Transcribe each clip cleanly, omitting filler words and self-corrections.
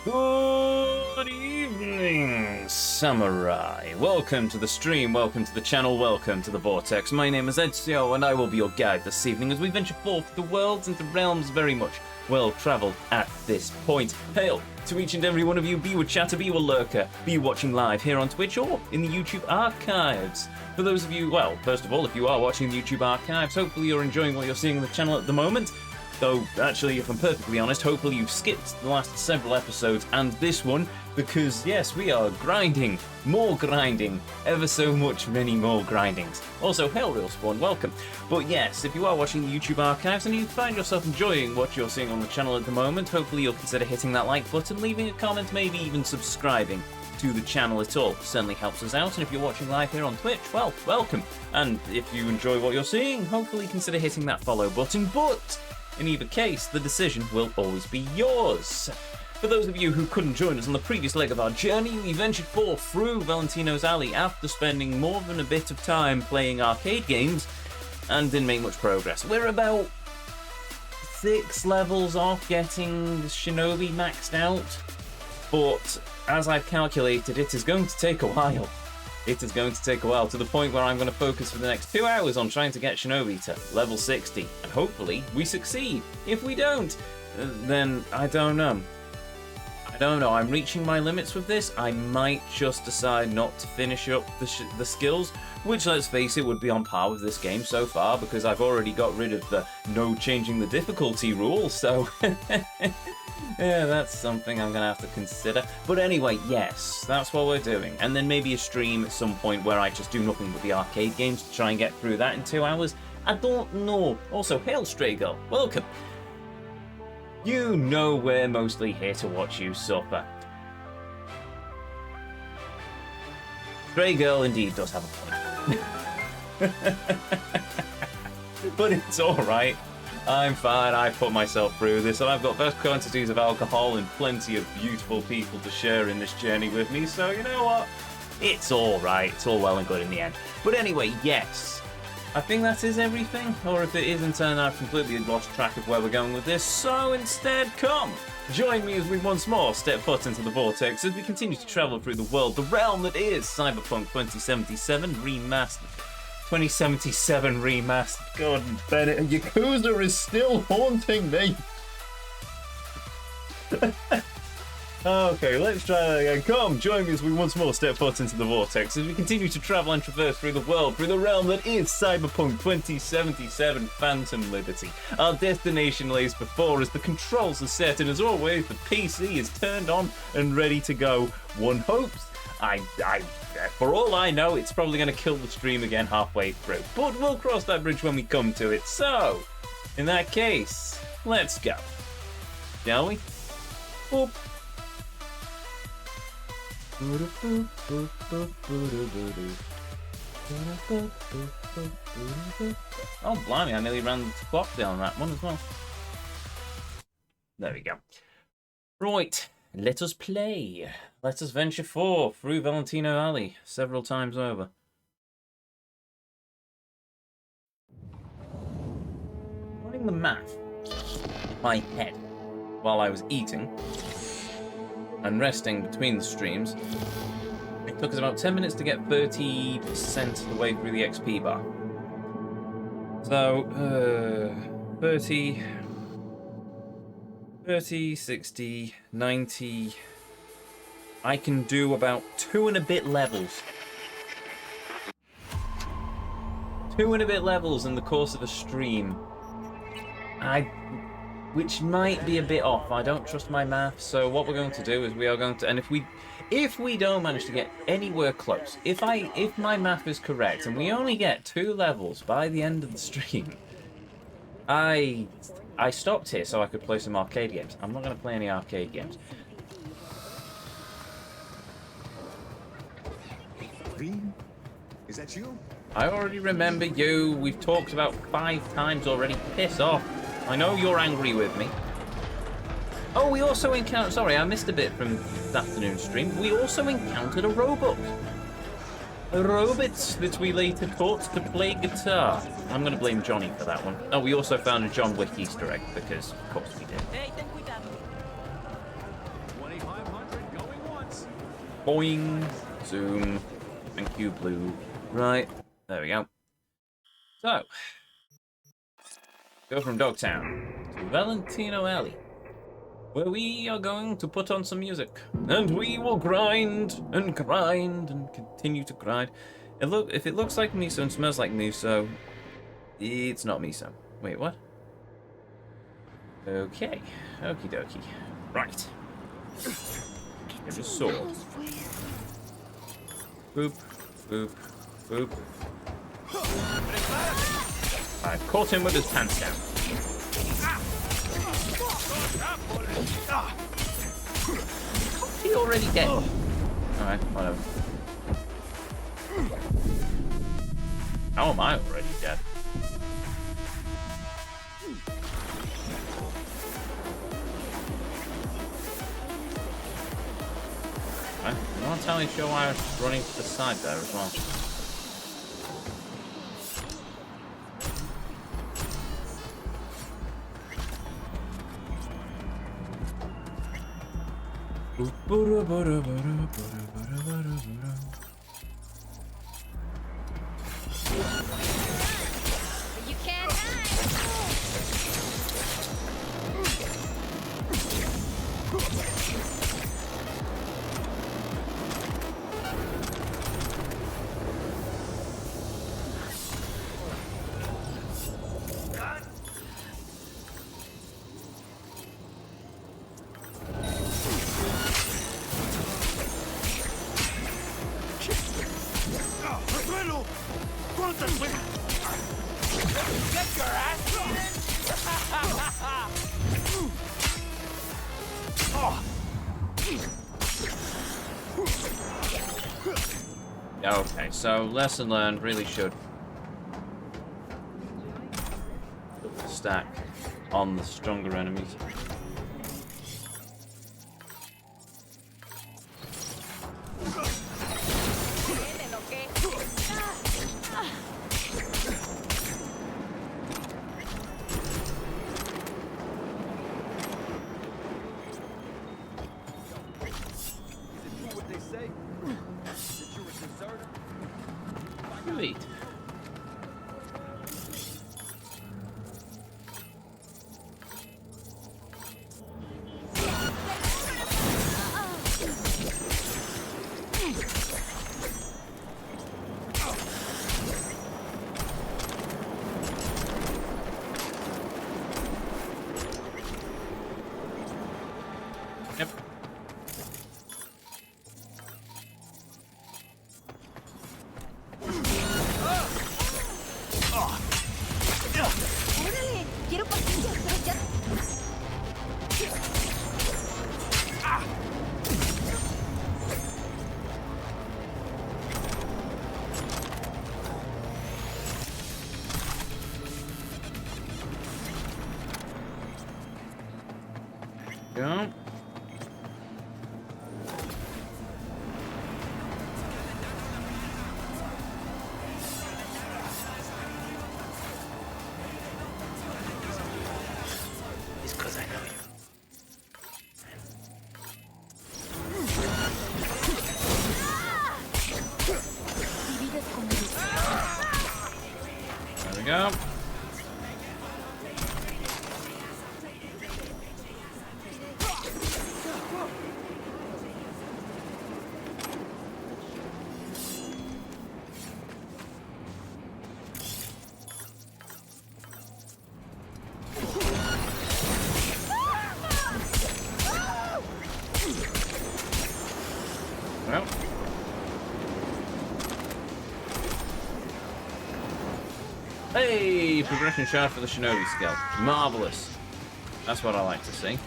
Good evening, Samurai. Welcome to the stream, welcome to the channel, welcome to the Vortex. My name is Ezio, and I will be your guide this evening as we venture forth the worlds into realms very much well-travelled at this point. Hail to each and every one of you, be you a chatter, be you a lurker, be you watching live here on Twitch or in the YouTube archives. For those of you, well, first of all, if you are watching the YouTube archives, hopefully you're enjoying what you're seeing on the channel at the moment. Though, actually, if I'm perfectly honest, hopefully you've skipped the last several episodes and this one, because, yes, we are grinding, more grinding, ever so much many more grindings. Also, hail Real Spawn, welcome. But yes, if you are watching the YouTube archives and you find yourself enjoying what you're seeing on the channel at the moment, hopefully you'll consider hitting that like button, leaving a comment, maybe even subscribing to the channel at all. Certainly helps us out, and if you're watching live here on Twitch, well, welcome. And if you enjoy what you're seeing, hopefully consider hitting that follow button, but in either case, the decision will always be yours. For those of you who couldn't join us on the previous leg of our journey, we ventured forth through Valentino's alley after spending more than a bit of time playing arcade games and didn't make much progress. We're about 6 levels off getting the Shinobi maxed out, but as I've calculated, it is going to take a while. It is going to take a while, to the point where I'm going to focus for the next 2 hours on trying to get Shinobi to level 60, and hopefully we succeed. If we don't, then I don't know. I'm reaching my limits with this. I might just decide not to finish up the skills, which, let's face it, would be on par with this game so far, because I've already got rid of the no changing the difficulty rule, so yeah, that's something I'm going to have to consider. But anyway, yes, that's what we're doing. And then maybe a stream at some point where I just do nothing but the arcade games to try and get through that in 2 hours. I don't know. Also, hail Stray Girl, welcome. You know we're mostly here to watch you suffer. Stray Girl indeed does have a point. But it's alright. I'm fine, I've put myself through this, and I've got vast quantities of alcohol and plenty of beautiful people to share in this journey with me, so you know what? It's alright, it's all well and good in the end. But anyway, yes. I think that is everything, or if it isn't, then I've completely lost track of where we're going with this, so instead, come! Join me as we once more step foot into the Vortex as we continue to travel through the world, the realm that is Cyberpunk 2077 Remastered. 2077 Remastered. God, Bennett, Yakuza is still haunting me! Okay, let's try that again. Come, join me as we once more step foot into the Vortex as we continue to travel and traverse through the world, through the realm that is Cyberpunk 2077 Phantom Liberty. Our destination lays before us, the controls are set, and as always, the PC is turned on and ready to go. One hopes. For all I know, it's probably going to kill the stream again halfway through, but we'll cross that bridge when we come to it. So, in that case, let's go. Shall we? Boop. Oh, blimey, I nearly ran the clock down that one as well. There we go. Right, let us play. Let us venture forth through Valentino Alley several times over. Running the math in my head while I was eating and resting between the streams, it took us about 10 minutes to get 30% of the way through the XP bar. So, 30, 60, 90... I can do about 2 and a bit levels. 2 and a bit levels in the course of a stream. Which might be a bit off. I don't trust my math, so what we're going to do is we are going to, and if we don't manage to get anywhere close, if my math is correct and we only get 2 levels by the end of the stream, I stopped here so I could play some arcade games. I'm not going to play any arcade games. Is that you? I already remember you. We've talked about 5 times already. Piss off. I know you're angry with me. Oh, we also encountered... Sorry, I missed a bit from this afternoon's stream. We also encountered a robot. A robot that we later taught to play guitar. I'm going to blame Johnny for that one. Oh, we also found a John Wick Easter egg, because of course we did. Hey, ten cuidado. 2500 going once. Boing. Zoom. Thank you, Blue. Right. There we go. So. Go from Dogtown to Valentino Alley, where we are going to put on some music. And we will grind and grind and continue to grind. If it looks like miso and smells like miso, it's not miso. Wait, what? Okay. Okie dokie. Right. Here's a sword. Boop, boop, boop. I caught him with his pants down. He already dead. Alright, whatever. How am I already dead? I'm not entirely sure why I was running to the side there as well. You can't hide. Okay, so lesson learned, really should stack on the stronger enemies. Sweet. Yep. Órale, quiero pastillas, pero ya. Go. It's because I know you. There we go. Well. Hey, progression shard for the Shinobi skill. Marvelous. That's what I like to see.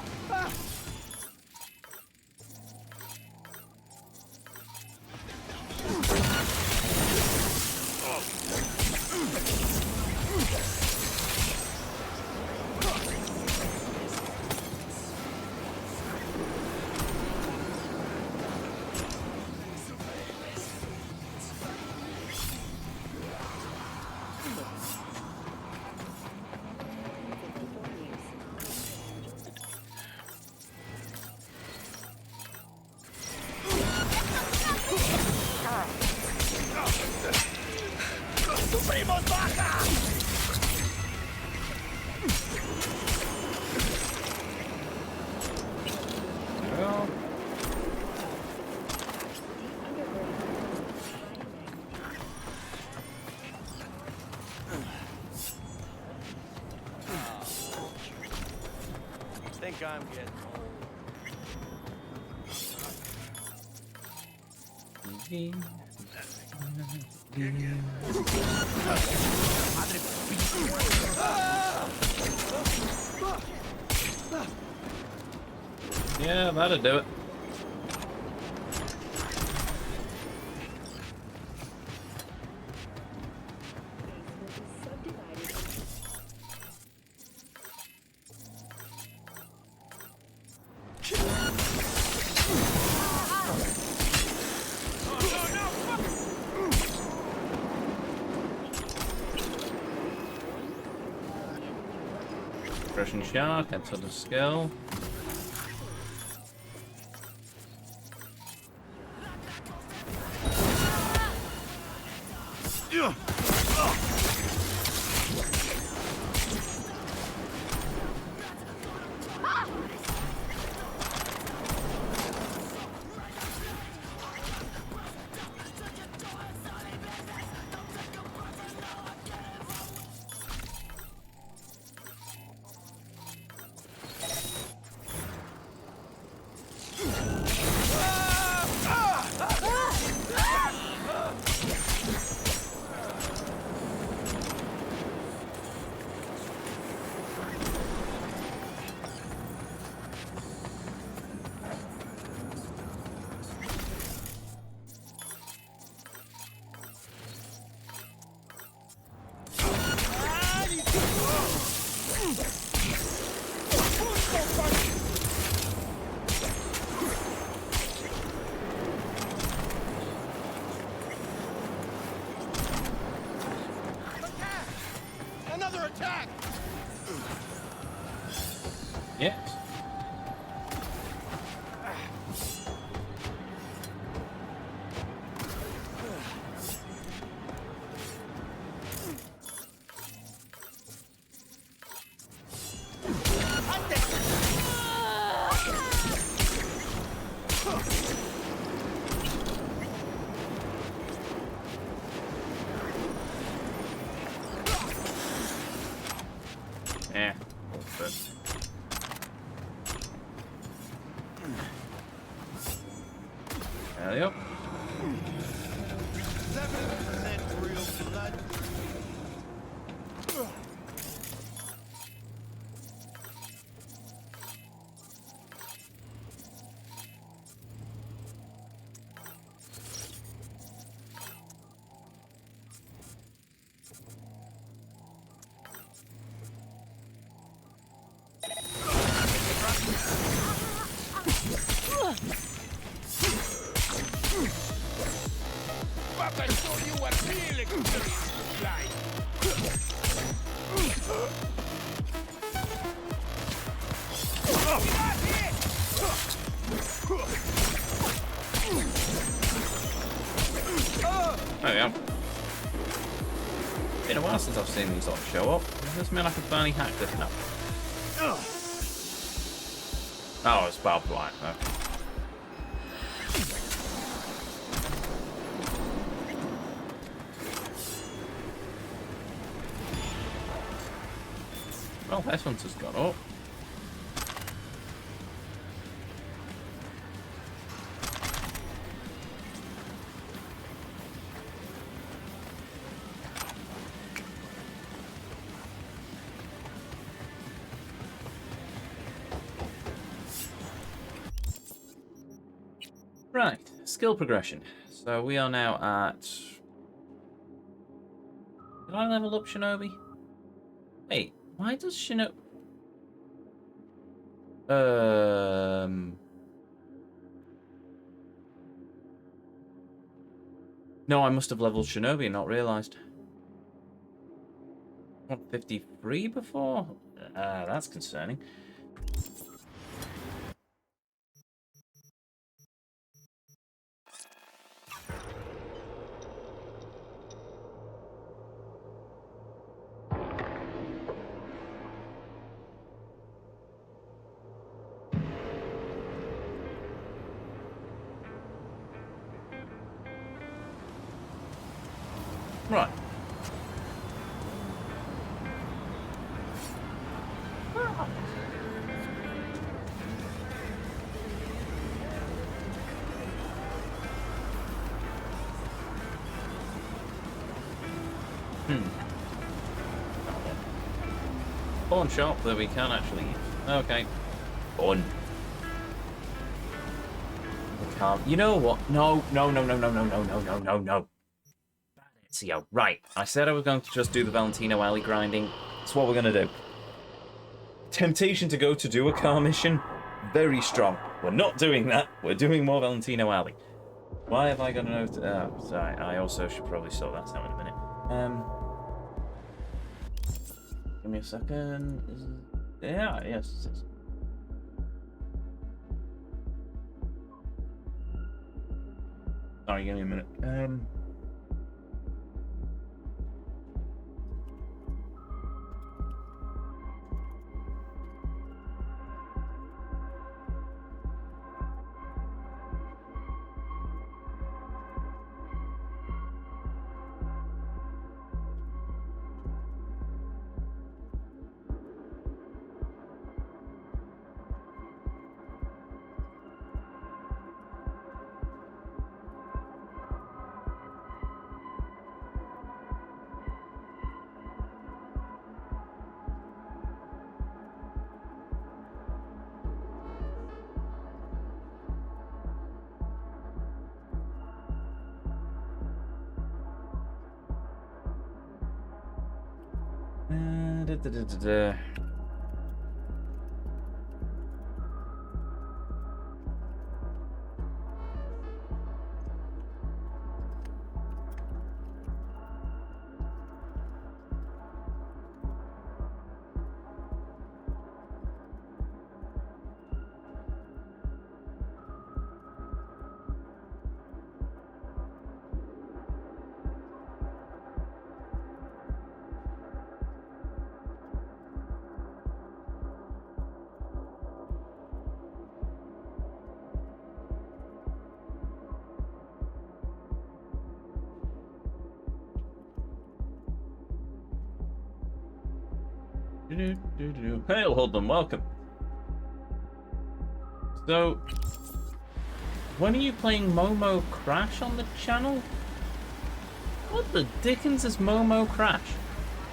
think I'm getting Yeah, that'll do it. Russian shark, that's sort of skill. another attack. Yes. Yeah. There you go. 7% real blood. Fuck, I show you what real experience is like. There we go. Been a while since I've seen these lot show up. Does this mean I can finally hack this now? Oh, it's barbed wire. Okay. Well, this one's just gone up. Right, skill progression. So we are now at... Did I level up Shinobi? Wait, why does Shinobi... No, I must have leveled Shinobi and not realised. What, 53 before? That's concerning. Right. pawn shop that we can actually use. Okay. Fun. We can't. You know what? No. Ezio. Right. I said I was going to just do the Valentino alley grinding. That's what we're going to do. Temptation to go to do a car mission. Very strong. We're not doing that. We're doing more Valentino alley. Why have I got a note? Oh, sorry. I also should probably sort that out in a minute. Give me a second. Yeah, yes. Sorry, give me a minute. Hail, Holden, welcome. So, when are you playing Momo Crash on the channel? What the dickens is Momo Crash?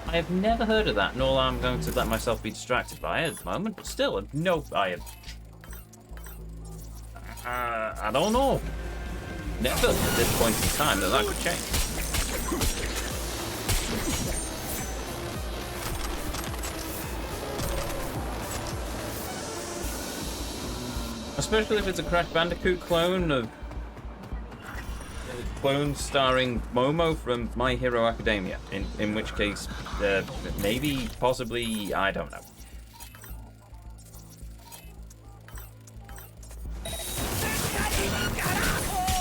I have never heard of that, nor I'm going to let myself be distracted by it at the moment, but still, no, I don't know. Never at this point in time that could change. Especially if it's a Crash Bandicoot clone of clone starring Momo from My Hero Academia. In which case, maybe, possibly, I don't know.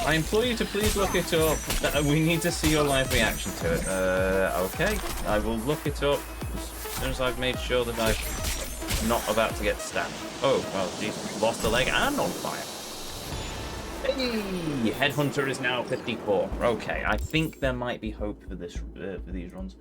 I implore you to please look it up. We need to see your live reaction to it. Okay, I will look it up as soon as I've made sure that I'm not about to get stabbed. Oh, well, geez, lost a leg and on fire. Hey, Headhunter is now 54. Okay, I think there might be hope for this for these runs.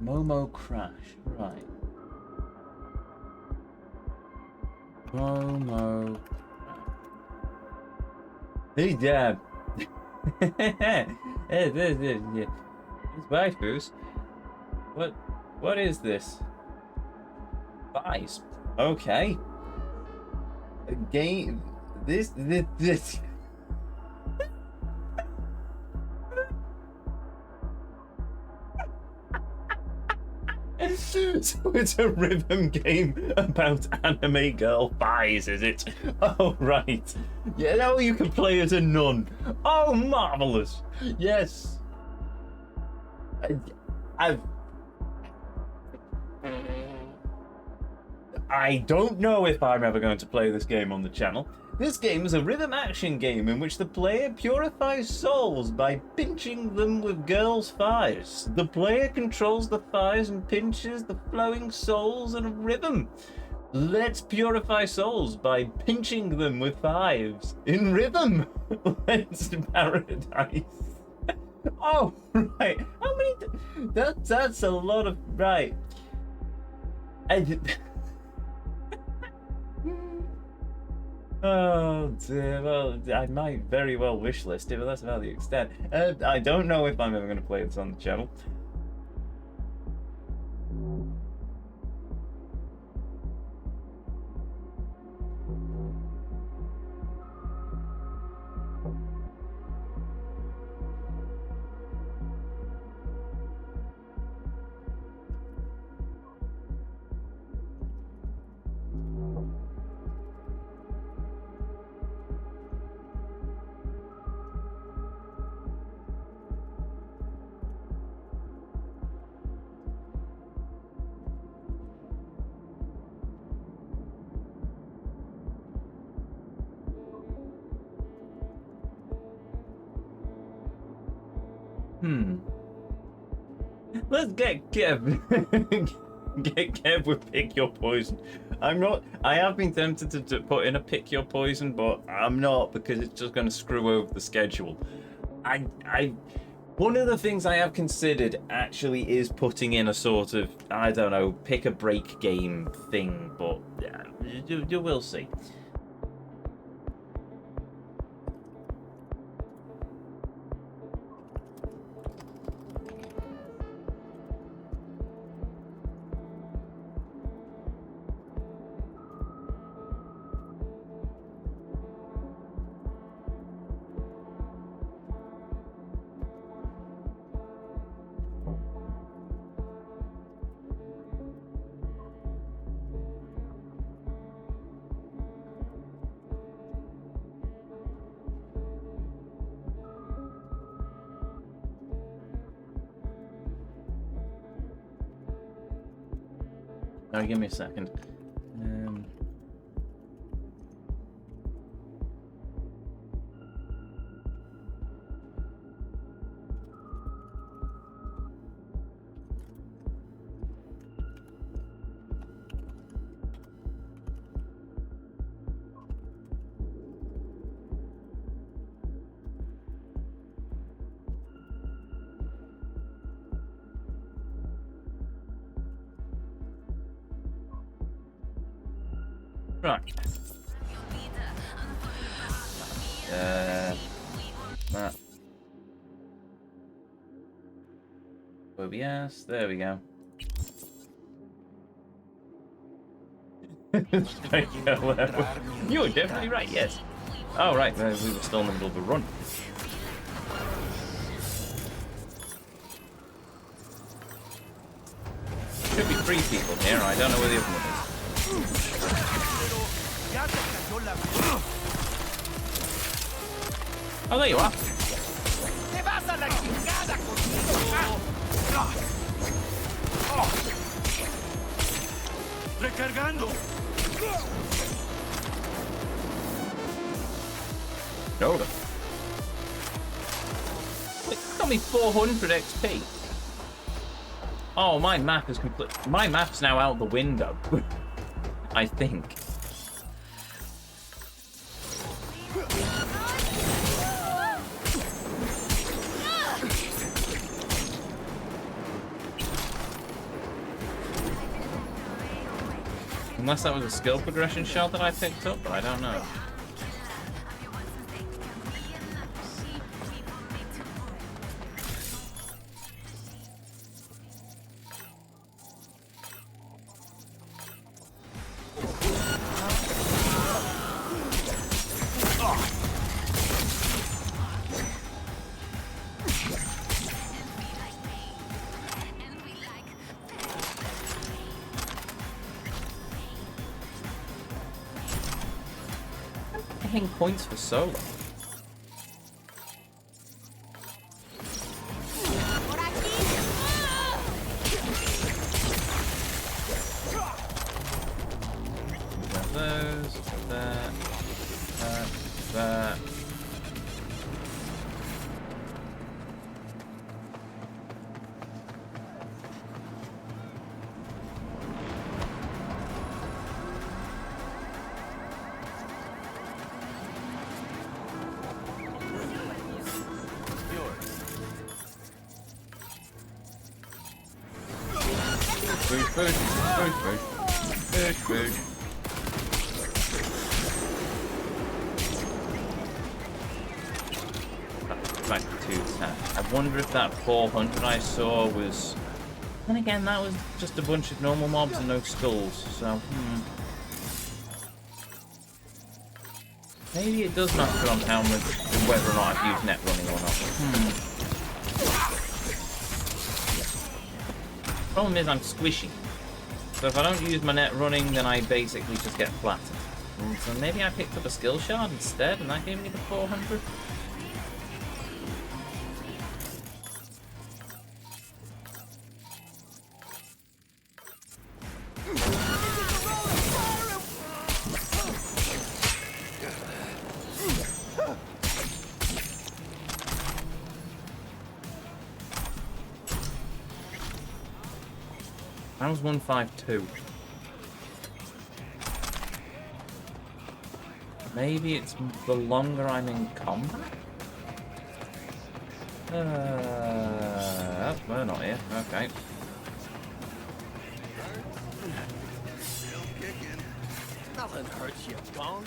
Momo Crash, right. Momo. Hey, Dad. It's waifus. What is this? Spice. Okay. A game. This. So it's a rhythm game about anime girl thighs, is it? Oh, right. Yeah, now you can play as a nun. Oh, marvelous. Yes. I don't know if I'm ever going to play this game on the channel. This game is a rhythm action game in which the player purifies souls by pinching them with girls' thighs. The player controls the thighs and pinches the flowing souls in a rhythm. Let's purify souls by pinching them with thighs in rhythm. Let's paradise. Oh, right. How many? That's a lot of right. Oh dear, well, I might very well wishlist it, but that's about the extent. I don't know if I'm ever going to play this on the channel. Let's get Kev. Get Kev with Pick Your Poison. I'm not. I have been tempted to put in a Pick Your Poison, but I'm not because it's just going to screw over the schedule. One of the things I have considered actually is putting in a sort of, I don't know, pick a break game thing, but you will see. Now give me a second. Right. That. OBS. There we go. You were definitely right. Yes. Oh right. We were still in the middle of a run. Should be 3 people here. I don't know where the other one is. Oh, there you are. Recargando. Shoulder. Wait, got me 400 XP. Oh, my map is complete. My map's now out the window. I think. Unless that was a skill progression shot that I picked up, but I don't know. Points for solo. those. That. That. Food. Back to 10. I wonder if that 400 I saw was... Then again, that was just a bunch of normal mobs and no skulls, so... Maybe it does matter on how much, whether or not I've used net running or not. Problem is, I'm squishy. So if I don't use my net running, then I basically just get flattened. So maybe I picked up a skill shard instead, and that gave me the 400? That was 152. Maybe it's the longer I'm in combat? We're not here. Okay. Still kicking. Nothing hurts you, bone.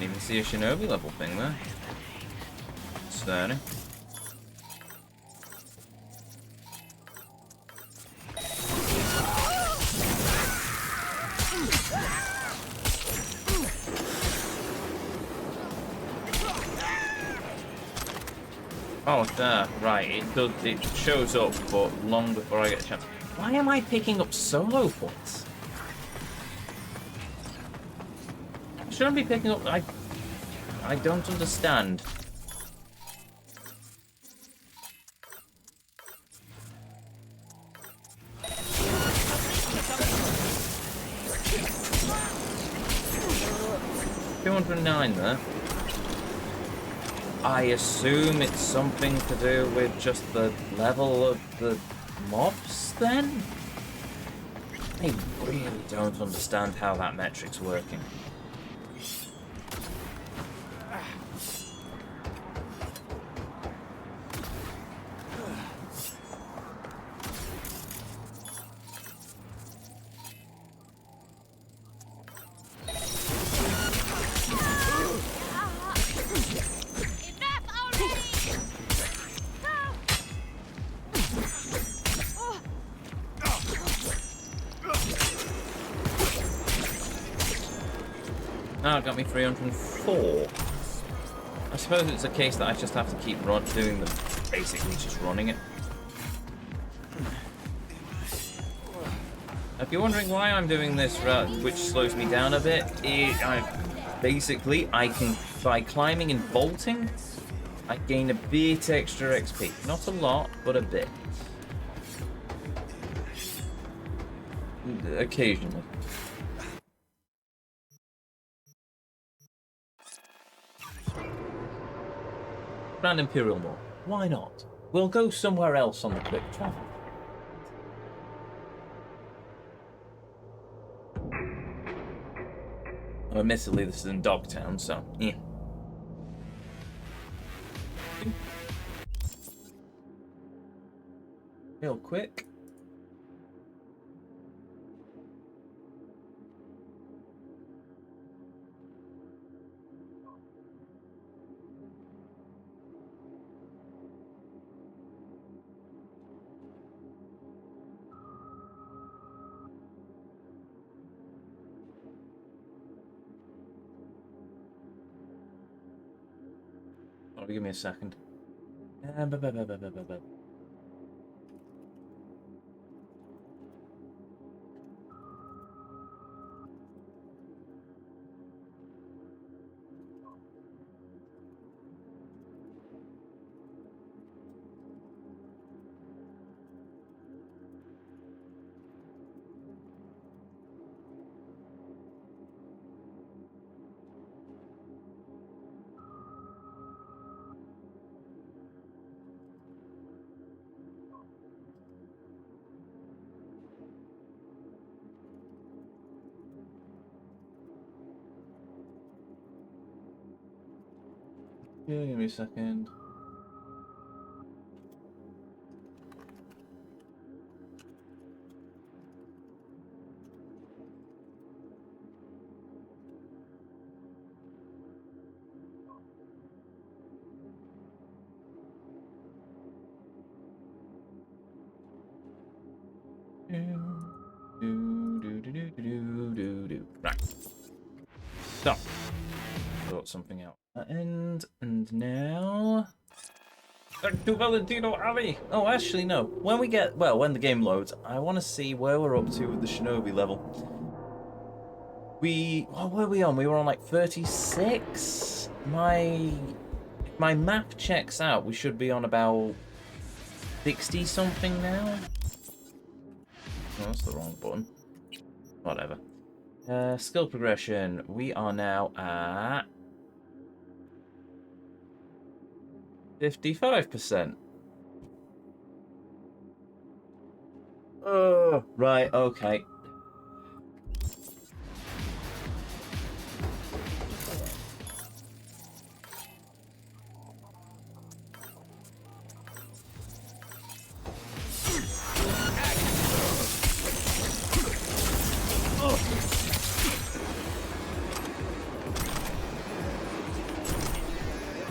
Even see a shinobi level thing there. Sturdy. Oh, there. Right. It does. It shows up, but long before I get a chance. Why am I picking up solo points? I shouldn't be picking up. I don't understand. $209 there. I assume it's something to do with just the level of the mobs, then? I really don't understand how that metric's working. Now it got me 304. I suppose it's a case that I just have to keep doing the basically just running it. If you're wondering why I'm doing this route, which slows me down a bit, basically I can, by climbing and bolting, I gain a bit extra XP. Not a lot, but a bit. Occasionally. Grand Imperial Mall. Why not? We'll go somewhere else on the quick travel. Oh, admittedly, this is in Dogtown, so yeah. Real quick. Oh, give me a second. Yeah, give me a second. Right. So, sort something out. And now back to Valentino Alley. Oh, actually, no. When we get when the game loads, I want to see where we're up to with the Shinobi level. What were we on? We were on like 36. My map checks out. We should be on about 60 something now. Oh, that's the wrong button. Whatever. Skill progression. We are now at 55%. Oh, right, okay.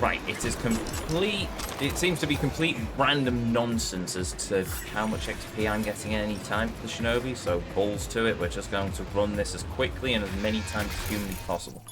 Right, it is complete. It seems to be complete random nonsense as to how much XP I'm getting at any time for the Shinobi, so balls to it. We're just going to run this as quickly and as many times as humanly possible.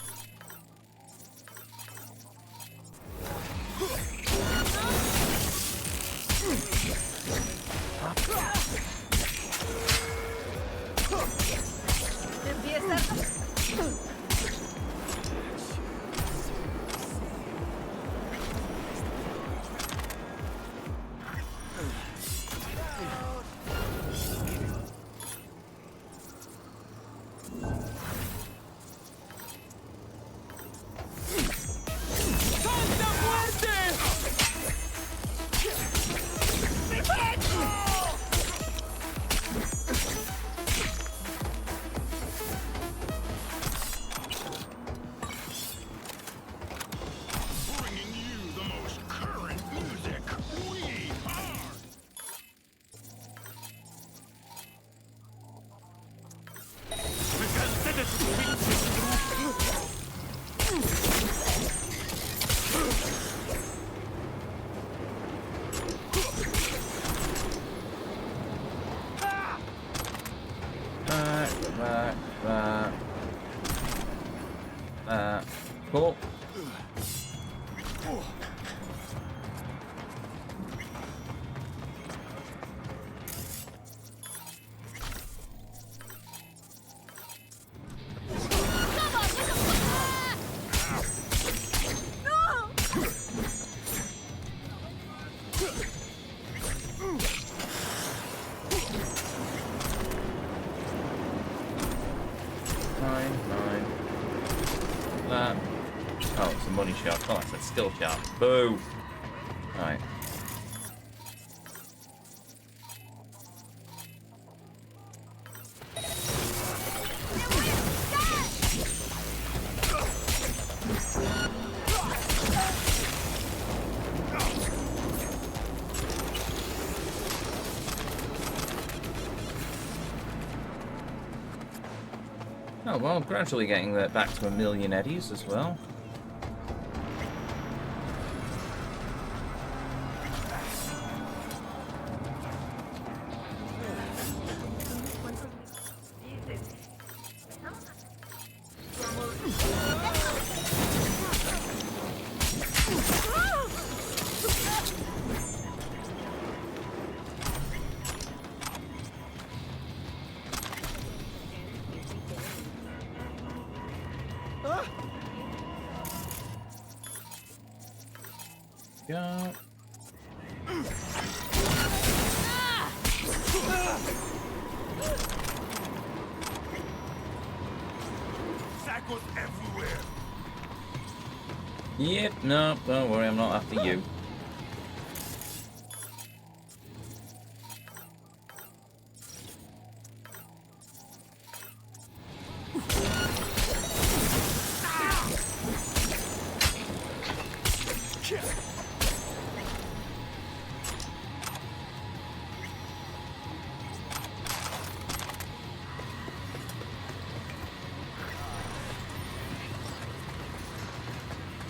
Cool. charge. Oh, that's a skill charge. Boo! Alright. Oh, well, gradually getting that back to 1,000,000 eddies as well. Go. Cycles everywhere. Yep, no, don't worry, I'm not after you.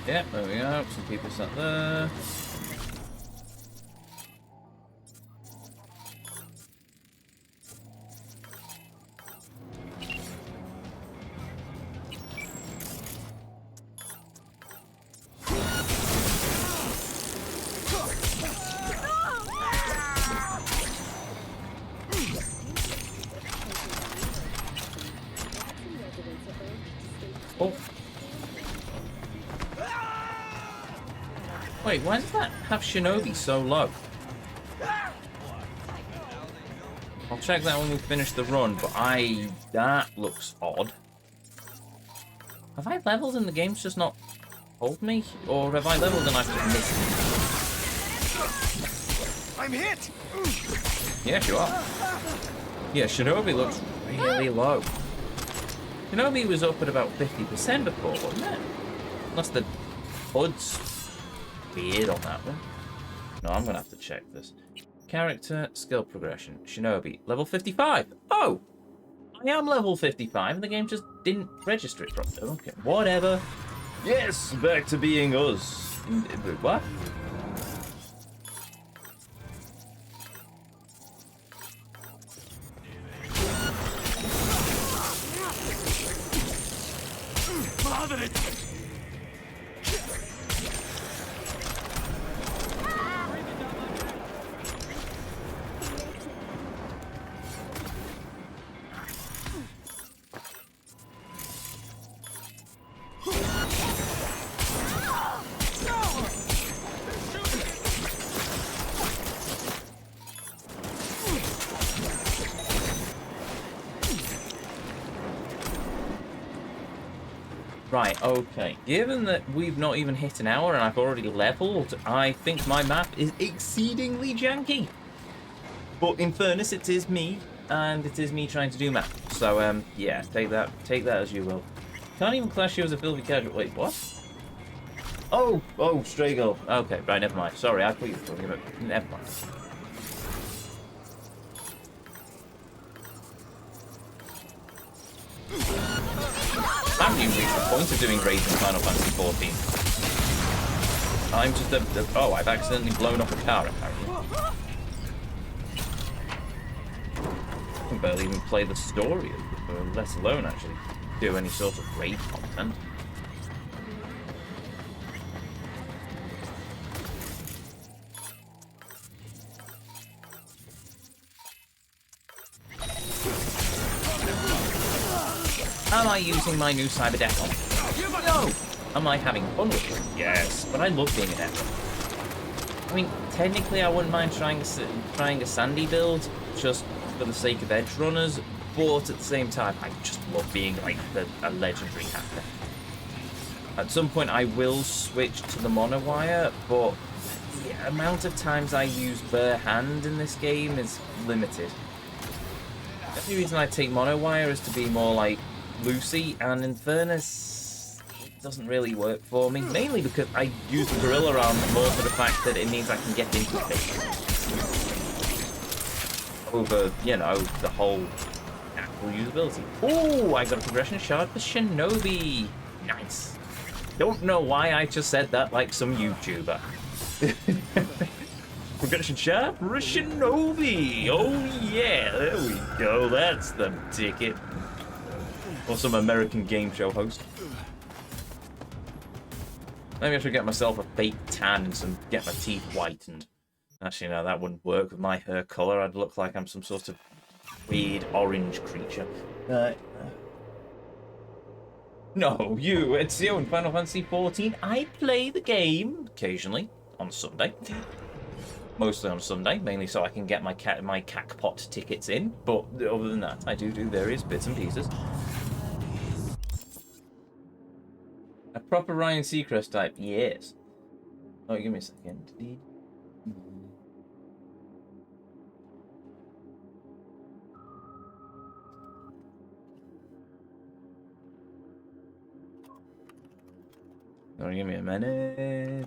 Yep, there we go. Some people sat there. Oh. Wait, why does that have Shinobi so low? I'll check that when we finish the run, but that looks odd. Have I leveled and the game's just not told me? Or have I leveled and I've just missed it? I'm hit. Yes, you are. Yeah, Shinobi looks really low. Shinobi was up at about 50% before, wasn't it? Unless the HUD's weird on that one. No, I'm gonna have to check this. Character skill progression. Shinobi, level 55. Oh! I am level 55 and the game just didn't register it properly. Okay, whatever. Yes, back to being us. What? Right, okay. Given that we've not even hit an hour and I've already leveled, I think my map is exceedingly janky. But in fairness, it is me, and it is me trying to do math. So, yeah, take that as you will. Can't even class you as a filthy casual. Wait, what? Oh, stray girl. Okay, right, never mind. Sorry, I thought you were talking about... Never mind. I haven't even reached the point of doing raids in Final Fantasy 14. I'm just oh, I've accidentally blown up a car, apparently. I can barely even play the story, let alone actually do any sort of raid content. Am I using my new Cyber Death on? No! Am I having fun with it? Yes, but I love being an Echo. I mean, technically I wouldn't mind trying a Sandy build, just for the sake of edge runners, but at the same time, I just love being like a legendary hacker. At some point I will switch to the monowire, but the amount of times I use bare hand in this game is limited. The only reason I take monowire is to be more like Lucy, and in fairness, it doesn't really work for me. Mainly because I use the gorilla arm more for the fact that it means I can get into things. Over, you know, the whole actual usability. Oh, I got a progression shard for Shinobi. Nice. Don't know why I just said that like some YouTuber. Progression shard for a Shinobi. Oh yeah, there we go. That's the ticket. Or some American game show host. Maybe I should get myself a fake tan and get my teeth whitened. Actually, no, that wouldn't work with my hair color. I'd look like I'm some sort of weird orange creature. No, you, Ezio in Final Fantasy XIV. I play the game occasionally on Sunday. Mostly on Sunday, mainly so I can get my cackpot tickets in. But other than that, I do various bits and pieces. A proper Ryan Seacrest type, yes. Oh, give me a second. Oh, give me a minute.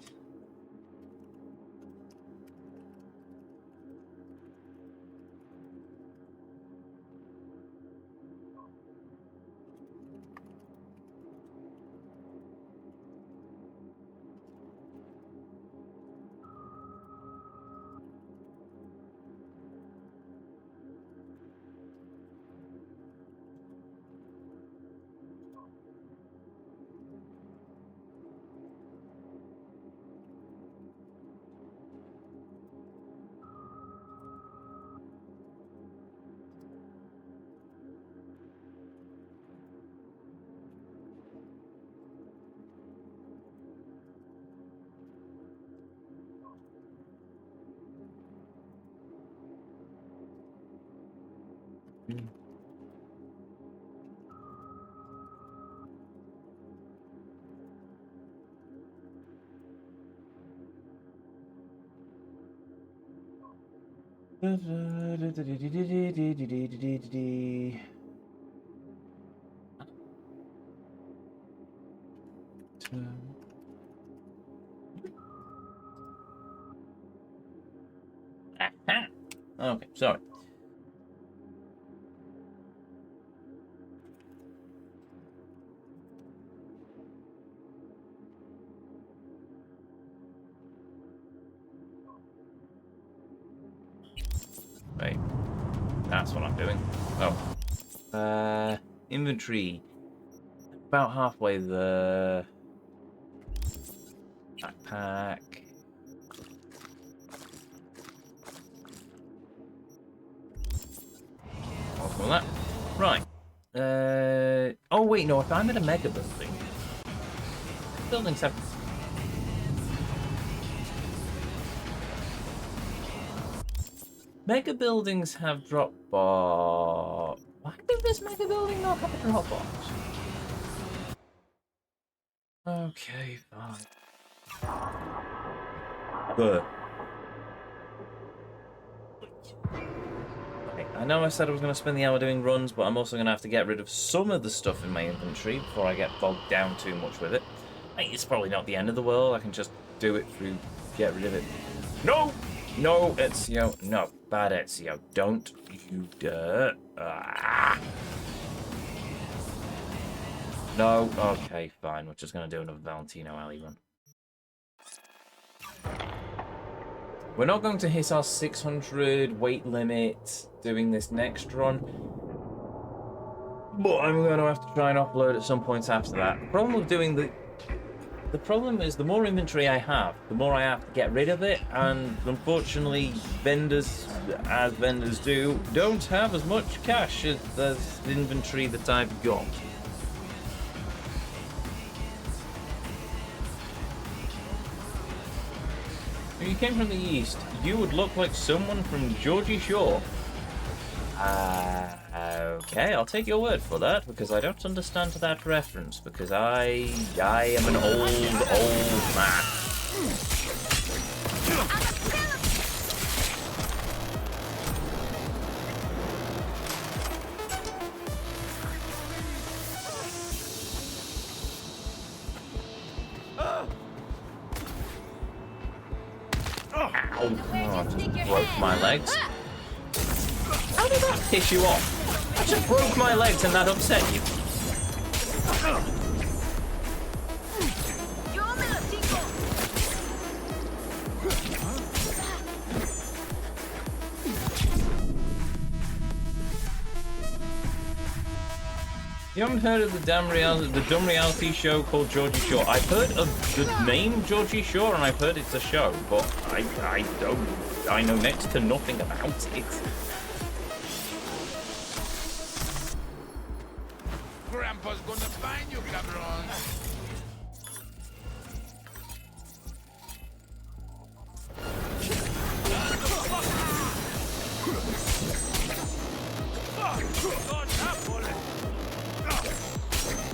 Okay, sorry. Right. That's what I'm doing. Oh. Inventory. About halfway there. Backpack. All that. Right. Oh wait, no. If I'm at a mega building, buildings have. Mega buildings have drop box. Why did this mega building not have a drop box? Okay, fine. Good. Okay, I know I said I was going to spend the hour doing runs, but I'm also going to have to get rid of some of the stuff in my inventory before I get bogged down too much with it. It's probably not the end of the world. I can just do it through get rid of it. No! No, Ezio. No. Bad Ezio. Don't you dare. Ah. No. Okay, fine. We're just going to do another Valentino alley run. We're not going to hit our 600 weight limit doing this next run. But I'm going to have to try and offload at some point after that. The problem with doing the problem is the more inventory I have, the more I have to get rid of it, and unfortunately vendors, as vendors do, don't have as much cash as the inventory that I've got. If you came from the east, you would look like someone from Georgie Shore. Okay, I'll take your word for that, because I don't understand that reference, because I am an old man. Ow. Oh, I just broke my legs. How did that piss you off? I just broke my legs and that upset you. You haven't heard of the dumb reality show called Georgie Shore? I've heard of the name Georgie Shore and I've heard it's a show, but I know next to nothing about it. Grandpa's gonna find you, cabron.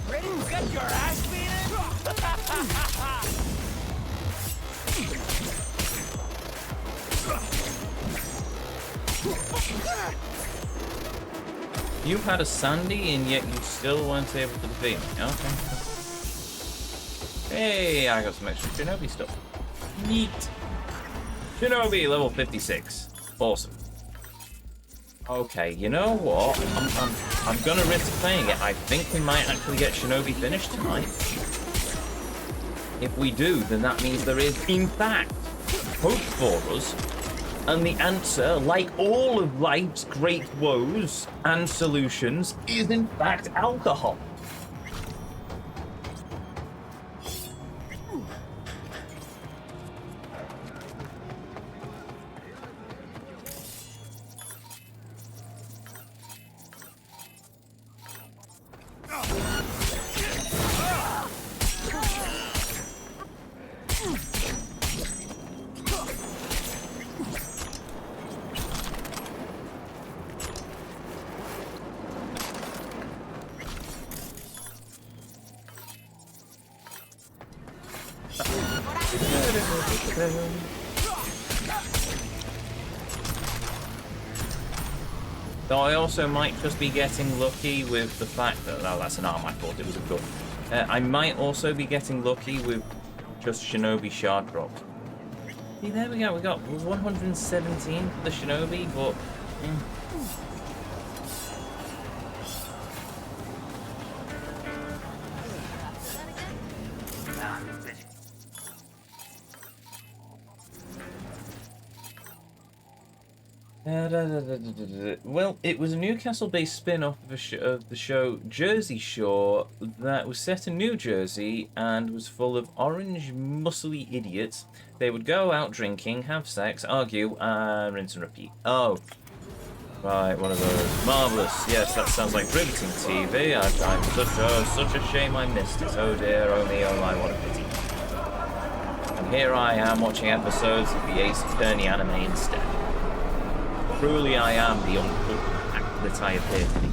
Ready to get your ass beaten? You've had a Sandy and yet you still weren't able to defeat me. Okay. Hey, I got some extra Shinobi stuff. Neat. Shinobi level 56. Awesome. Okay, you know what? I'm gonna risk playing it. I think we might actually get Shinobi finished tonight. If we do, then that means there is, in fact, hope for us. And the answer, like all of life's great woes and solutions, is in fact alcohol. Though I also might just be getting lucky with the fact that... Oh, that's an arm. I thought it was a gun. I might also be getting lucky with just Shinobi shard drops. See, there we go. We got 117 for the Shinobi, but... Well, it was a Newcastle-based spin-off of the show Jersey Shore that was set in New Jersey and was full of orange, muscly idiots. They would go out drinking, have sex, argue, and rinse and repeat. Oh. Right, one of those. Marvellous. Yes, that sounds like riveting TV. I'm such a shame I missed it. Oh dear, oh me, oh my, what a pity. And here I am watching episodes of the Ace Attorney anime instead. Truly I am the uncle that I appear to be.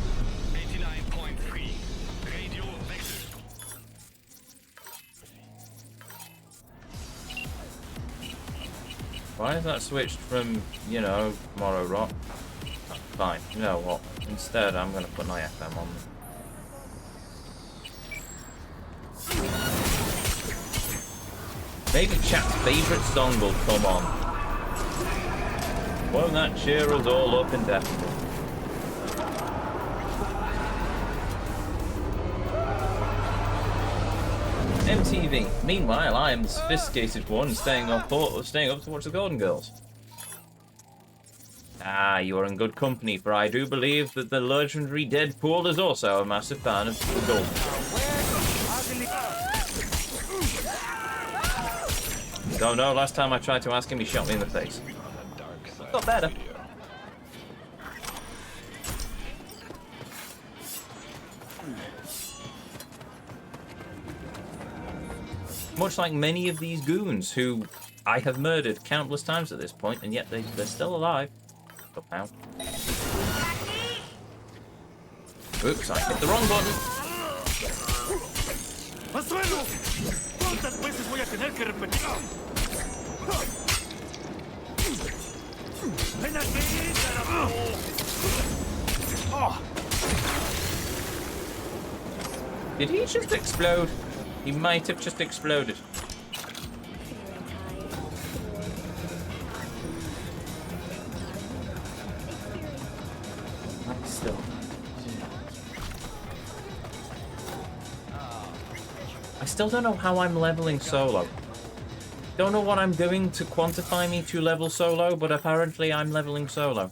89.3 radio vector. Why has that switched from, you know, Morrow Rock? Fine, you know what? Instead, I'm going to put my FM on. Maybe chat's favourite song will come on. Won't that cheer us all up indefinitely? MTV. Meanwhile, I am the sophisticated one staying up to watch the Golden Girls. Ah, you are in good company, for I do believe that the legendary Deadpool is also a massive fan of the Golden Girls. Don't know, last time I tried to ask him, he shot me in the face. Got better. Much like many of these goons who I have murdered countless times at this point, and yet they're still alive. Somehow. Oops, I hit the wrong button. ¡Al suelo! ¿Cuántas veces voy a tener que repetir? ¡Ven aquí, carajo! ¡Oh! Did he just explode? He might have just exploded. I still don't know how I'm leveling solo. Don't know what I'm doing to quantify me to level solo, but apparently I'm leveling solo.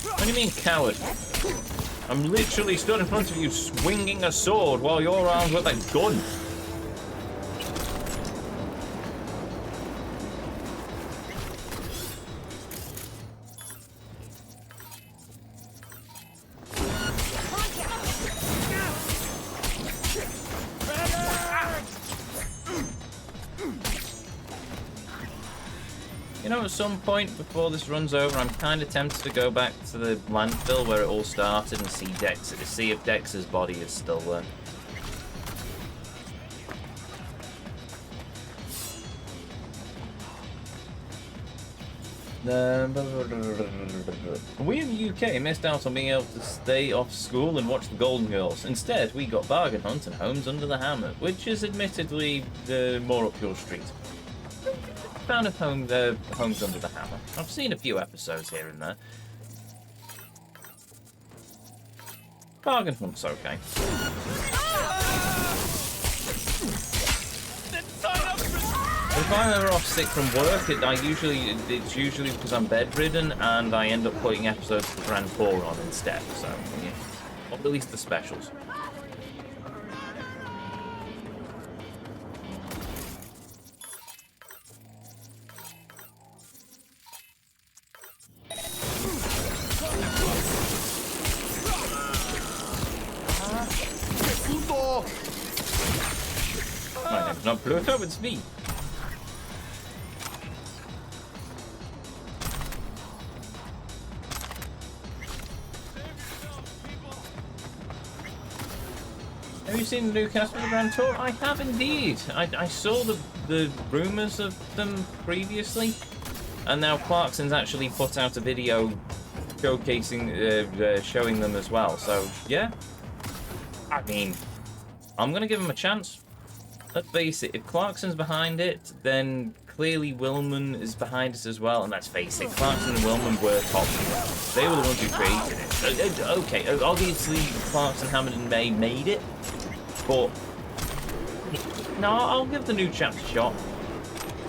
What do you mean, coward? I'm literally stood in front of you swinging a sword while you're armed with a gun. You know, at some point before this runs over, I'm kind of tempted to go back to the landfill where it all started and see if Dex's body is still there. We in the UK missed out on being able to stay off school and watch the Golden Girls. Instead, we got Bargain Hunt and Homes Under the Hammer, which is admittedly more up your street. Fan of Homes Under the Hammer. I've seen a few episodes here and there. Bargain Hunt's okay. If I'm ever off sick from work, it's usually because I'm bedridden and I end up putting episodes of the Grand Tour on instead. So, yeah. Or at least the specials. My name's not Pluto, it's me. Have you seen the new cast for the Grand Tour? I have indeed. I saw the rumours of them previously, and now Clarkson's actually put out a video showcasing, showing them as well. So yeah, I mean, I'm gonna give him a chance. Let's face it, if Clarkson's behind it, then clearly Willman is behind it as well. And let's face it, Clarkson and Willman were top. They were the ones who created it. Okay, obviously Clarkson, Hammond and May made it, but no, I'll give the new chaps a shot.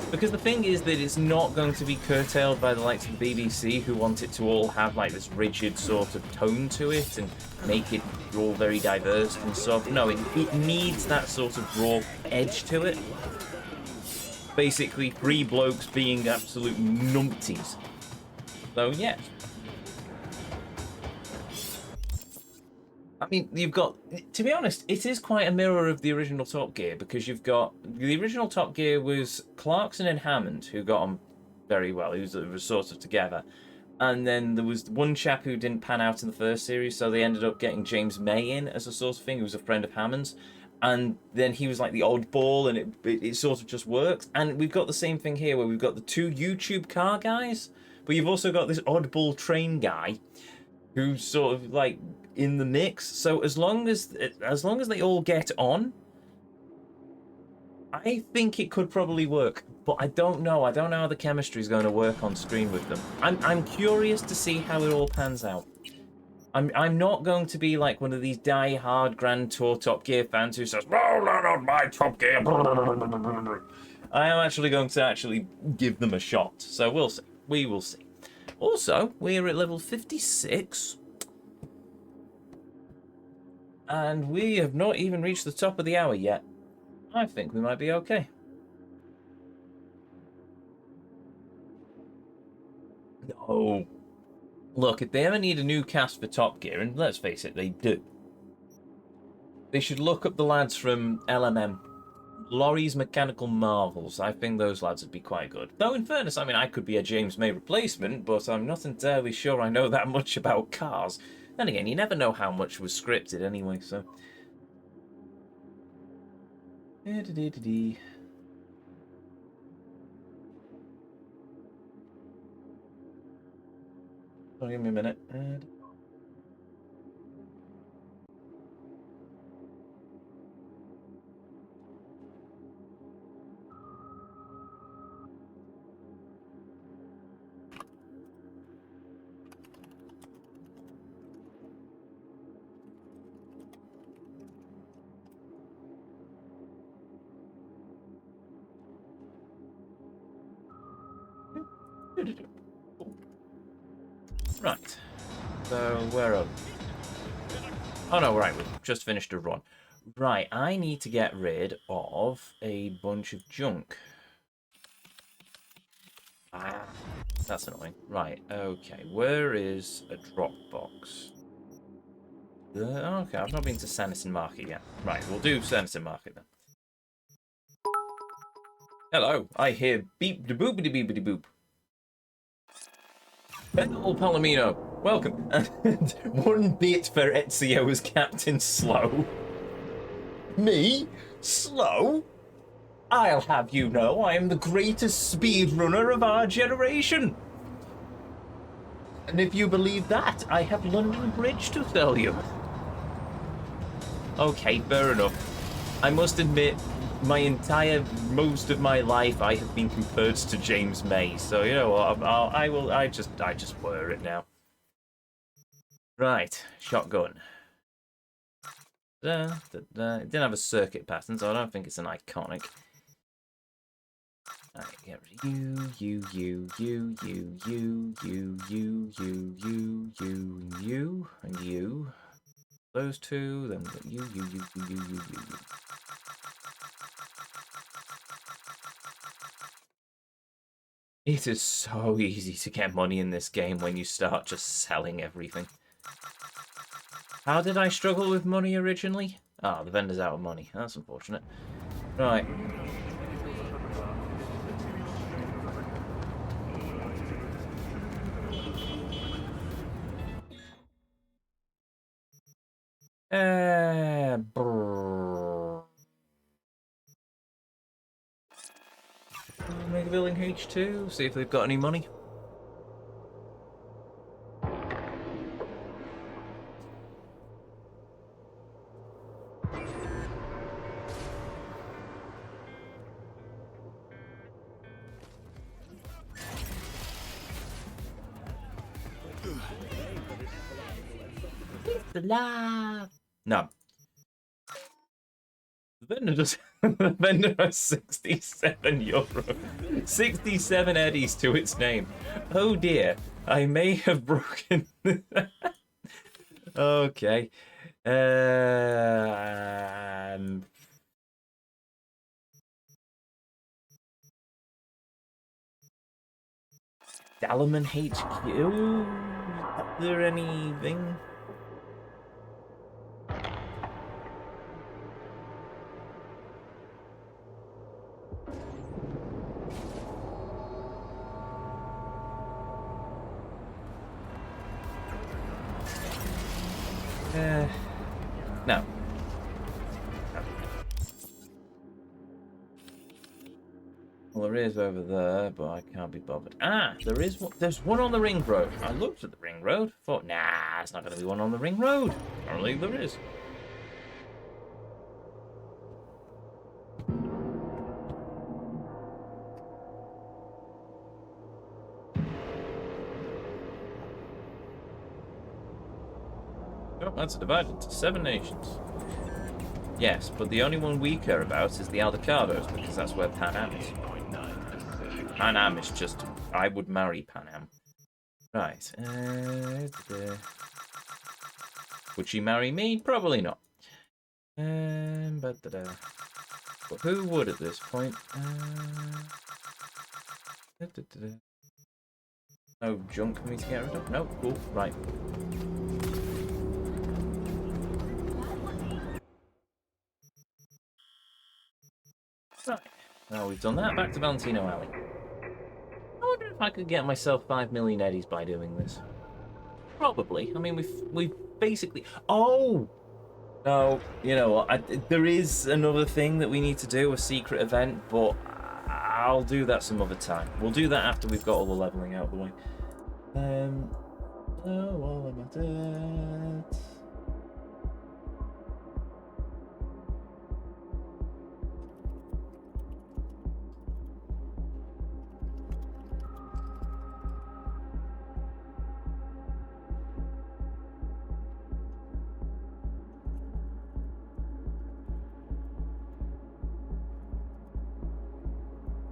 Because the thing is that it's not going to be curtailed by the likes of the BBC, who want it to all have like this rigid sort of tone to it and make it all very diverse and stuff. No, it needs that sort of raw edge to it. Basically, three blokes being absolute numpties. So yeah. I mean, you've got, to be honest, it is quite a mirror of the original Top Gear, because you've got, the original Top Gear was Clarkson and Hammond, who got on very well. It was sort of together. And then there was one chap who didn't pan out in the first series, so they ended up getting James May in as a sort of thing, who was a friend of Hammond's. And then he was like the oddball, and it sort of just worked. And we've got the same thing here, where we've got the two YouTube car guys, but you've also got this oddball train guy, who's sort of like in the mix. So as long as they all get on, I think it could probably work. But I don't know how the chemistry is going to work on screen with them. I'm curious to see how it all pans out. I'm not going to be like one of these die-hard Grand Tour Top Gear fans who says, "No, not my Top Gear." I am actually going to give them a shot. So we'll see. we will see. Also, we're at level 56. And we have not even reached the top of the hour yet. I think we might be okay. No. Look, if they ever need a new cast for Top Gear, and let's face it, they do, they should look up the lads from LMM. Laurie's Mechanical Marvels. I think those lads would be quite good. Though, in fairness, I mean, I could be a James May replacement, but I'm not entirely sure I know that much about cars. Then again, you never know how much was scripted anyway, so... Oh, give me a minute. Right. So, where are we? Oh no, right, we've just finished a run. Right, I need to get rid of a bunch of junk. Ah, that's annoying. Right, okay, where is a drop box? Okay, I've not been to Sanity Market yet. Right, we'll do Sanity Market then. Hello, I hear beep de boopity beepity boop. Hello, Palomino. Welcome. And 1 bit for Ezio as Captain Slow. Me? Slow? I'll have you know I am the greatest speedrunner of our generation. And if you believe that, I have London Bridge to tell you. Okay, fair enough. I must admit, most of my life, I have been compared to James May. So you know what? I just wear it now. Right, shotgun. It didn't have a circuit pattern, so I don't think it's an iconic. Alright, get rid of you, and you. Those two, then you. It is so easy to get money in this game when you start just selling everything. How did I struggle with money originally? Ah, the vendor's out of money. That's unfortunate. Right. Mega Building H2, see if they've got any money. No. The vendor does. The vendor has 67 euro. 67 eddies to its name. Oh dear. I may have broken. Okay. Dallerman HQ? Is there anything? No. Well, there is over there, but I can't be bothered. Ah, there is one. There's one on the ring road. I looked at the ring road. Thought, nah, it's not going to be one on the ring road. Apparently, there is. Oh, that's divided into 7 nations. Yes, but the only one we care about is the Aldecados, because that's where Pan Am is. Pan Am is just I would marry Panam. Right. Would she marry me? Probably not. But who would at this point? No junk for me to get rid of? No, cool, right. Right. Now we've done that, back to Valentino Alley. I wonder if I could get myself 5 million eddies by doing this. Probably. I mean, we've basically... Oh! No, you know what? There is another thing that we need to do, a secret event, but I'll do that some other time. We'll do that after we've got all the leveling out of the way. All about it.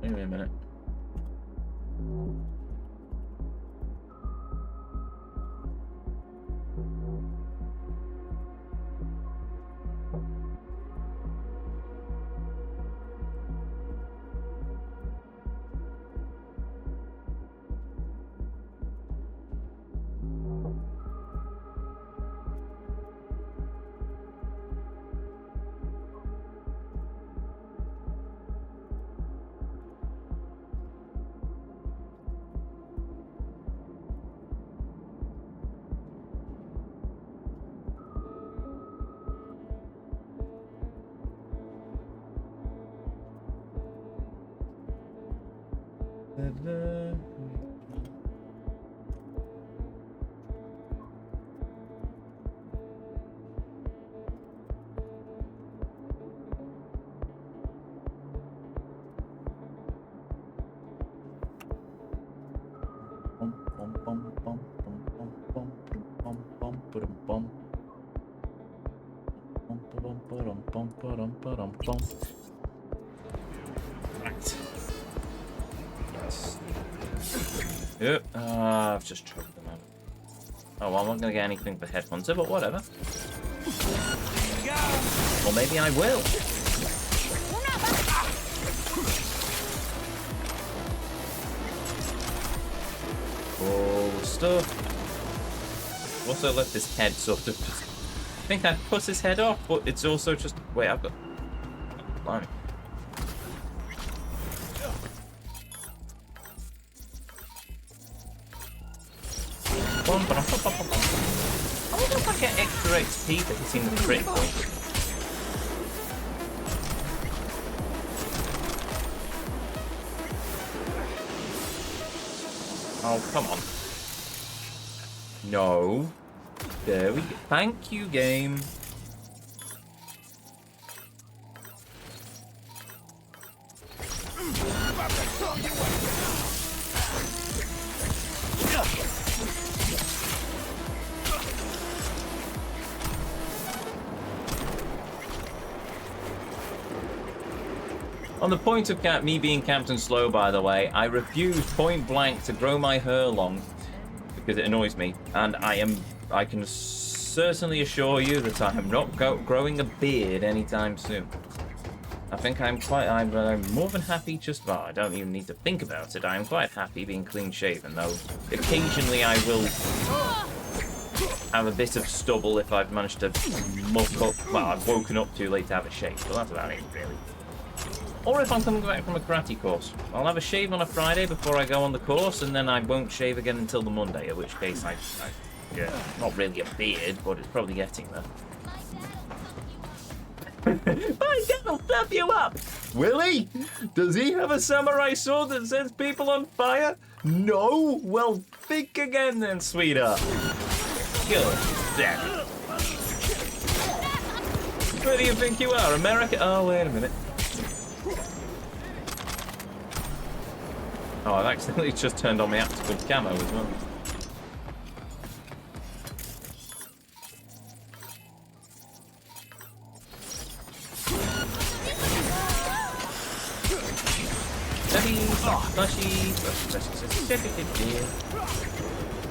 Wait a minute. Right. Yes. Yep. I've just choked them out. Oh, well, I'm not going to get anything for Headhunter, but whatever. Or maybe I will. All the stuff. Also left his head sort of... I think I put his head off, but it's also just... Wait, I've got... Blimey. I wonder if I get extra XP for hitting the crit point. Oh, come on. No. There we go. Thank you, game. On the point of me being Captain Slow, by the way, I refuse point blank to grow my hair long because it annoys me, and I can certainly assure you that I am not growing a beard anytime soon. I think I'm more than happy just, well, I don't even need to think about it. I am quite happy being clean shaven, though occasionally I will have a bit of stubble if I've managed to muck up, well, I've woken up too late to have a shave, but that's about it, really. Or if I'm coming back from a karate course. I'll have a shave on a Friday before I go on the course, and then I won't shave again until the Monday, in which case yeah, not really a beard, but it's probably getting there. My dad will flap you up! Will he? Does he have a samurai sword that sets people on fire? No? Well, think again then, sweetheart. Good. Damn it. Where do you think you are, America? Oh, wait a minute. Oh, I've accidentally just turned on my optical camo as well. slashy, slashy, slashy.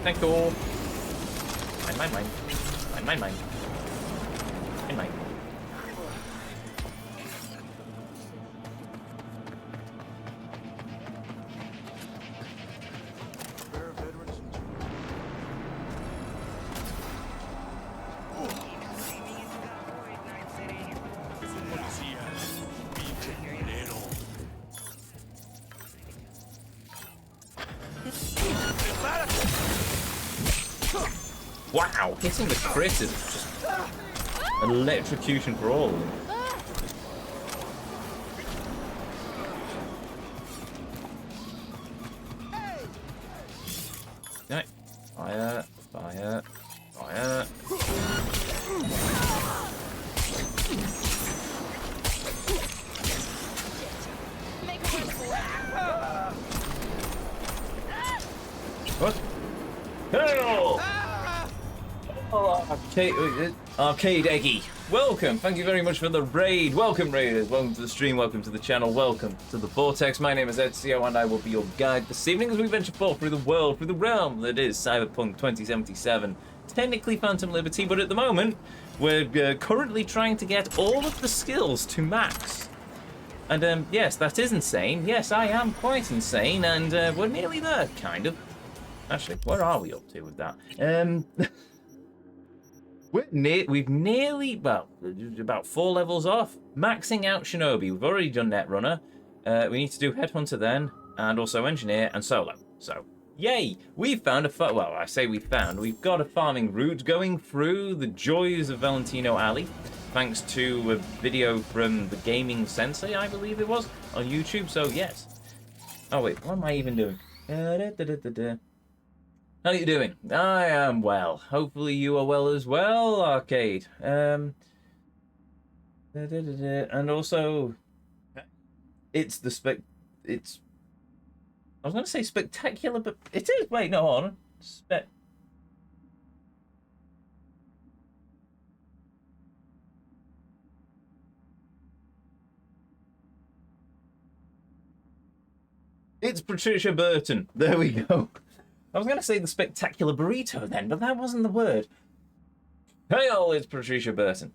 Thank you. Mine. Wow, hitting the crit is just electrocution for all of them. Right. Fire. Make a run for it. What? Hello! Oh, Arcade Eggy. Welcome. Thank you very much for the raid. Welcome, raiders. Welcome to the stream. Welcome to the channel. Welcome to the Vortex. My name is Ezio, and I will be your guide this evening as we venture forth through the world, through the realm that is Cyberpunk 2077. Technically Phantom Liberty, but at the moment, we're currently trying to get all of the skills to max. And, yes, that is insane. Yes, I am quite insane, and we're nearly there, kind of. Actually, where are we up to with that? We've nearly, well, about 4 levels off. Maxing out Shinobi. We've already done Netrunner. We need to do Headhunter then, and also Engineer and Solo. So, yay! We've found well, I say we've got a farming route going through the joys of Valentino Alley, thanks to a video from the Gaming Sensei, I believe it was, on YouTube, so yes. Oh wait, what am I even doing? How are you doing? I am well. Hopefully you are well as well, Arcade. And also, it's the it's. I was going to say spectacular, but it is. Wait, no, hold on. It's Patricia Burton. There we go. I was going to say the spectacular burrito then, but that wasn't the word. Hail, it's Patricia Burton.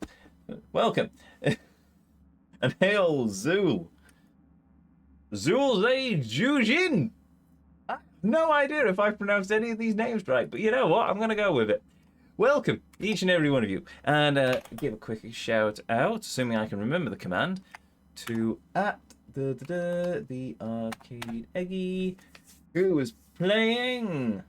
Welcome. And hail, Zool. Zoolze Jujin. I have no idea if I've pronounced any of these names right, but you know what? I'm going to go with it. Welcome, each and every one of you. And give a quick shout out, assuming I can remember the command, to the Arcade Eggy, who was playing.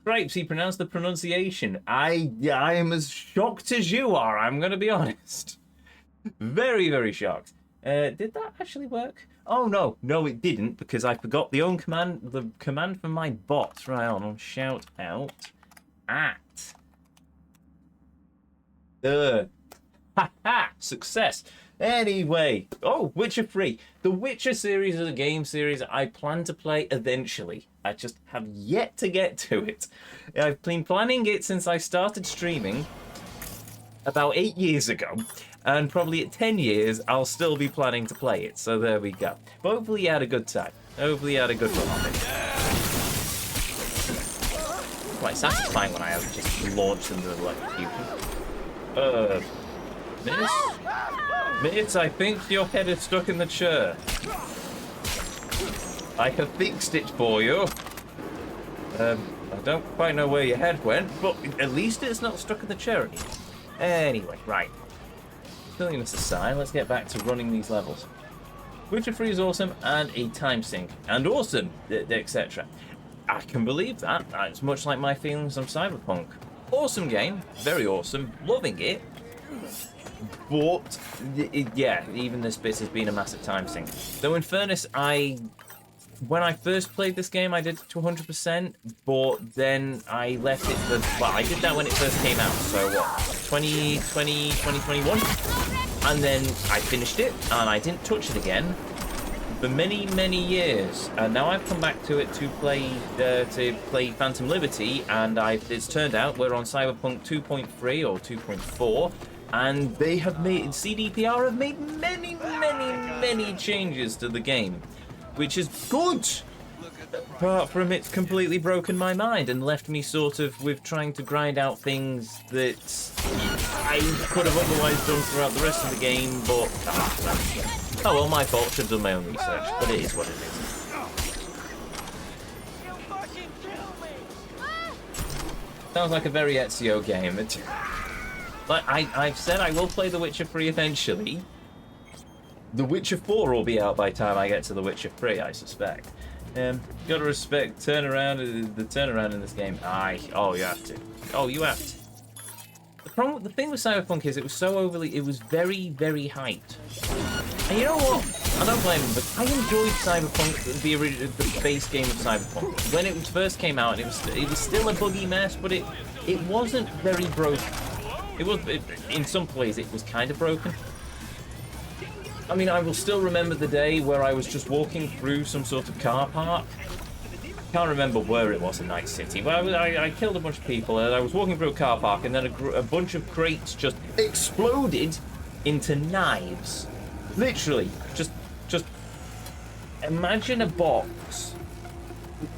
Cripes, he pronounced the pronunciation. I am as shocked as you are, I'm going to be honest. Very, very shocked. Did that actually work? Oh, no. No, it didn't, because I forgot the command from my bot. Right on, shout out at. Ha-ha! Success. Anyway, Witcher 3. The Witcher series is a game series I plan to play eventually. I just have yet to get to it. I've been planning it since I started streaming about 8 years ago. And probably at 10 years, I'll still be planning to play it. So there we go. But hopefully you had a good time. Hopefully you had a good run of it. Quite satisfying when I just launched into the electrocution. Miss, I think your head is stuck in the chair. I have fixed it for you. I don't quite know where your head went, but at least it's not stuck in the chair anymore. Anyway, right. Silliness aside, let's get back to running these levels. Witcher 3 is awesome, and a time sink. And awesome, etc. I can believe that. It's much like my feelings on Cyberpunk. Awesome game, very awesome, loving it. But, yeah, even this bit has been a massive time sink. Though in fairness, when I first played this game, I did it to 100%, but then I left it for, well, I did that when it first came out, so what, 2020, 2021? And then I finished it, and I didn't touch it again for many, many years. And now I've come back to it to play Phantom Liberty, and it's turned out we're on Cyberpunk 2.3 or 2.4, and they have made, CDPR have made many, many, many changes to the game. which is good. Apart from it's completely broken my mind and left me sort of with trying to grind out things that I could have otherwise done throughout the rest of the game, but oh well, my fault. Should have done my own research, but it is what it is. You fucking kill me! Sounds like a very Ezio game. Like I've said, I will play The Witcher 3 eventually. The Witcher 4 will be out by the time I get to The Witcher 3, I suspect. Gotta respect the turnaround in this game. Oh, you have to. Oh, you have to. The thing with Cyberpunk is it was very, very hyped. And you know what? I don't blame them, but I enjoyed Cyberpunk, the base game of Cyberpunk. When it first came out, it was still a buggy mess, but it wasn't very broken. In some places, it was kind of broken. I mean, I will still remember the day where I was just walking through some sort of car park. I can't remember where it was in Night City, but I killed a bunch of people, and I was walking through a car park, and then a bunch of crates just exploded into knives. Literally, just imagine a box,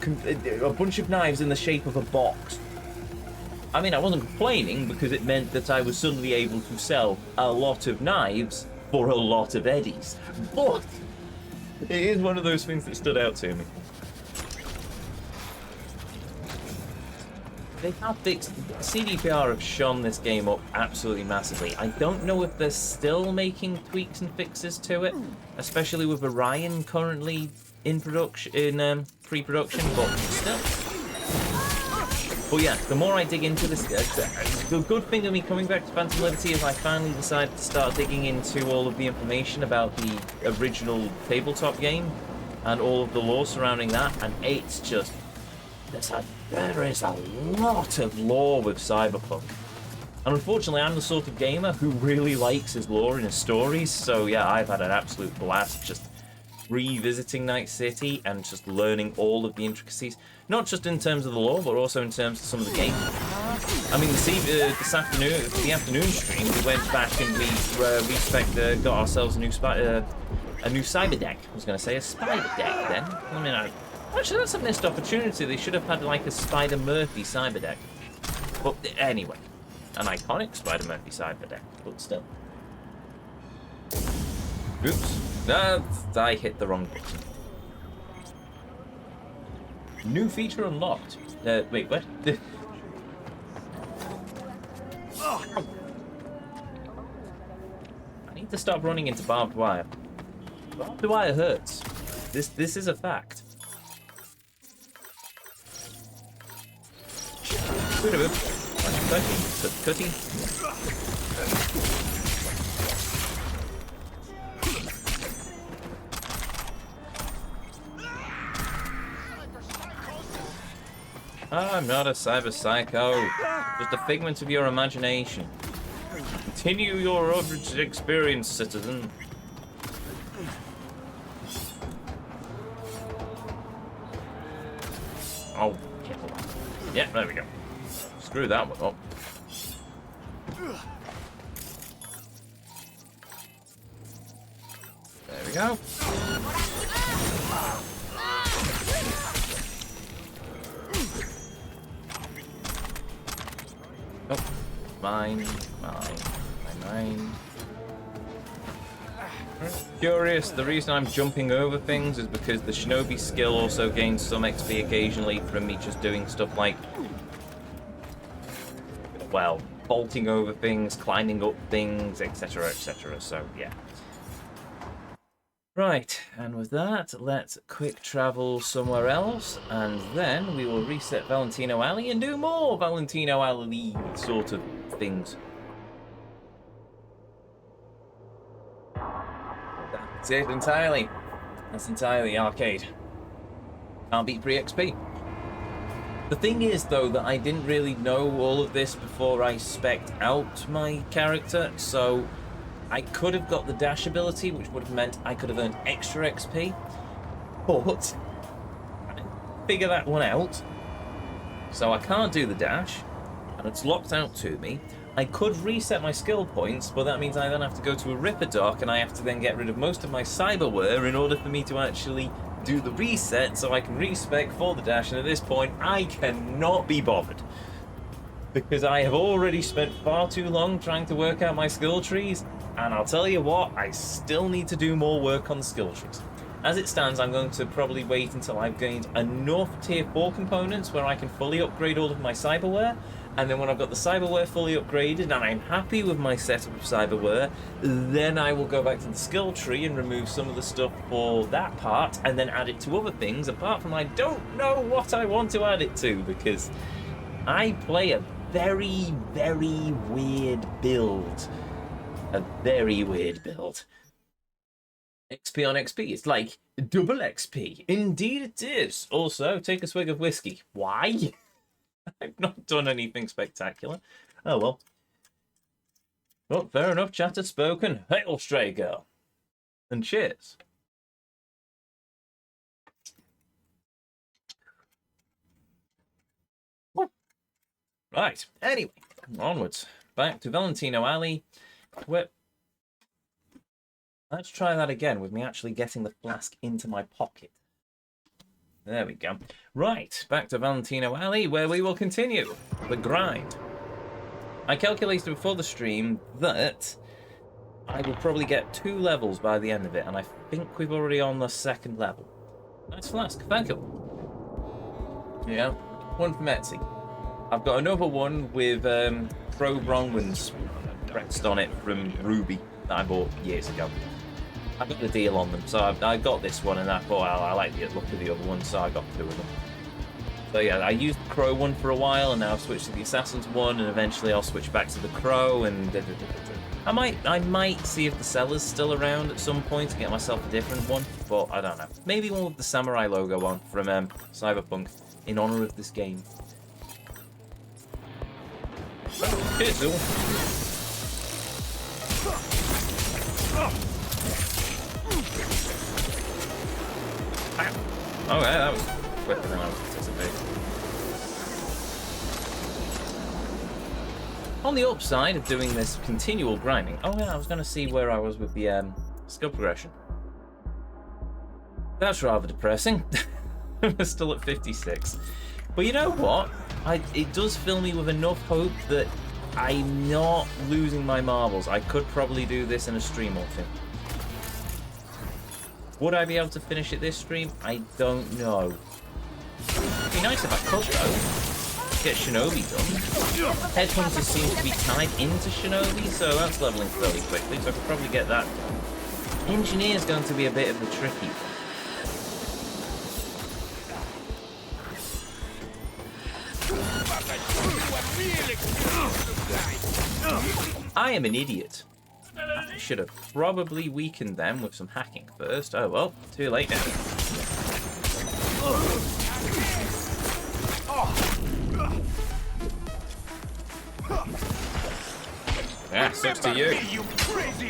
a bunch of knives in the shape of a box. I mean, I wasn't complaining because it meant that I was suddenly able to sell a lot of knives for a lot of eddies. But it is one of those things that stood out to me. They have fixed... CDPR have shone this game up absolutely massively. I don't know if they're still making tweaks and fixes to it, especially with Orion currently in production, pre-production, but still. But yeah, the more I dig into this, the good thing of me coming back to Phantom Liberty is I finally decided to start digging into all of the information about the original tabletop game and all of the lore surrounding that, and it's just... There is a lot of lore with Cyberpunk. And unfortunately, I'm the sort of gamer who really likes his lore and his stories, so yeah, I've had an absolute blast just revisiting Night City and just learning all of the intricacies, not just in terms of the lore, but also in terms of some of the game. I mean, this afternoon, the afternoon stream, we went back and we got ourselves a new cyber deck. I was going to say a spider deck then. I mean, actually, that's a missed opportunity. They should have had like a Spider Murphy cyber deck. But anyway, an iconic Spider Murphy cyber deck, but still. Oops. I hit the wrong button. New feature unlocked. Wait, what? I need to stop running into barbed wire. Barbed wire hurts. This is a fact. Cutty. I'm not a cyber psycho, just a figment of your imagination. Continue your experience, citizen. Oh, yeah, there we go. Screw that one up. There we go. Oh, mine. Curious, the reason I'm jumping over things is because the shinobi skill also gains some XP occasionally from me just doing stuff like, well, vaulting over things, climbing up things, etc, etc, so yeah. Right, and with that, let's quick travel somewhere else, and then we will reset Valentino Alley and do more Valentino Alley sort of things. That's it entirely. That's entirely arcade. Can't beat free XP. The thing is, though, that I didn't really know all of this before I spec'd out my character, so I could have got the dash ability, which would have meant I could have earned extra XP, but I didn't figure that one out, so I can't do the dash, and it's locked out to me. I could reset my skill points, but that means I then have to go to a Ripper Dock, and I have to then get rid of most of my cyberware in order for me to actually do the reset so I can respec for the dash, and at this point I cannot be bothered. Because I have already spent far too long trying to work out my skill trees, and I'll tell you what, I still need to do more work on the skill trees. As it stands, I'm going to probably wait until I've gained enough tier 4 components where I can fully upgrade all of my cyberware, and then when I've got the cyberware fully upgraded and I'm happy with my setup of cyberware, then I will go back to the skill tree and remove some of the stuff for that part, and then add it to other things, apart from I don't know what I want to add it to, because I play a very, very weird build. A very weird build. XP on XP. It's like double XP. Indeed it is. Also, take a swig of whiskey. Why? I've not done anything spectacular. Oh well. Well, fair enough. Chatter spoken. Hail, stray girl. And cheers. Right. Anyway, onwards. Back to Valentino Alley. Where... Let's try that again with me actually getting the flask into my pocket. There we go. Right, back to Valentino Alley, where we will continue the grind. I calculated before the stream that I will probably get 2 levels by the end of it, and I think we've already on the 2nd level. Nice flask, thank you. Yeah, one from Etsy. I've got another one with Pro Bronwyn's pressed on it from Ruby that I bought years ago. I got the deal on them, so I got this one, and I thought, well, I like the look of the other one, so I got 2 of them. So yeah, I used the Crow one for a while, and now I've switched to the Assassin's one, and eventually I'll switch back to the Crow, and I might see if the seller's still around at some point to get myself a different one, but I don't know. Maybe one with the samurai logo on from Cyberpunk in honor of this game. Cheers, Zool. Okay, that was quicker than I was anticipating. On the upside of doing this continual grinding... Oh yeah, I was going to see where I was with the skill progression. That's rather depressing. We're still at 56. But you know what? It does fill me with enough hope that I'm not losing my marbles. I could probably do this in a stream or 2. Would I be able to finish it this stream? I don't know. It'd be nice if I could, though. Get Shinobi done. Headhunters seem to be tied into Shinobi, so that's leveling fairly quickly, so I could probably get that done. Engineer's going to be a bit of a tricky one. I am an idiot. I should have probably weakened them with some hacking first. Oh well, too late now. Yeah, sucks to you.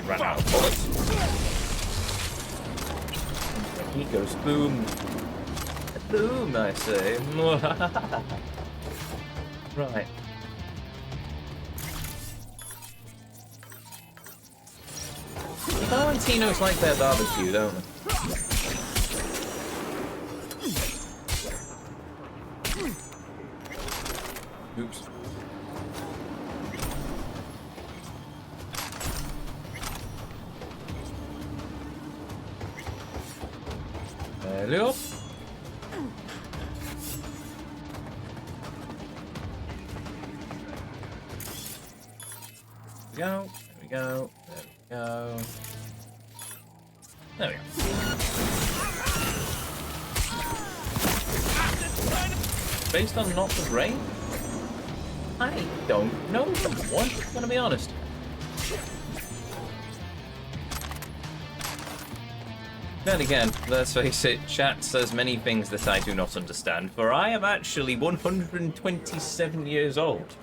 Ran out of bullets. He goes boom. Boom, I say. Right. Valentinos like their barbecue, don't they? Oops. Hello. There we go. There we go. There we go. Based on not the brain? I don't know someone, I'm gonna be honest. Then again, let's face it, chat says many things that I do not understand, for I am actually 127 years old.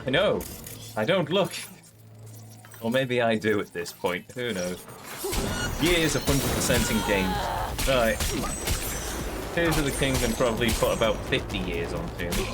I know, I don't look. Or maybe I do at this point, who knows. Years of 100% in games. Right. Tears of the Kingdom probably put about 50 years onto me.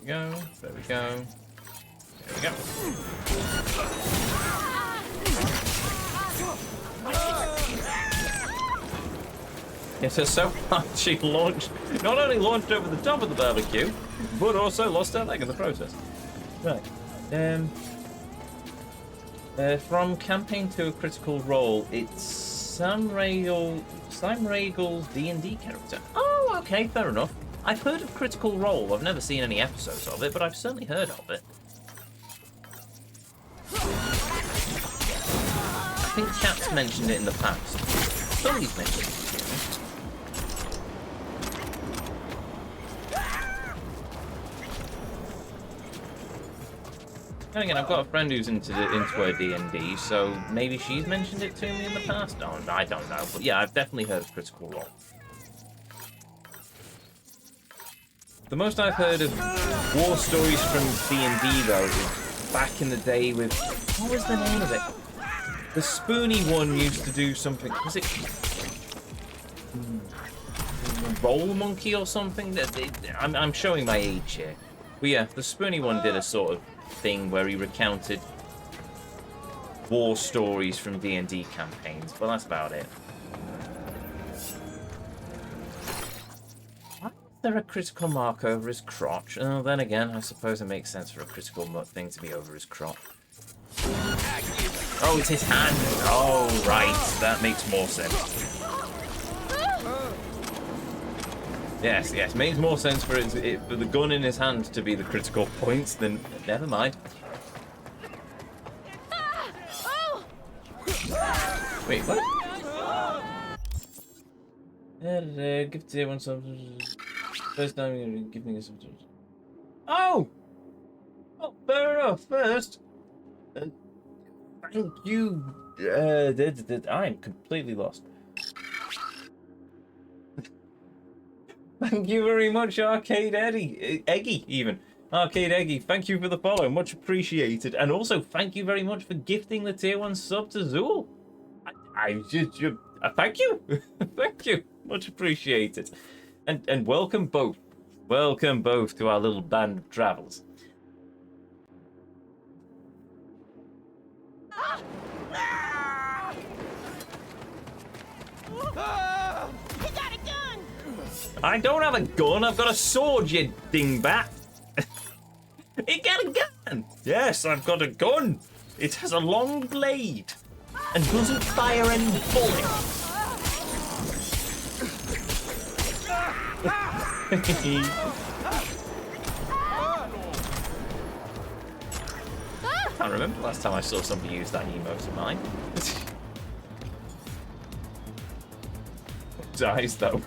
go. There we go. There we go. It is so hard she launched, not only launched over the top of the barbecue, but also lost her leg in the process. Right. From campaign to a critical role, it's Sam Riegel's D&D character. Oh, okay, fair enough. I've heard of Critical Role. I've never seen any episodes of it, but I've certainly heard of it. I think chat's mentioned it in the past. Somebody's mentioned it. And again, I've got a friend who's into her D&D, so maybe she's mentioned it to me in the past. Oh, I don't know, but yeah, I've definitely heard of Critical Role. The most I've heard of war stories from D&D though is back in the day with, what was the name of it? The Spoony one used to do something. Was it Roll Monkey or something? I'm showing my age here. But yeah, the Spoony one did a sort of thing where he recounted war stories from D&D campaigns, but that's about it. Why is there a critical mark over his crotch? Oh, then again, I suppose it makes sense for a critical thing to be over his crotch. Oh, it's his hand. Oh, right. That makes more sense. Yes, makes more sense for for the gun in his hand to be the critical points than... Never mind. Wait, what? Give to one something. First time you're giving us something. Oh! Oh, fair enough. First, thank you. I'm completely lost. Thank you very much, Arcade Eggy, even. Arcade Eggy, thank you for the follow, much appreciated. And also, thank you very much for gifting the tier 1 sub to Zool. Thank you. Thank you. Much appreciated. And welcome both. Welcome both to our little band of travels. He got a gun! I don't have a gun, I've got a sword, you dingbat. He got a gun! Yes, I've got a gun. It has a long blade and doesn't fire any bullets. I can't remember the last time I saw somebody use that emote of mine. Dies though.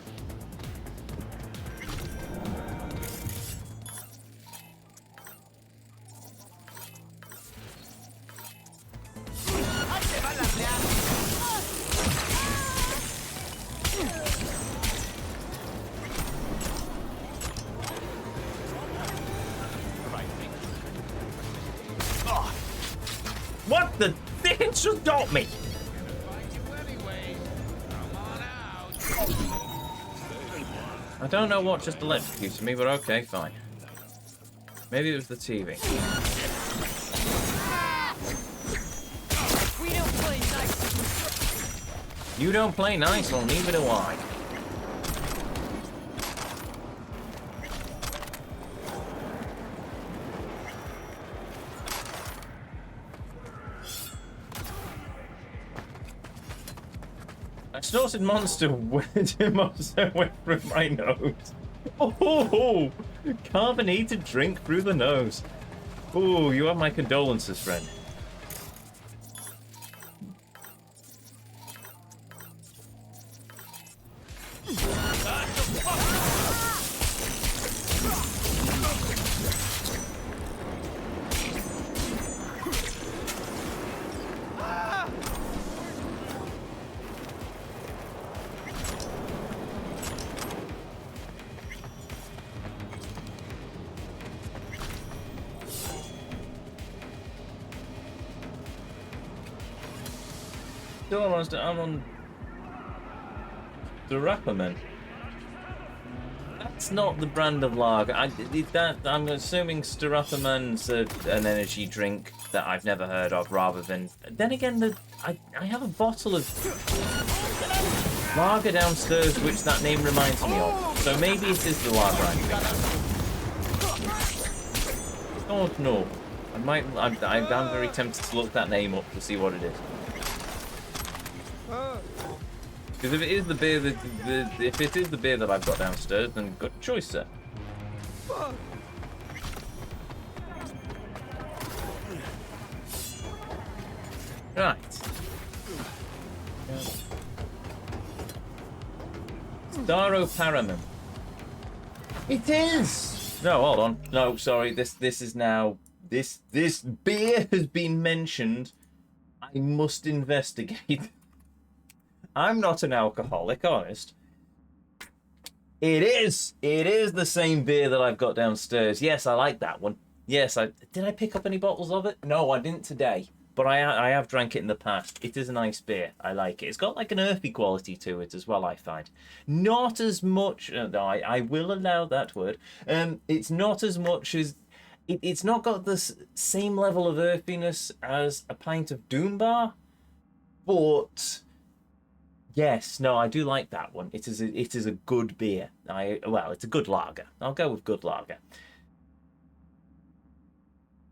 What the? It just got me. I don't know what just electrocuted me, but okay, fine. Maybe it was the TV. We don't play nice. You don't play nice, well, neither do I. I snorted monster went through my nose. Oh, carbonated drink through the nose. Oh, you have my condolences, friend. I'm on the rapper, man. It's not the brand of lager. I'm assuming Strathaman's an energy drink that I've never heard of, rather than. Then again, I have a bottle of lager downstairs, which that name reminds me of. So maybe it is the lager I'm thinking of. Don't know. I'm very tempted to look that name up to see what it is. Because if it is the beer that I've got downstairs, then good choice, sir. Right. Staro Paramon. It is. No, hold on. No, sorry. This is now this beer has been mentioned. I must investigate. I'm not an alcoholic, honest. It is the same beer that I've got downstairs. Yes, I like that one. Yes, did I pick up any bottles of it? No, I didn't today. But I have drank it in the past. It is a nice beer. I like it. It's got like an earthy quality to it as well, I find. Not as much... No, I will allow that word. It's not as much as... It's not got the same level of earthiness as a pint of Doombar. But... Yes, no, I do like that one. It is a good beer. Well, it's a good lager. I'll go with good lager.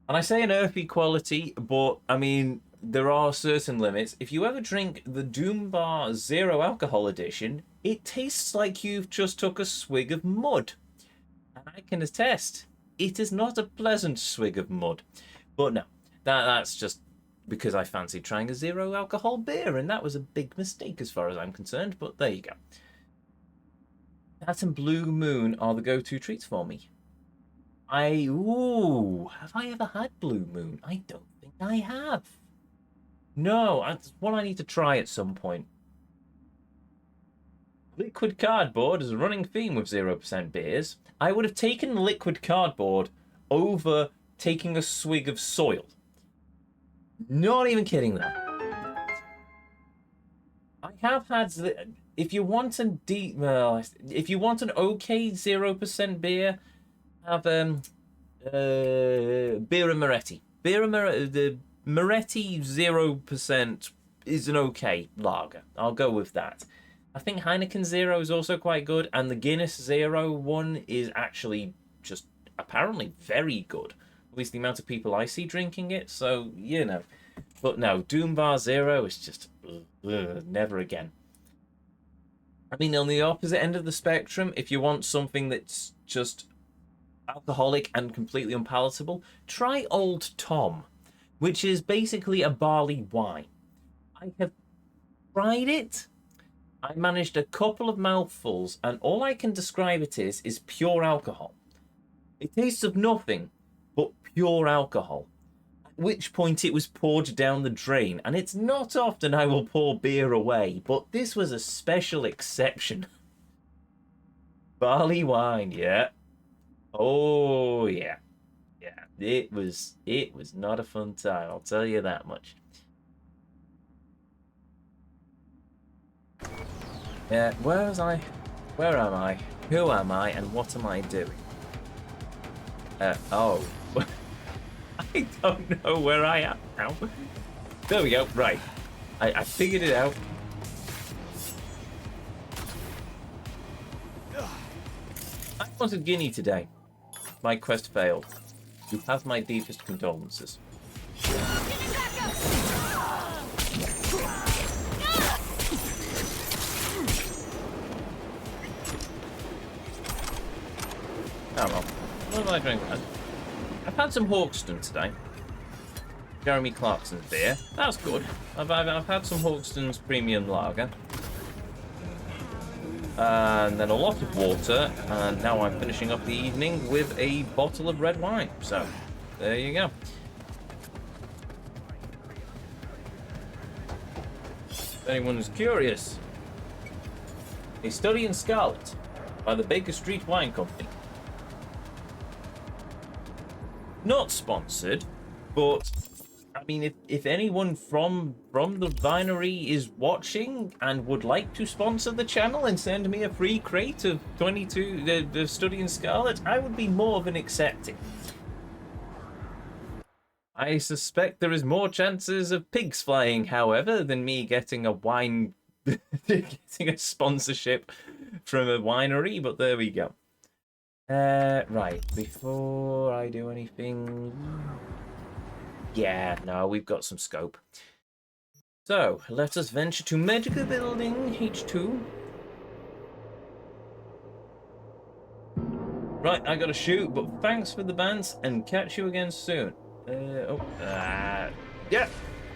And I say an earthy quality, but I mean there are certain limits. If you ever drink the Doombar Zero Alcohol Edition, it tastes like you've just took a swig of mud. And I can attest, it is not a pleasant swig of mud. But no, that's just because I fancied trying a zero alcohol beer, and that was a big mistake as far as I'm concerned, but there you go. That and Blue Moon are the go-to treats for me. Have I ever had Blue Moon? I don't think I have. No, that's one I need to try at some point. Liquid cardboard is a running theme with 0% beers. I would have taken liquid cardboard over taking a swig of soil. Not even kidding that. I have had... If you want if you want an okay 0% beer, have Birra Moretti. The Moretti 0% is an okay lager. I'll go with that. I think Heineken Zero is also quite good, and the Guinness Zero one is actually just apparently very good. At least the amount of people I see drinking it, so, you know. But no, Doombar Zero is just... never again. I mean, on the opposite end of the spectrum, if you want something that's just alcoholic and completely unpalatable, try Old Tom, which is basically a barley wine. I have tried it. I managed a couple of mouthfuls, and all I can describe it is pure alcohol. It tastes of nothing but pure alcohol. At which point it was poured down the drain, and it's not often I will pour beer away, but this was a special exception. Barley wine, yeah. Oh, yeah. Yeah, it was not a fun time, I'll tell you that much. Yeah, where was I? Where am I? Who am I? And what am I doing? Oh. I don't know where I am now. There we go, right. I figured it out. I wanted Guinea today. My quest failed. You have my deepest condolences. Oh well. What am I drinking? I've had some Hawkston today. Jeremy Clarkson's beer. That's good. I've had some Hawkston's premium lager. And then a lot of water. And now I'm finishing up the evening with a bottle of red wine. So, there you go. If anyone's curious, A Study in Scarlet by the Baker Street Wine Company. Not sponsored, but mean, if anyone from the Vinery is watching and would like to sponsor the channel and send me a free crate of 22 the Study in Scarlet, I would be more than accepting. I suspect there is more chances of pigs flying, however, than me getting a getting a sponsorship from a winery, but there we go. Right, before I do anything... Yeah, no, we've got some scope. So, let us venture to Medical Building H2. Right, I gotta shoot, but thanks for the bands, and catch you again soon. Yeah,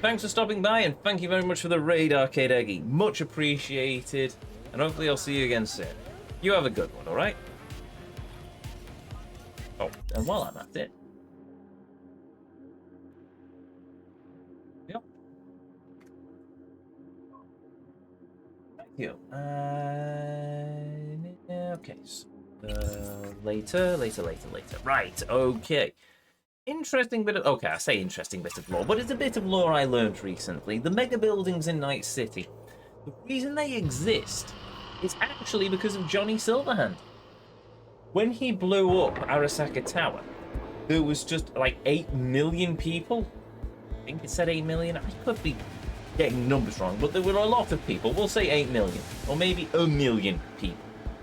thanks for stopping by, and thank you very much for the raid, Arcade Eggy. Much appreciated, and hopefully I'll see you again soon. You have a good one, alright? Oh, and while I'm at it... Yep. Thank you. Okay, so... later. Right, okay. Interesting bit of... Okay, I say interesting bit of lore, but it's a bit of lore I learned recently. The mega buildings in Night City. The reason they exist is actually because of Johnny Silverhand. When he blew up Arasaka Tower, there was just like 8 million people. I think it said 8 million. I could be getting numbers wrong, but there were a lot of people. We'll say 8 million, or maybe a million people.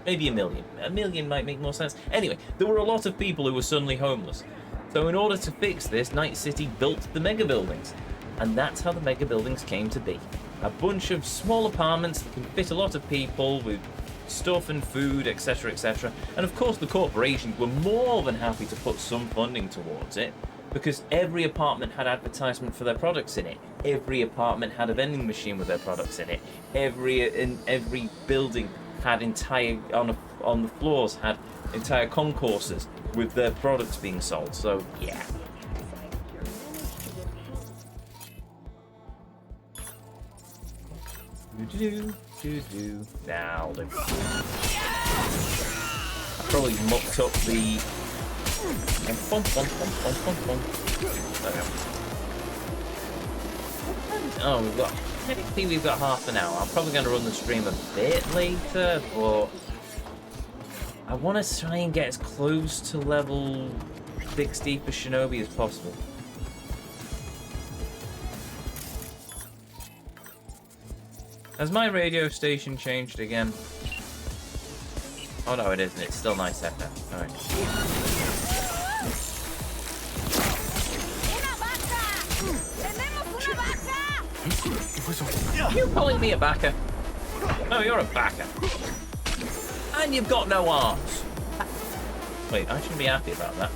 Maybe a million. A million might make more sense. Anyway, there were a lot of people who were suddenly homeless. So in order to fix this, Night City built the mega buildings. And that's how the mega buildings came to be. A bunch of small apartments that can fit a lot of people with stuff and food, etc, etc. And of course the corporations were more than happy to put some funding towards it, because every apartment had advertisement for their products in it. Every apartment had a vending machine with their products in it. Every building had on the floors had entire concourses with their products being sold. So yeah. Now I probably mucked up the. Oh, technically we've got half an hour. I'm probably going to run the stream a bit later, but I want to try and get as close to level 60 for Shinobi as possible. Has my radio station changed again? Oh no, it isn't. It's still nice FM. Alright. You calling me a backer? No, you're a backer. And you've got no arms. Wait, I shouldn't be happy about that.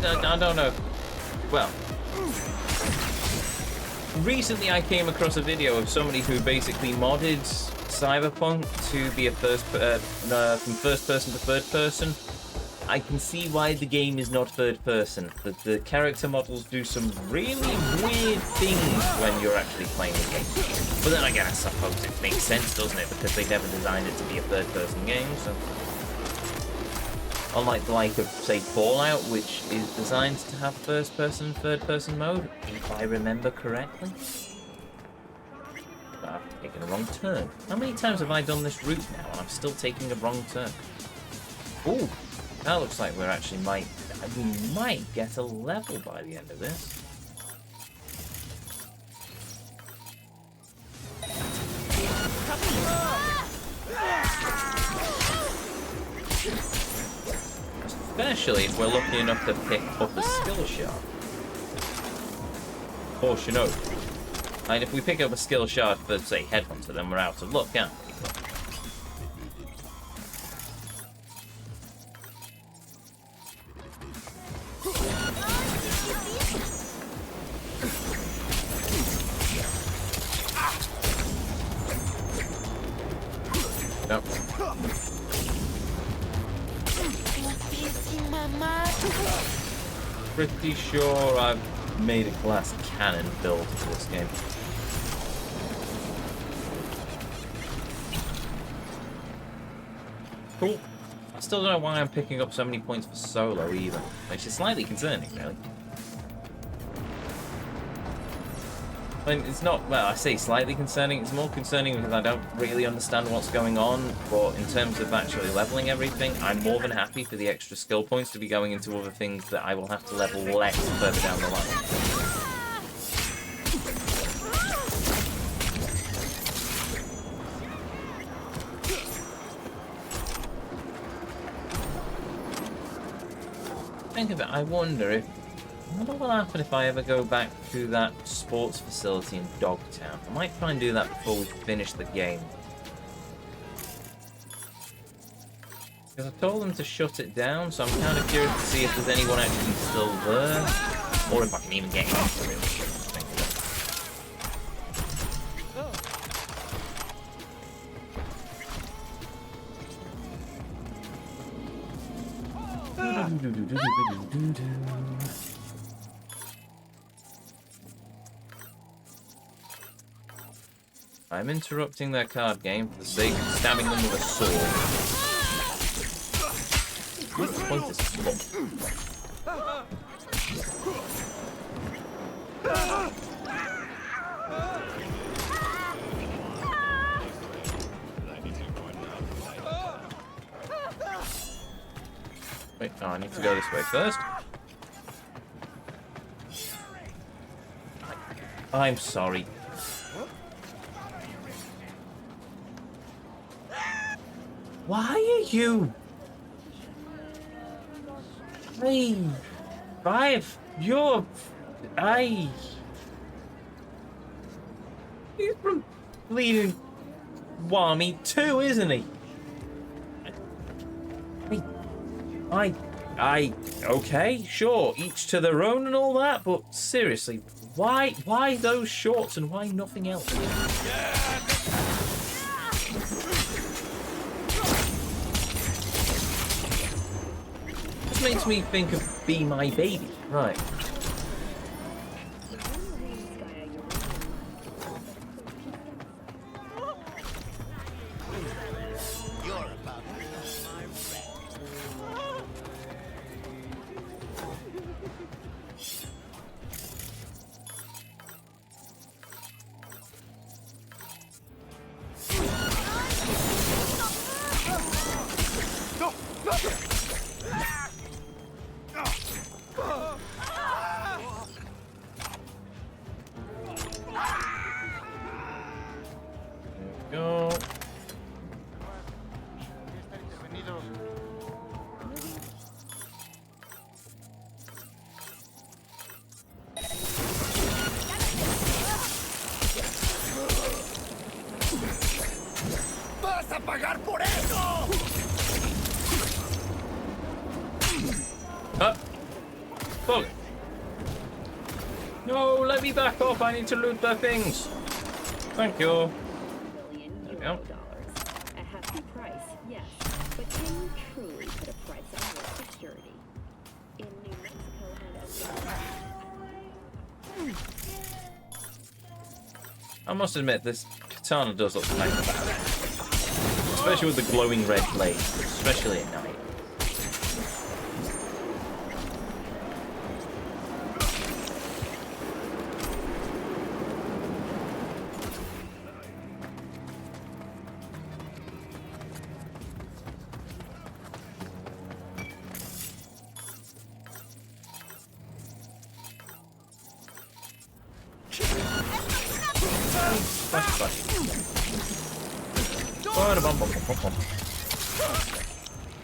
I don't know. Well, recently I came across a video of somebody who basically modded Cyberpunk to be a from first person to third person. I can see why the game is not third person. The character models do some really weird things when you're actually playing the game. But then again, I suppose it makes sense, doesn't it? Because they never designed it to be a third person game, so... Unlike the like of, say, Fallout, which is designed to have first-person, third-person mode, if I remember correctly. But I've taken a wrong turn. How many times have I done this route now, and I'm still taking a wrong turn? Ooh, that looks like we might get a level by the end of this. Especially if we're lucky enough to pick up a skill shard. Or Shinobi. And if we pick up a skill shard for, say, Headhunter, then we're out of luck, aren't we? Nope. pretty sure I've made a glass cannon build for this game. Cool. I still don't know why I'm picking up so many points for solo either, which is slightly concerning, really. I mean, it's not, well, I say slightly concerning, it's more concerning because I don't really understand what's going on, but in terms of actually leveling everything, I'm more than happy for the extra skill points to be going into other things that I will have to level less further down the line. Think of it, I wonder what will happen if I ever go back to that sports facility in Dogtown. I might try and do that before we finish the game. Because I told them to shut it down, so I'm kind of curious to see if there's anyone actually still there. Or if I can even get into it. I'm interrupting their card game for the sake of stabbing them with a sword. What's the point of this spot? Wait, oh, I need to go this way first. I'm sorry. Why are you? 3, 5, you're... He's from Bleeding Warmy 2, isn't he? Okay, sure, each to their own and all that, but seriously, why those shorts and why nothing else? This makes me think of Be My Baby, right? Fuck! No, let me back off. I need to loot their things. Thank you. There we go. A hefty price, yes, but can you truly put a price on your security? In New Mexico and I must admit, this katana does look kind of bad. Especially with the glowing red blade, especially at night.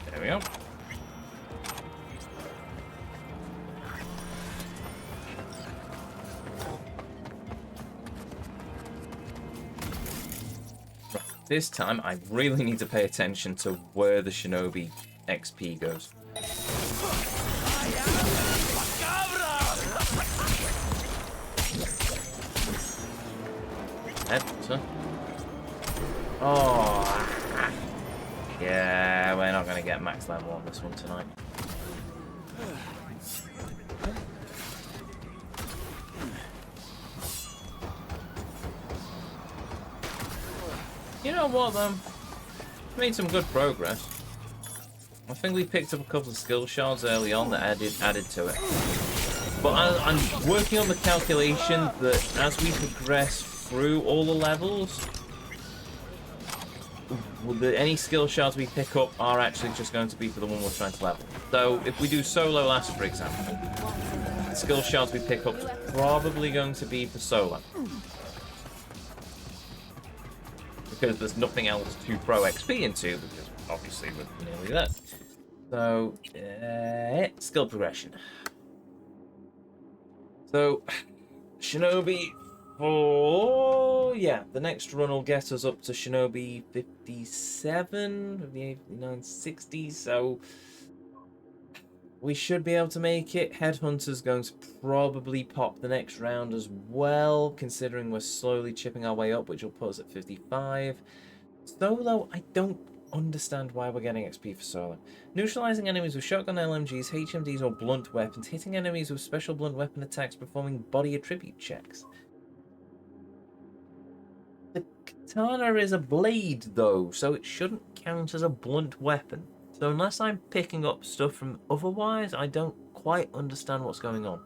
There we go. Right, this time I really need to pay attention to where the shinobi XP goes. Head, oh, yeah, we're not going to get max level on this one tonight. You know what, though? Made some good progress. I think we picked up a couple of skill shards early on that added to it. But I'm working on the calculation that as we progress through all the levels, any skill shards we pick up are actually just going to be for the one we're trying to level. So if we do solo last, for example, the skill shards we pick up are probably going to be for solo. Because there's nothing else to throw XP into, because obviously we're nearly there. So, skill progression. So, Shinobi 4, yeah, the next run will get us up to Shinobi 57, 58, 59, 60, so we should be able to make it. Headhunter's going to probably pop the next round as well, considering we're slowly chipping our way up, which will put us at 55. Solo, I don't understand why we're getting XP for solo. Neutralizing enemies with shotgun LMGs, HMDs, or blunt weapons. Hitting enemies with special blunt weapon attacks. Performing body attribute checks. The katana is a blade, though, so it shouldn't count as a blunt weapon. So unless I'm picking up stuff from otherwise, I don't quite understand what's going on.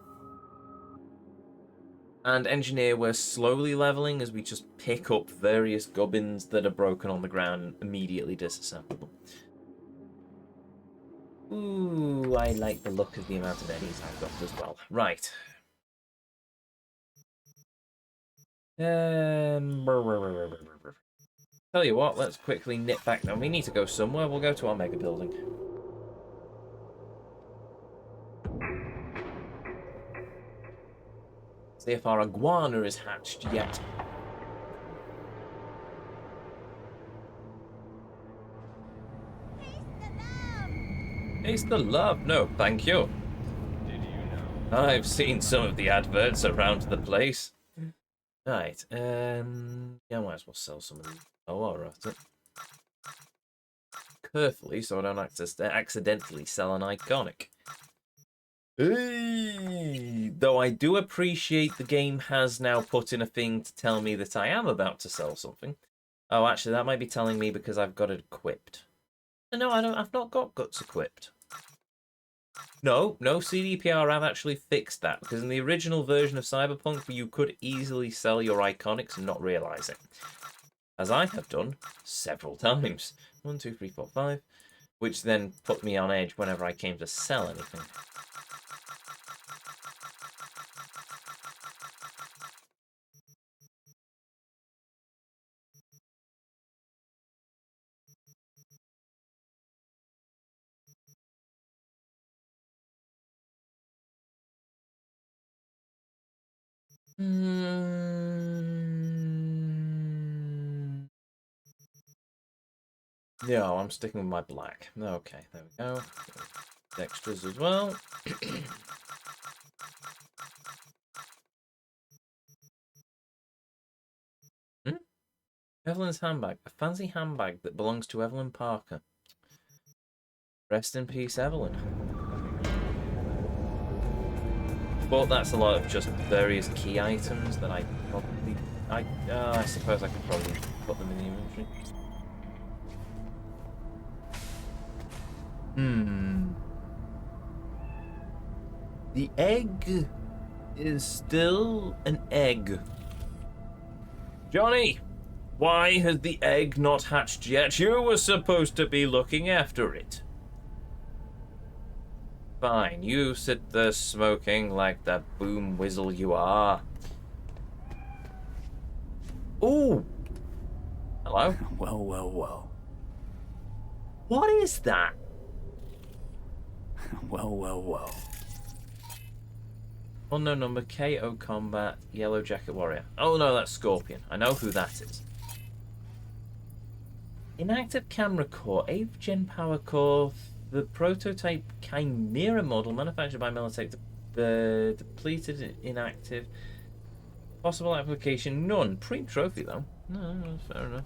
And Engineer, we're slowly leveling as we just pick up various gubbins that are broken on the ground and immediately disassemble them. Ooh, I like the look of the amount of eddies I've got as well. Right. Tell you what, let's quickly nip back down. We need to go somewhere. We'll go to our mega building. See if our iguana is hatched yet. Taste the love. No, thank you. Did you know? I've seen some of the adverts around the place. Right, yeah, I might as well sell some of these. Oh, alright. Carefully, so I don't accidentally sell an iconic. Hey! Though I do appreciate the game has now put in a thing to tell me that I am about to sell something. Oh, actually, that might be telling me because I've got it equipped. No, I don't. I've not got guts equipped. No, CDPR have actually fixed that, because in the original version of Cyberpunk, you could easily sell your iconics and not realise it. As I have done several times. 1, 2, 3, 4, 5. Which then put me on edge whenever I came to sell anything. Yeah, I'm sticking with my black. Okay, there we go. Extras as well. Evelyn's handbag. A fancy handbag that belongs to Evelyn Parker. Rest in peace, Evelyn. But that's a lot of just various key items that I probably... I suppose I could probably put them in the inventory. The egg is still an egg. Johnny! Why has the egg not hatched yet? You were supposed to be looking after it. Fine, you sit there smoking like that boom whistle you are. Ooh! Hello? Well. What is that? Well. Unknown number, KO Combat, Yellow Jacket Warrior. Oh no, that's Scorpion. I know who that is. Inactive Camera Core, 8th Gen Power Core, the prototype Chimera model manufactured by Militech, depleted, inactive. Possible application, none. Pre-trophy though. No, fair enough.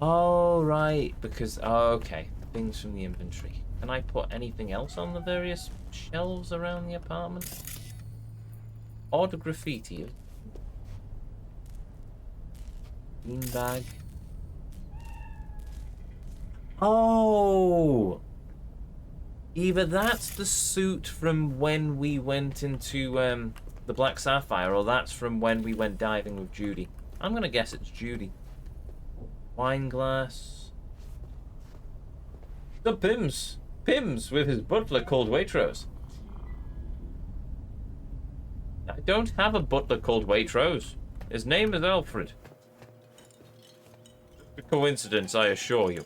Oh, right, because, okay, things from the inventory. Can I put anything else on the various shelves around the apartment? Odd graffiti. Beanbag. Oh! Either that's the suit from when we went into the Black Sapphire, or that's from when we went diving with Judy. I'm gonna guess it's Judy. Wine glass. The Pims. Pims with his butler called Waitrose. I don't have a butler called Waitrose. His name is Alfred. A coincidence, I assure you.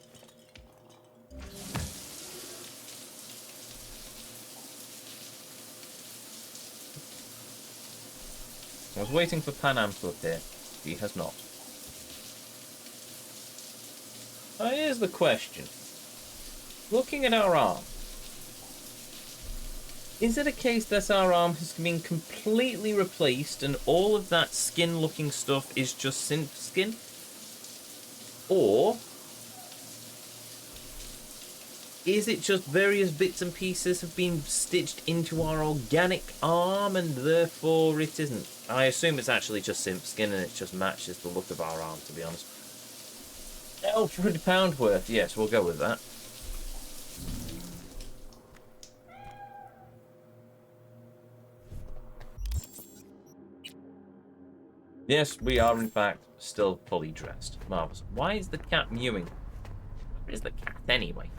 I was waiting for Panam to appear. He has not. Now here's the question. Looking at our arm, is it a case that our arm has been completely replaced and all of that skin-looking stuff is just synth skin? Or is it just various bits and pieces have been stitched into our organic arm and therefore it isn't? I assume it's actually just synth skin and it just matches the look of our arm, to be honest. £1,200 worth, yes, we'll go with that. Yes, we are in fact still fully dressed. Marvellous. Why is the cat mewing? Where is the cat anyway?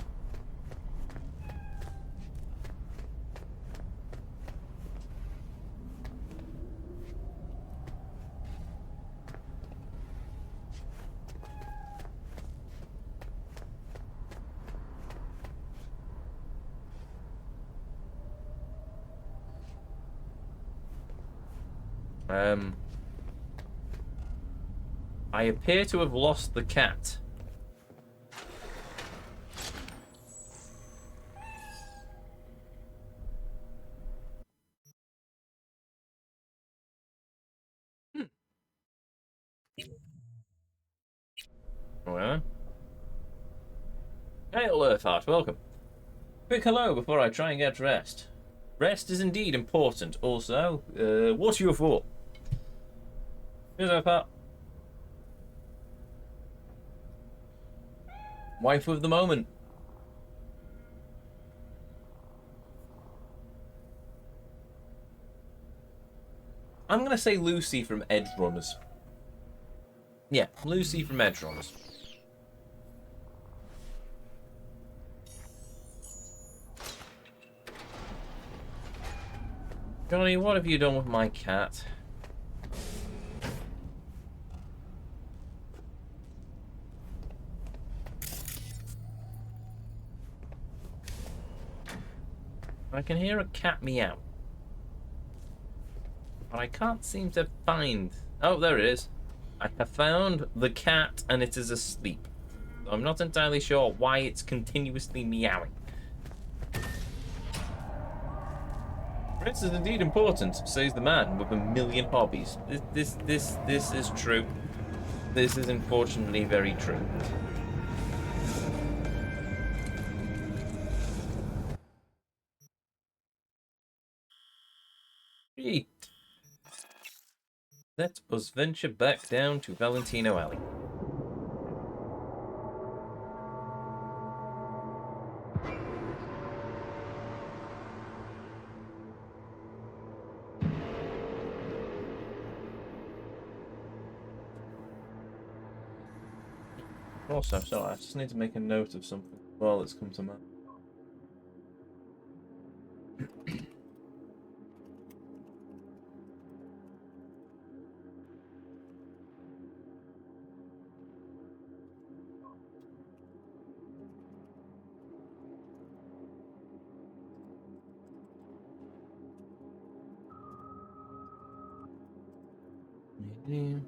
I appear to have lost the cat. Well, hail Earthheart, welcome. Quick hello before I try and get dressed. Rest is indeed important. Also, what are you for? Here's Earthheart. Wife of the moment. I'm gonna say Lucy from Edge Runners. Yeah, Lucy from Edge Runners. Johnny, what have you done with my cat? I can hear a cat meow. But I can't seem to find... Oh, there it is. I have found the cat and it is asleep. I'm not entirely sure why it's continuously meowing. Rest is indeed important, says the man with 1,000,000 hobbies. This is true. This is unfortunately very true. Great. Let us venture back down to Valentino Alley. Also, sorry, I just need to make a note of something while it's come to mind. Yeah.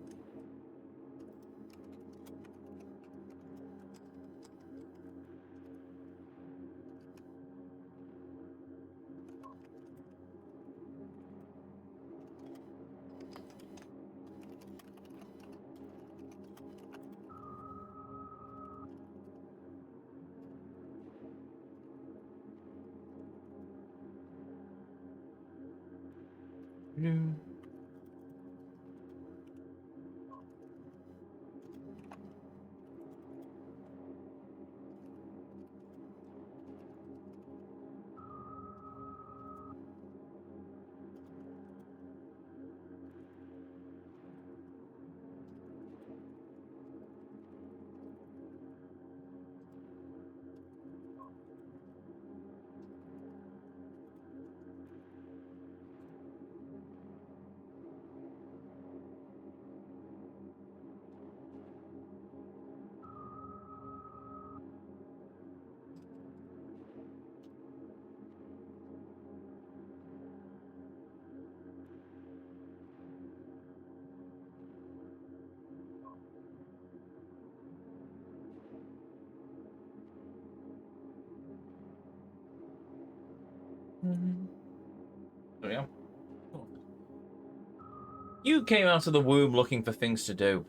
You came out of the womb looking for things to do.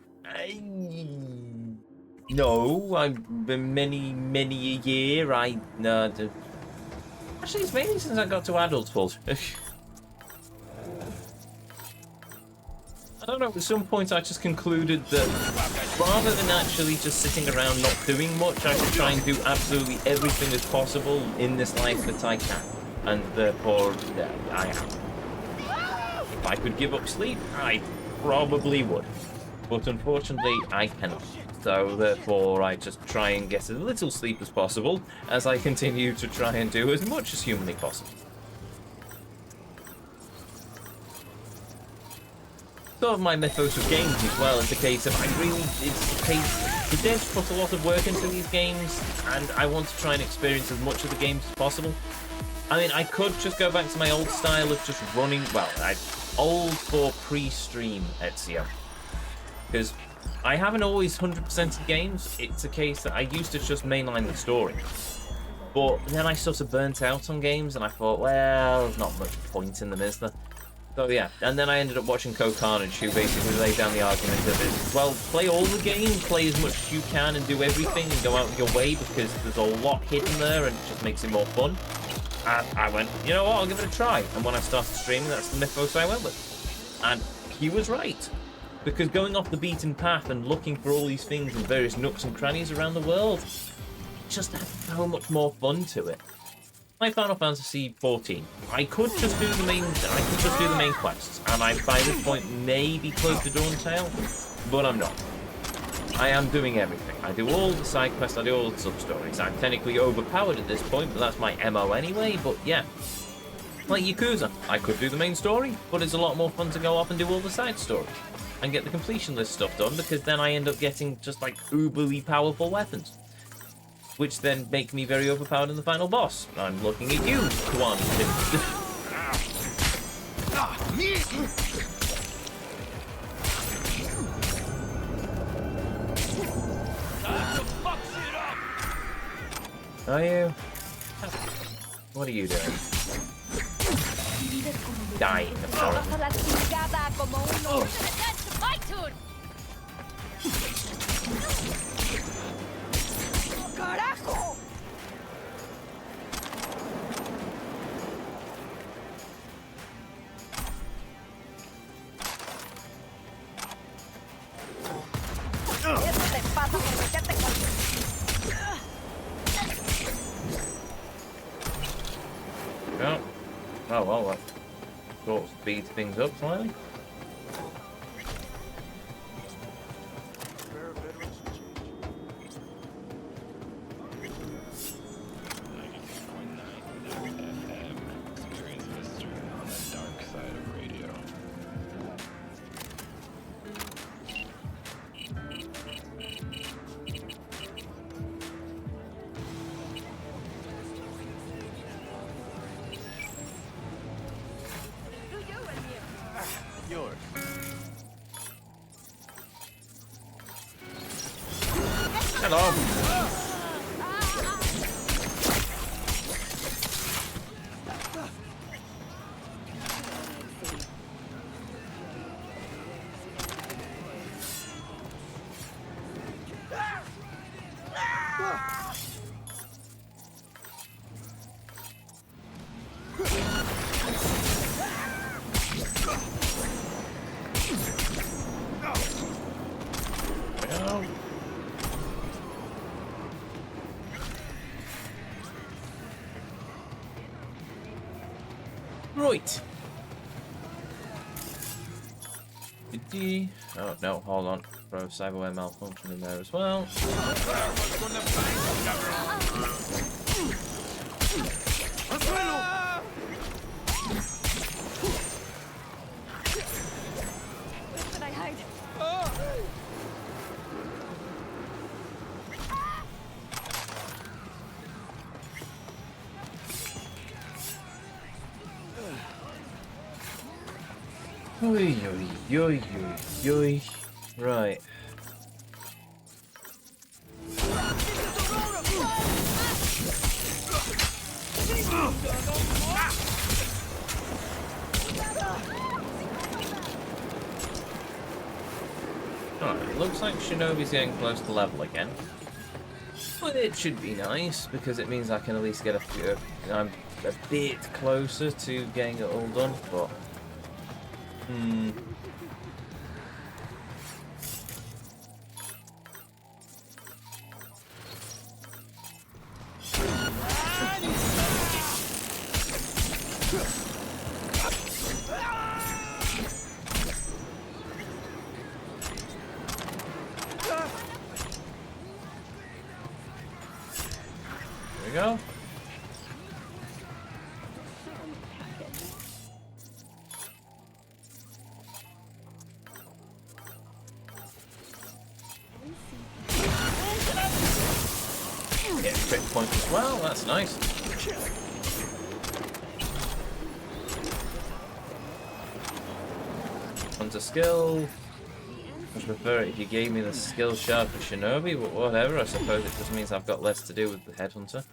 No, I've been many a year. Actually, it's mainly since I got to adulthood. I don't know, at some point I just concluded that rather than actually just sitting around not doing much, I should try and do absolutely everything as possible in this life that I can. And therefore, I am. If I could give up sleep, I probably would. But unfortunately, I cannot. So therefore, I just try and get as little sleep as possible as I continue to try and do as much as humanly possible. Sort of my mythos with games as well. It's a case of the devs put a lot of work into these games, and I want to try and experience as much of the games as possible. I mean, I could just go back to my old style of just running, old for pre-stream Ezio. Because I haven't always 100%ed games. It's a case that I used to just mainline the story. But then I sort of burnt out on games, and I thought, well, there's not much point in them, is there? So yeah, and then I ended up watching Carnage, who basically laid down the argument of it. Well, play all the game, play as much as you can, and do everything, and go out of your way, because there's a lot hidden there, and it just makes it more fun. And I went, you know what, I'll give it a try. And when I started streaming, that's the mythos I went with. And he was right. Because going off the beaten path and looking for all these things in various nooks and crannies around the world, just had so much more fun to it. My Final Fantasy 14. I could just do the main quests, and I by this point may be close to Dawntail, but I'm not. I am doing everything. I do all the side quests, I do all the sub-stories. I'm technically overpowered at this point, but that's my MO anyway, but yeah. Like Yakuza, I could do the main story, but it's a lot more fun to go off and do all the side stories. And get the completion list stuff done, because then I end up getting just like uberly powerful weapons. Which then make me very overpowered in the final boss. I'm looking at you, Kwan. Are you? What are you doing? Dying, apparently. ¡Carajo! Eso te pasa por meterte con... Yeah. Oh well, that sort of speeds things up slightly. Hello. Right. Oh no, hold on. Throw cyberware malfunction in there as well. Where should I hide? Oi, oi, oi, oi, oi. Right. Alright, it looks like Shinobi's getting close to level again. But it should be nice, because it means I can at least get a few... I'm a bit closer to getting it all done, but... There we go. Get a crit point as well, that's nice. Hunter skill. I'd prefer it if you gave me the skill shard for Shinobi, but whatever, I suppose it just means I've got less to do with the Headhunter.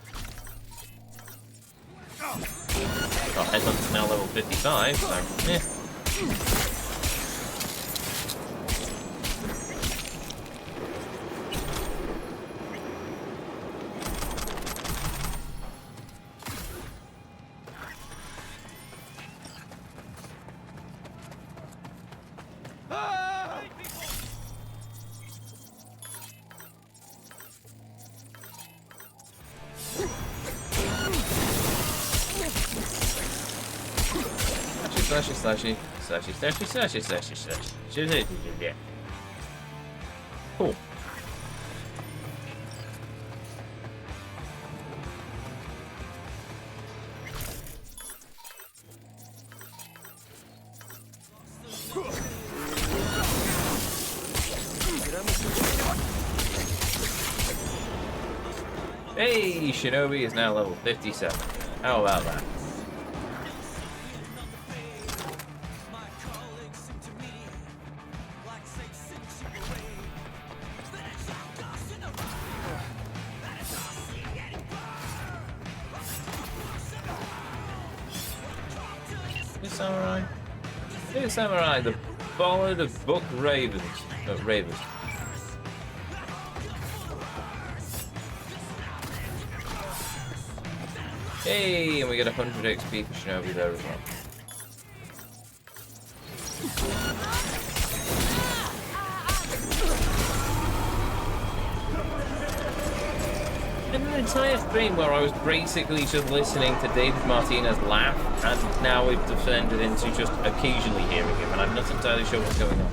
Oh, Headhunter's now level 55, so yeah. Slashy. Cool. Hey, Shinobi is now level 57. How about that? Samurai. Dear Samurai, the Ballad of Book Ravens. Ravens. Hey, and we get 100 XP for Shinobi there as well. In an entire stream where I was basically just listening to David Martinez laugh, and now we've descended into just occasionally hearing him, and I'm not entirely sure what's going on.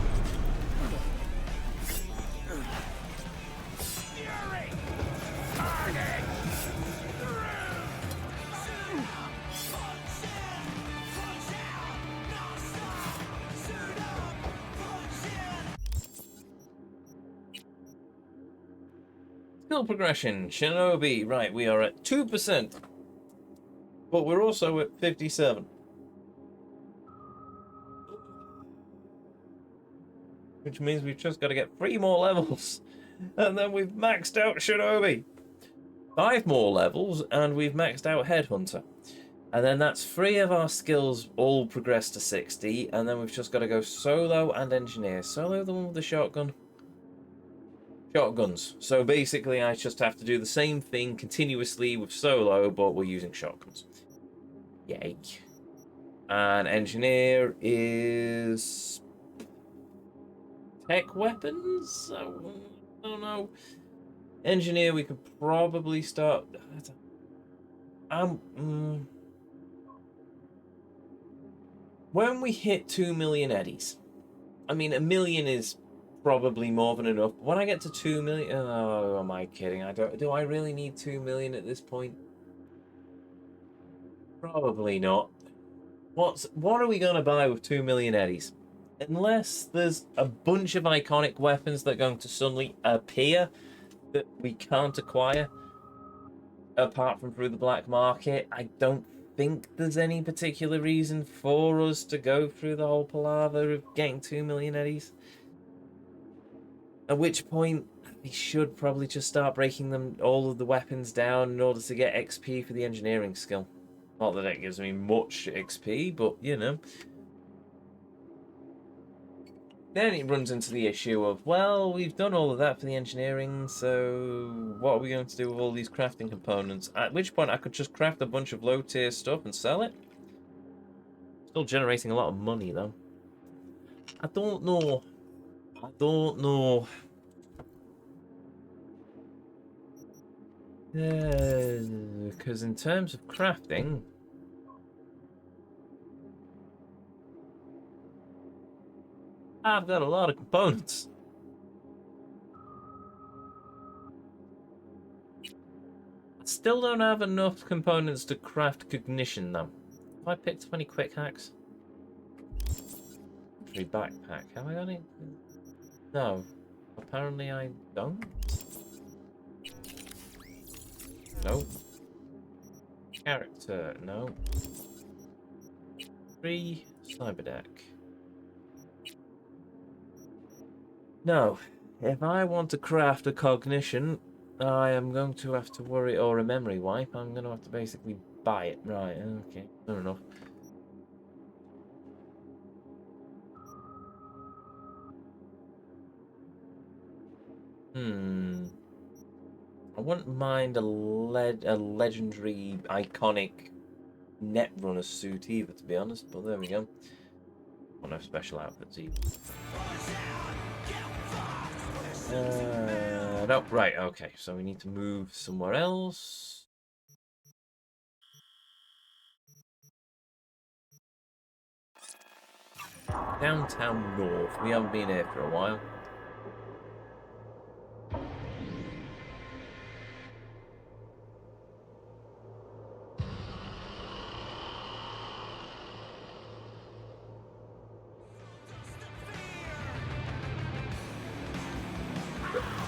Skill progression, Shinobi. Right, we are at 2%. But we're also at 57. Which means we've just got to get 3 more levels. And then we've maxed out Shinobi. 5 more levels and we've maxed out Headhunter. And then that's 3 of our skills all progressed to 60. And then we've just got to go Solo and Engineer. Solo, the one with the shotgun. Shotguns. So basically I just have to do the same thing continuously with Solo, but we're using shotguns. Yay. And Engineer is... Tech weapons? I don't know. Engineer, we could probably start... When we hit 2 million eddies, I mean, 1 million is probably more than enough. When I get to 2 million... Oh, am I kidding? Do I really need 2 million at this point? Probably not. What are we going to buy with 2 million eddies? Unless there's a bunch of iconic weapons that are going to suddenly appear that we can't acquire, apart from through the black market, I don't think there's any particular reason for us to go through the whole palaver of getting 2 million eddies. At which point, we should probably just start breaking all of the weapons down in order to get XP for the engineering skill. Not that it gives me much XP, but you know. Then it runs into the issue of, well, we've done all of that for the engineering, so what are we going to do with all these crafting components? At which point I could just craft a bunch of low-tier stuff and sell it. Still generating a lot of money, though. I don't know. I don't know. Because in terms of crafting... I've got a lot of components. I still don't have enough components to craft cognition, though. Have I picked up any quick hacks? Free backpack. Have I got any? No. Apparently I don't. No. Character. No. Free cyberdeck. No, if I want to craft a cognition, I am going to have to worry, or a memory wipe, I'm going to have to basically buy it. Right, okay, fair enough. I wouldn't mind a legendary, iconic Netrunner suit either, to be honest, but there we go. Oh, no special outfits either. No, right, okay, so we need to move somewhere else. Downtown North. We haven't been here for a while.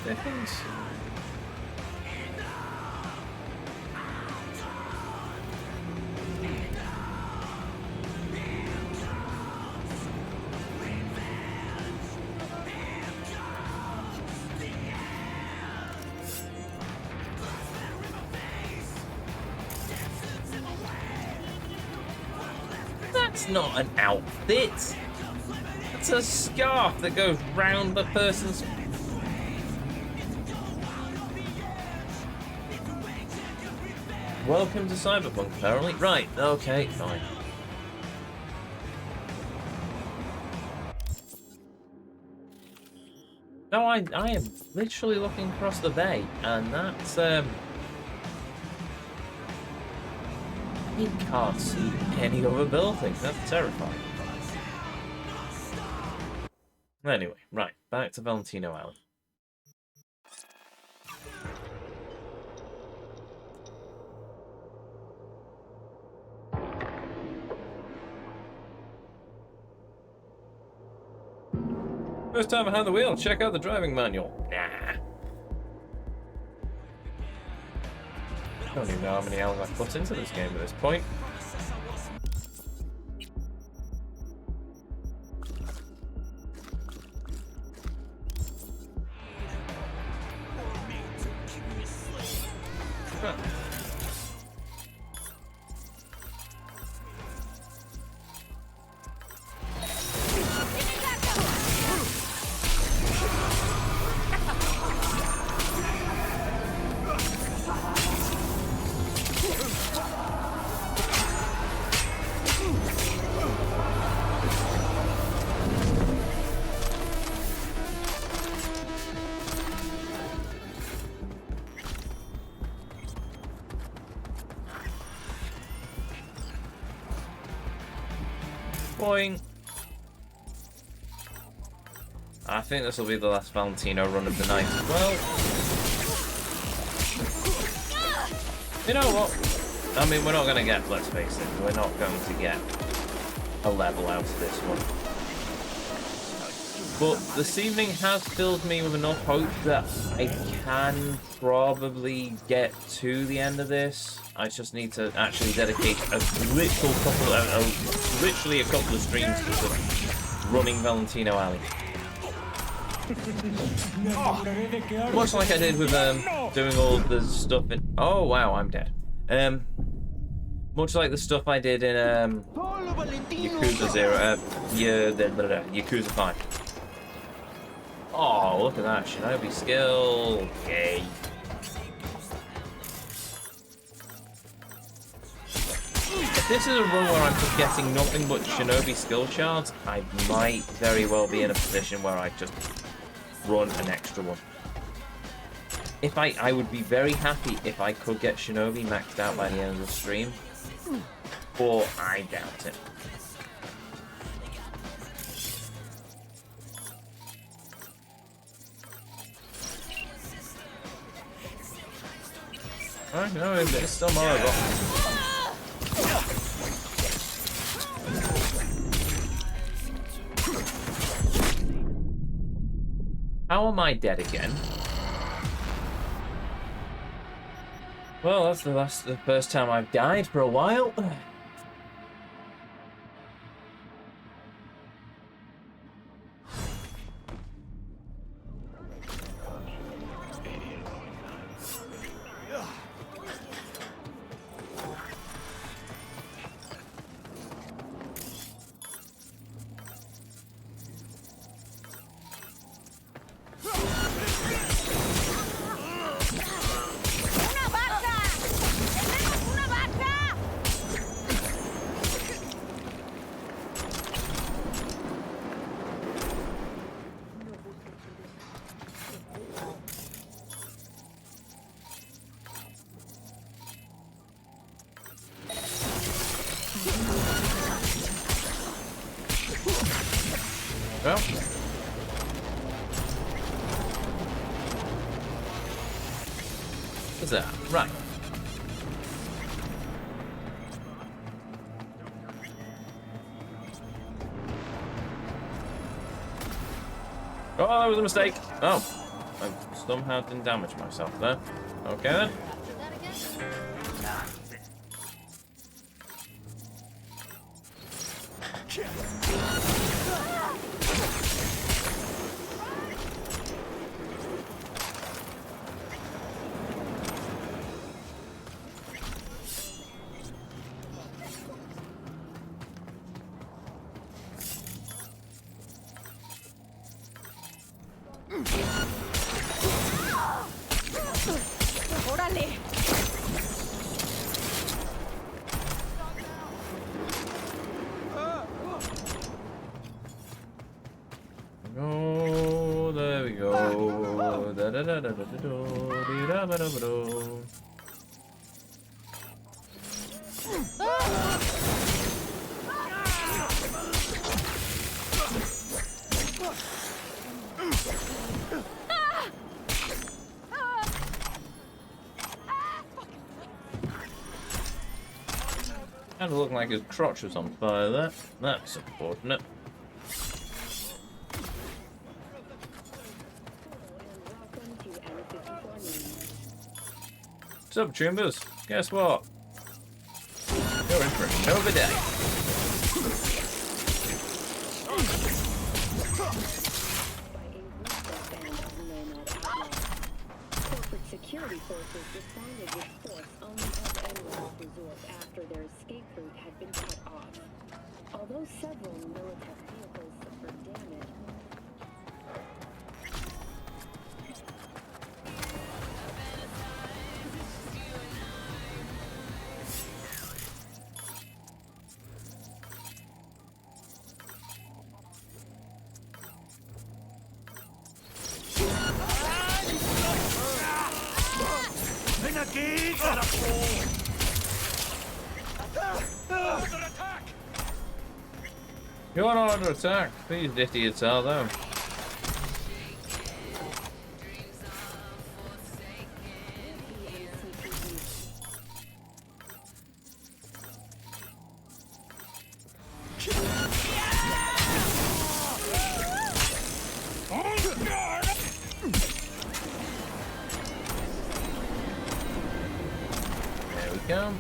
Seconds. That's not an outfit. It's a scarf that goes round the person's. Welcome to Cyberpunk, apparently. Right, okay, fine. No, I am literally looking across the bay, and that's, you can't see any other buildings. That's terrifying. Anyway, right, back to Valentino Island. First time behind the wheel, check out the driving manual. Nah. Don't even know how many hours I've put into this game at this point. Huh. Boing. I think this will be the last Valentino run of the night as well. You know what? I mean, we're not going to get, let's face it, we're not going to get a level out of this one. But this evening has filled me with enough hope that I can probably get to the end of this. I just need to actually dedicate a literal couple, literally a couple of streams to just running Valentino Alley. Much like I did with doing all the stuff in. Oh wow, I'm dead. Much like the stuff I did in Yakuza 0, Yakuza 5. Oh, look at that. Shinobi skill. Yay. If this is a run where I'm just getting nothing but Shinobi skill shards, I might very well be in a position where I just run an extra one. If I would be very happy if I could get Shinobi maxed out by the end of the stream, but I doubt it. Oh, no, it's still horrible. How am I dead again? Well, that's the first time I've died for a while. ¡Una vaca! ¡Tenemos una vaca! Well. What's that? Right. Oh, that was a mistake. Oh, I somehow didn't damage myself there. Okay then. ¡Órale! Oh, there we go. Da da da da da da da da da da da. Kind of looking like his crotch was on fire there. That's unfortunate. What's up, Chumbers? Guess what? You're in for a hell of a day. Corporate security forces responded with force only as Emerald's resort after their escape route had been cut off. Although several military vehicles suffered damage, ¡Ven aquí, carajo! ¡Under attack! You're not under attack. These idiots are, though. There we go.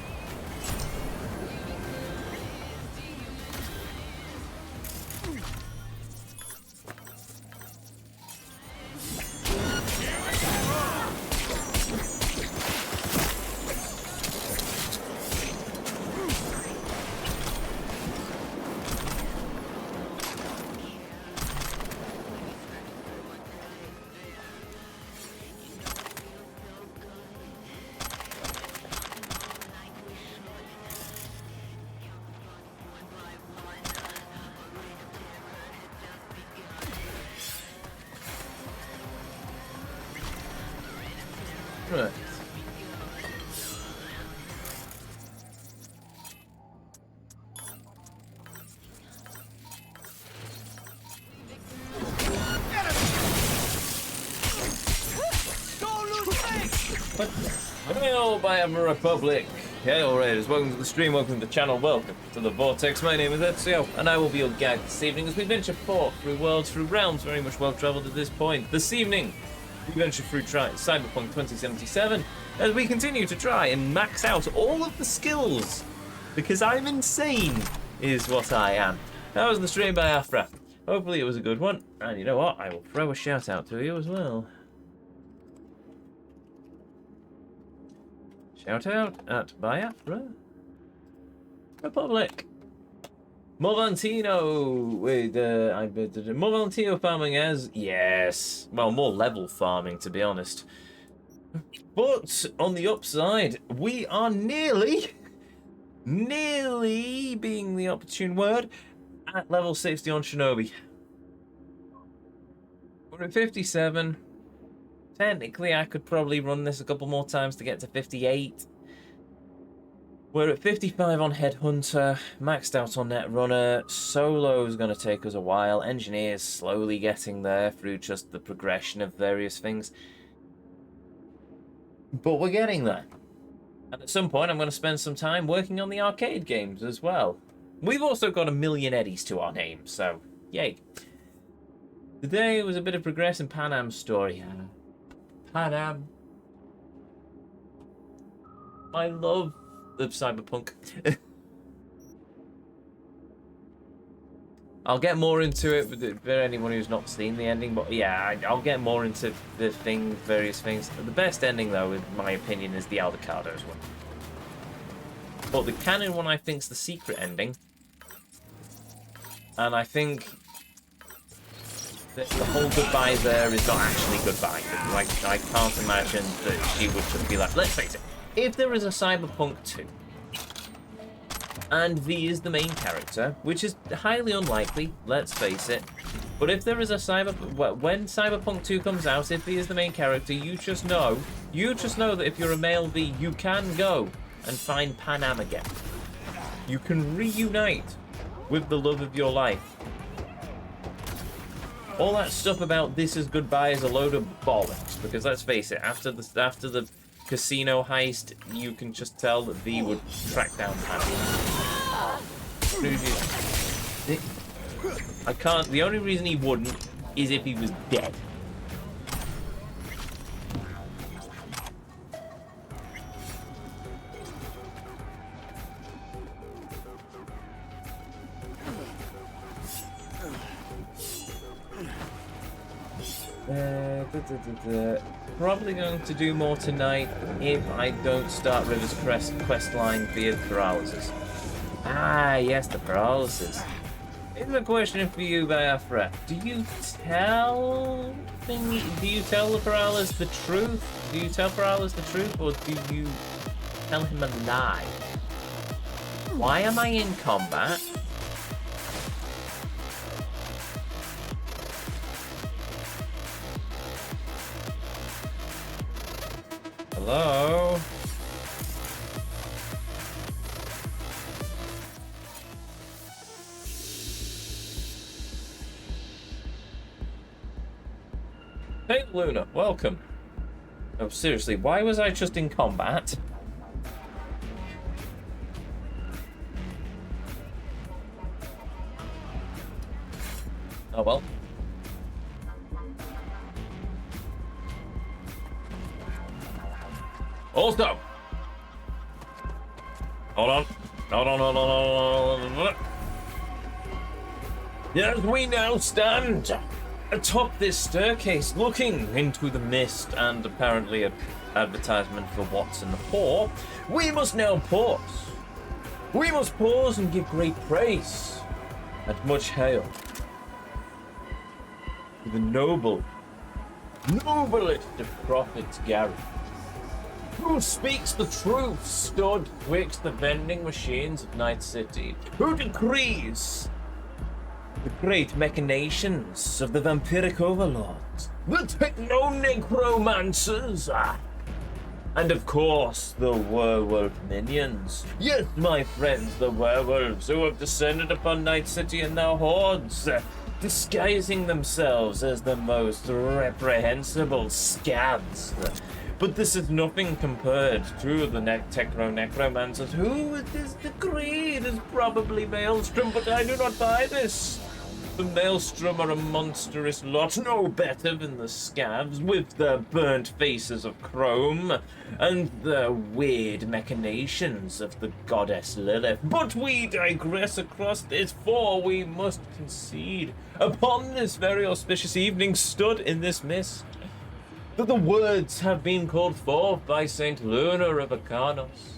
Right. Don't lose faith! Hail by a Republic! Hail Raiders, welcome to the stream, welcome to the channel, welcome to the Vortex. My name is Ezio, and I will be your guide this evening as we venture forth through worlds, through realms, very much well travelled at this point. This evening, we venture through Cyberpunk 2077 as we continue to try and max out all of the skills, because I'm insane, is what I am. That was the stream by Afra. Hopefully it was a good one, and you know what, I will throw a shout out to you as well. Shout out at Biafra Republic. Valentino with more Valentino farming as yes. Well, more level farming to be honest. But on the upside, we are nearly being the opportune word at level 60 on Shinobi. We're at 57. Technically, I could probably run this a couple more times to get to 58. We're at 55 on Headhunter, maxed out on Netrunner. Solo's going to take us a while. Engineer's slowly getting there through just the progression of various things. But we're getting there. And at some point, I'm going to spend some time working on the arcade games as well. We've also got 1 million Eddies to our name, so yay. Today was a bit of progress in Panam's story. Panam. I love the Cyberpunk. I'll get more into it for anyone who's not seen the ending, but yeah, I'll get more into the various things. The best ending, though, in my opinion, is the Aldecado's one. But the canon one, I think, is the secret ending. And I think the whole goodbye there is not actually goodbye. Like, I can't imagine that she would just be like, let's face it, if there is a Cyberpunk 2, and V is the main character, which is highly unlikely, let's face it, but if there is a when Cyberpunk 2 comes out, if V is the main character, you just know that if you're a male V, you can go and find Panam again. You can reunite with the love of your life. All that stuff about this is goodbye is a load of bollocks, because let's face it, after the casino heist, you can just tell that V would track down Panam. I can't. The only reason he wouldn't is if he was dead. Probably going to do more tonight if I don't start River's quest line via paralysis. Ah, yes, the paralysis. Here's a question for you, Biafra. Do you tell the paralysis the truth? Do you tell paralysis the truth, or do you tell him a lie? Why am I in combat? Hello? Hey Luna, welcome. Oh, seriously, why was I just in combat? Oh well. Also, hold on. As we now stand atop this staircase, looking into the mist and apparently an advertisement for Watson Hall, we must now pause. We must pause and give great praise and much hail to the noblest of prophets, Gary, who speaks the truth stood twixt the vending machines of Night City, who decrees the great machinations of the vampiric overlords, the techno-necromancers, And of course, the werewolf minions. Yes, my friends, the werewolves who have descended upon Night City in their hordes, disguising themselves as the most reprehensible scads. But this is nothing compared to the necromancers, who it is decreed is probably Maelstrom, but I do not buy this. The Maelstrom are a monstrous lot, no better than the scavs, with their burnt faces of chrome and the weird machinations of the goddess Lilith. But we digress across this, for we must concede, upon this very auspicious evening stood in this mist, that the words have been called forth by Saint Luna of Acarnos.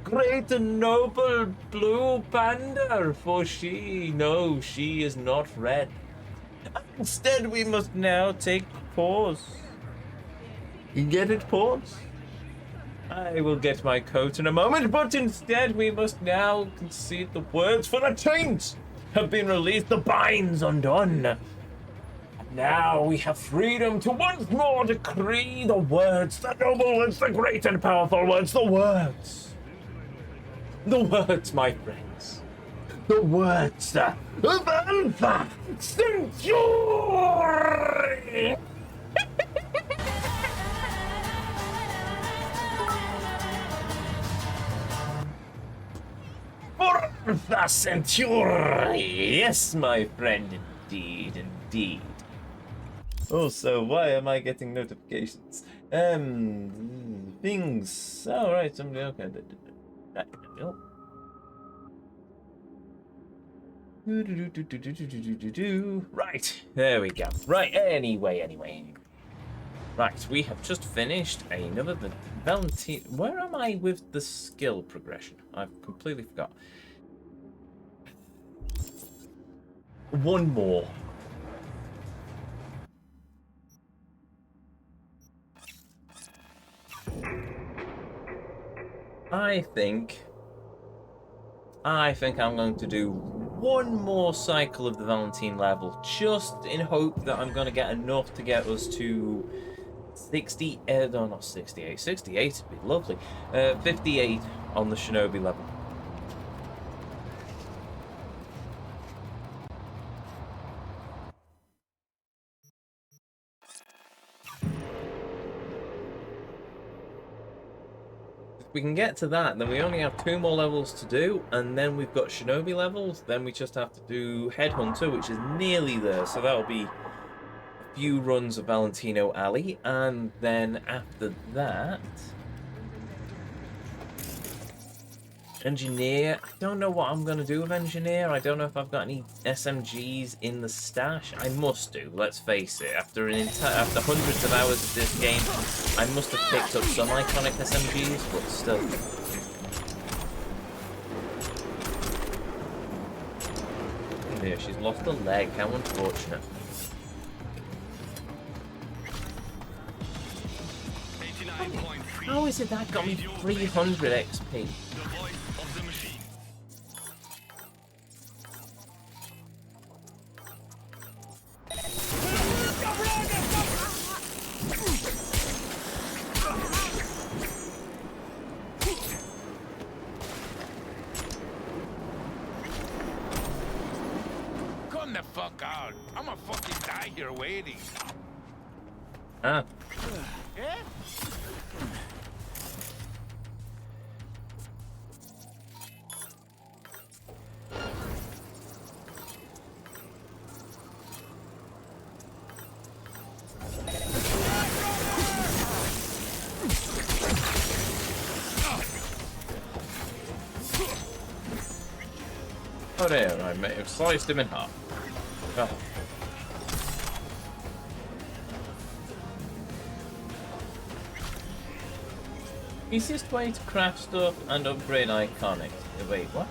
Great and noble blue panda, for she is not red. Instead, we must now take pause. You get it, pause? I will get my coat in a moment, but instead we must now concede the words, for the chains have been released, the binds undone. Now we have freedom to once more decree the words, the noble words, the great and powerful words, the words. The words, my friends. The words of Alpha Centauri! For Alpha Centauri! Yes, my friend, indeed, indeed. Also, why am I getting notifications? Things. Oh, right, somebody, okay. Right, there we go. Right, anyway. Right, we have just finished another Valentino. Where am I with the skill progression? I've completely forgot. One more. I think I'm going to do one more cycle of the Valentine level, just in hope that I'm going to get enough to get us to 60, no, not 68, 68 would be lovely, 58 on the Shinobi level. If we can get to that, then we only have 2 more levels to do, and then we've got Shinobi levels, then we just have to do Headhunter, which is nearly there, so that'll be a few runs of Valentino Alley, and then after that... Engineer. I don't know what I'm going to do with Engineer. I don't know if I've got any SMGs in the stash. I must do, let's face it. After hundreds of hours of this game, I must have picked up some iconic SMGs, but still. Yeah, she's lost a leg. How unfortunate. How is it that got me 300 XP? Come the fuck out. I'm a fucking die here waiting. Ah. Yeah? Oh there, I may have sliced him in half. Oh. Easiest way to craft stuff and upgrade iconics. Wait, what?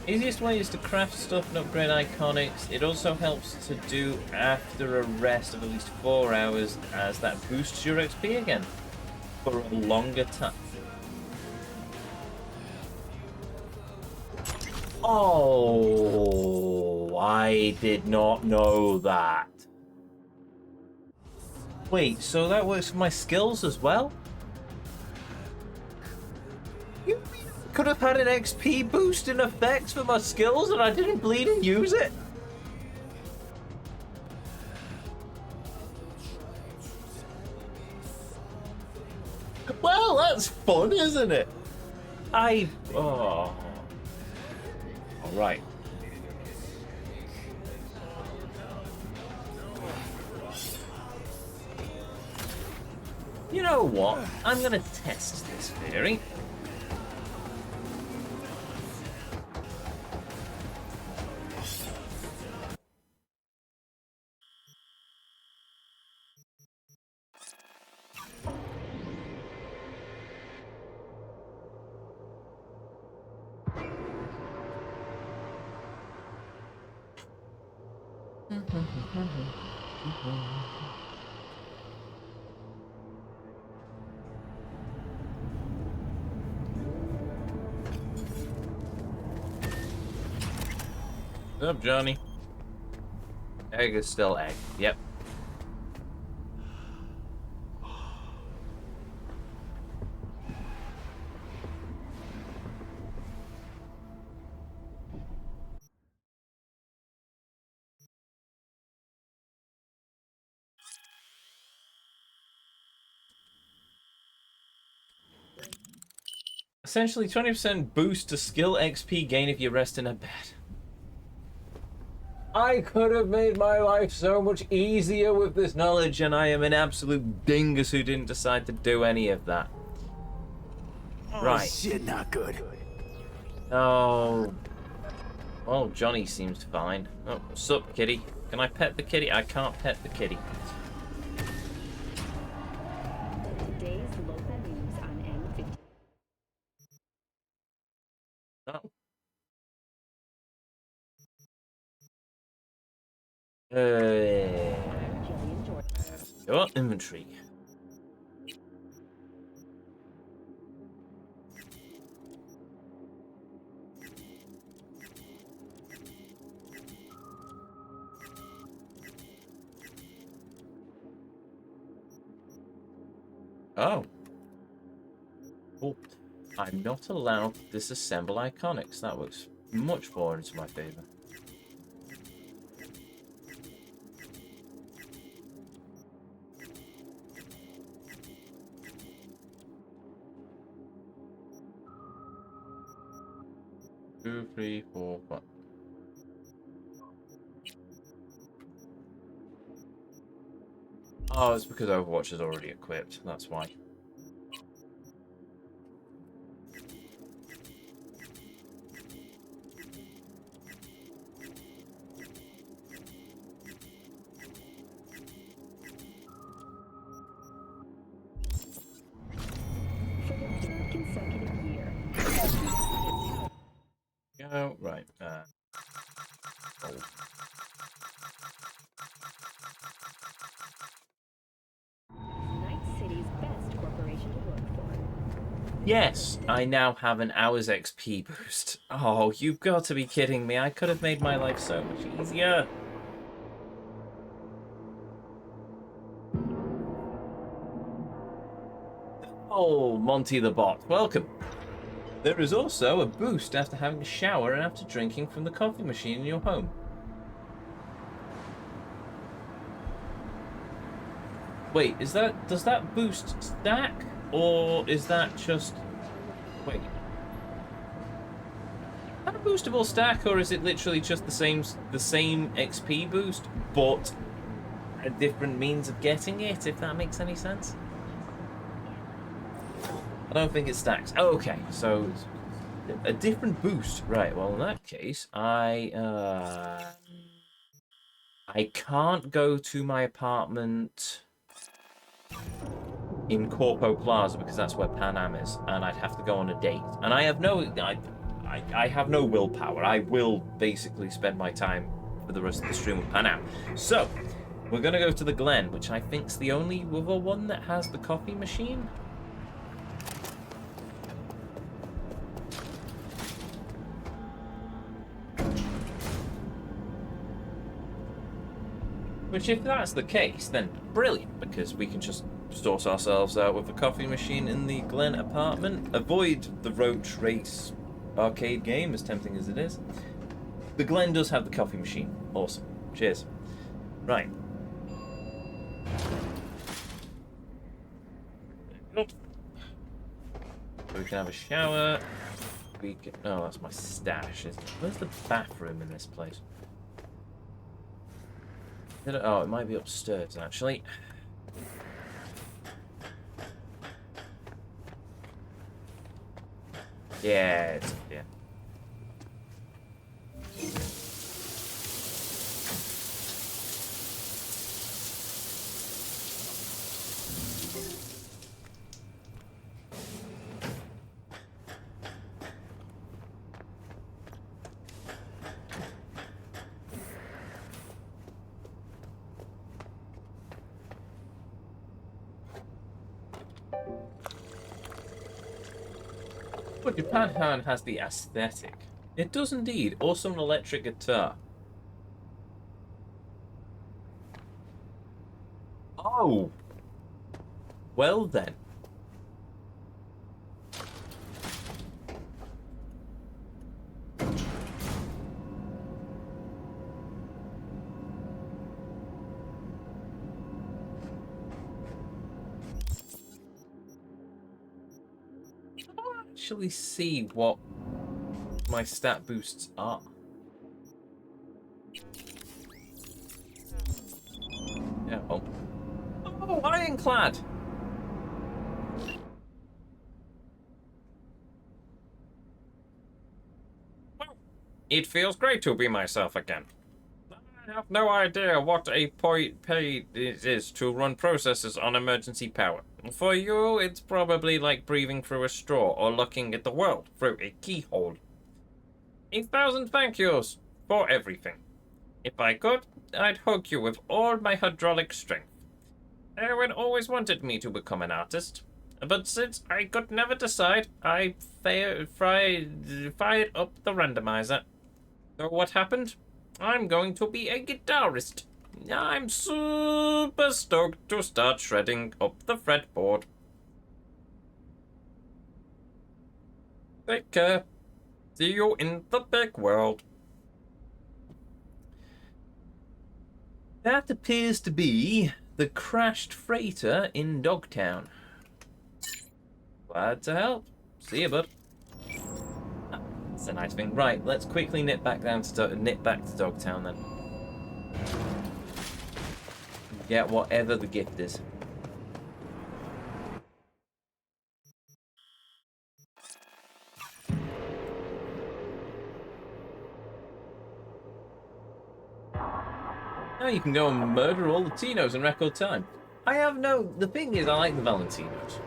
Easiest way is to craft stuff and upgrade iconics. It also helps to do after a rest of at least 4 hours, as that boosts your XP again for a longer time. Oh, I did not know that. Wait, so that works for my skills as well? could have had an XP boost in effect for my skills and I didn't bleed and use it. Well, that's fun, isn't it? Oh. All right. You know what? I'm gonna test this theory. What's up, Johnny? Egg is still egg. Yep. Essentially, 20% boost to skill XP gain if you rest in a bed. I could have made my life so much easier with this knowledge, and I am an absolute dingus who didn't decide to do any of that. Oh, Right. shit, not good. Oh. Well, Johnny seems fine. Oh, what's up, kitty? Can I pet the kitty? I can't pet the kitty. Today's local news on N15. Oh. Jillian Jordan. Your inventory. Oh. Oh. I'm not allowed to disassemble iconics. That works much more into my favor. Two, three, four, five. Oh, it's because Overwatch is already equipped. That's why. For the third consecutive year, Go right. Oh. Night City's best corporation to work for. Yes, I now have an hour's XP boost. Oh, you've got to be kidding me. I could have made my life so much easier. Oh, Monty the Bot, welcome. There is also a boost after having a shower and after drinking from the coffee machine in your home. Wait, does that boost stack? Or is that just... Wait. Is that a boostable stack, or is it literally just the same XP boost, but a different means of getting it, if that makes any sense? I don't think it stacks. Oh, okay, so a different boost. Right, well in that case, I can't go to my apartment in Corpo Plaza because that's where Pan Am is, and I'd have to go on a date. And I have I have no willpower. I will basically spend my time for the rest of the stream with Pan Am. So, we're gonna go to the Glen, which I think's the only other one that has the coffee machine. Which, if that's the case, then brilliant, because we can just sort ourselves out with a coffee machine in the Glen apartment. Avoid the Roach Race arcade game, as tempting as it is. The Glen does have the coffee machine. Awesome. Cheers. Right. We can have a shower. We can... Oh, that's my stash, isn't it? Where's the bathroom in this place? Oh, it might be upstairs, actually. Yeah, it's up here. But Japan has the aesthetic. It does indeed. Also an electric guitar. Oh! Well then. Actually see what my stat boosts are. Yeah. Oh, ironclad. Well, it feels great to be myself again. I have no idea what a pay it is to run processes on emergency power. For you, it's probably like breathing through a straw or looking at the world through a keyhole. 1,000 thank yous for everything. If I could, I'd hug you with all my hydraulic strength. Erwin always wanted me to become an artist, but since I could never decide, I fired up the randomizer. So what happened? I'm going to be a guitarist. I'm super stoked to start shredding up the fretboard. Take care. See you in the big world. That appears to be the crashed freighter in Dogtown. Glad to help. See you, bud. That's a nice thing. Right, let's quickly nip back to Dogtown then. Get whatever the gift is. Now you can go and murder all the Tinos in record time. The thing is, I like the Valentinos.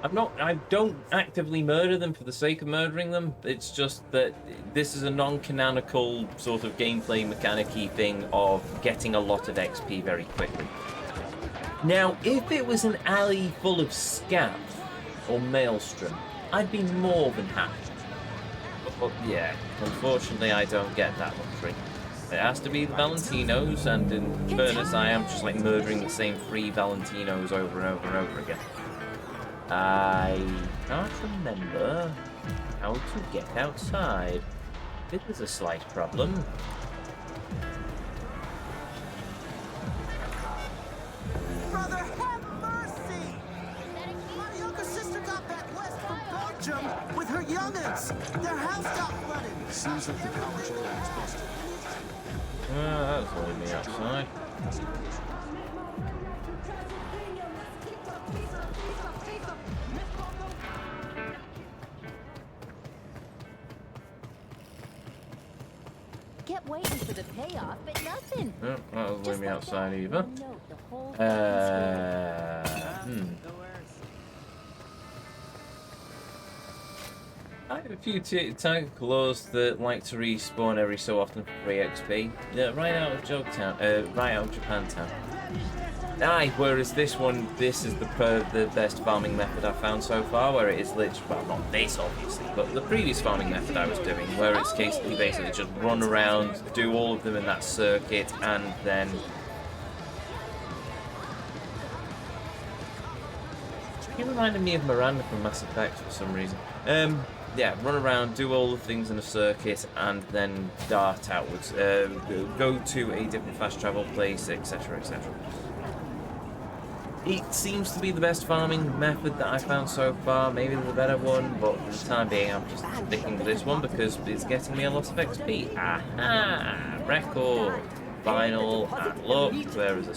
I don't actively murder them for the sake of murdering them. It's just that this is a non-canonical sort of gameplay mechanic-y thing of getting a lot of XP very quickly. Now, if it was an alley full of scav or maelstrom, I'd be more than happy. But yeah, unfortunately I don't get that luxury. It has to be the Valentinos, and in fairness, I am just like murdering the same 3 Valentinos over and over and over again. I can't remember how to get outside. This is a slight problem. Brother, have mercy! My younger sister got back west from Belgium with her young'uns. Their house got flooded. Seems like the control is busted. That's leaving me outside. Kept waiting for the payoff, but nothing. Oh, that doesn't leave me outside either. I have a few tank claws that like to respawn every so often for free XP. Yeah, right out of Japantown. Aye, whereas this is the best farming method I've found so far, where it is literally, well, not this obviously, but the previous farming method I was doing, where it's basically just run around, do all of them in that circuit, and then He reminded me of Miranda from Mass Effect for some reason. Yeah, run around, do all the things in a circuit, and then dart outwards. Go to a different fast travel place, etc., etc. It seems to be the best farming method that I found so far. Maybe the better one, but for the time being, I'm just sticking with this one because it's getting me a lot of XP. Aha! Record, final, and look, there is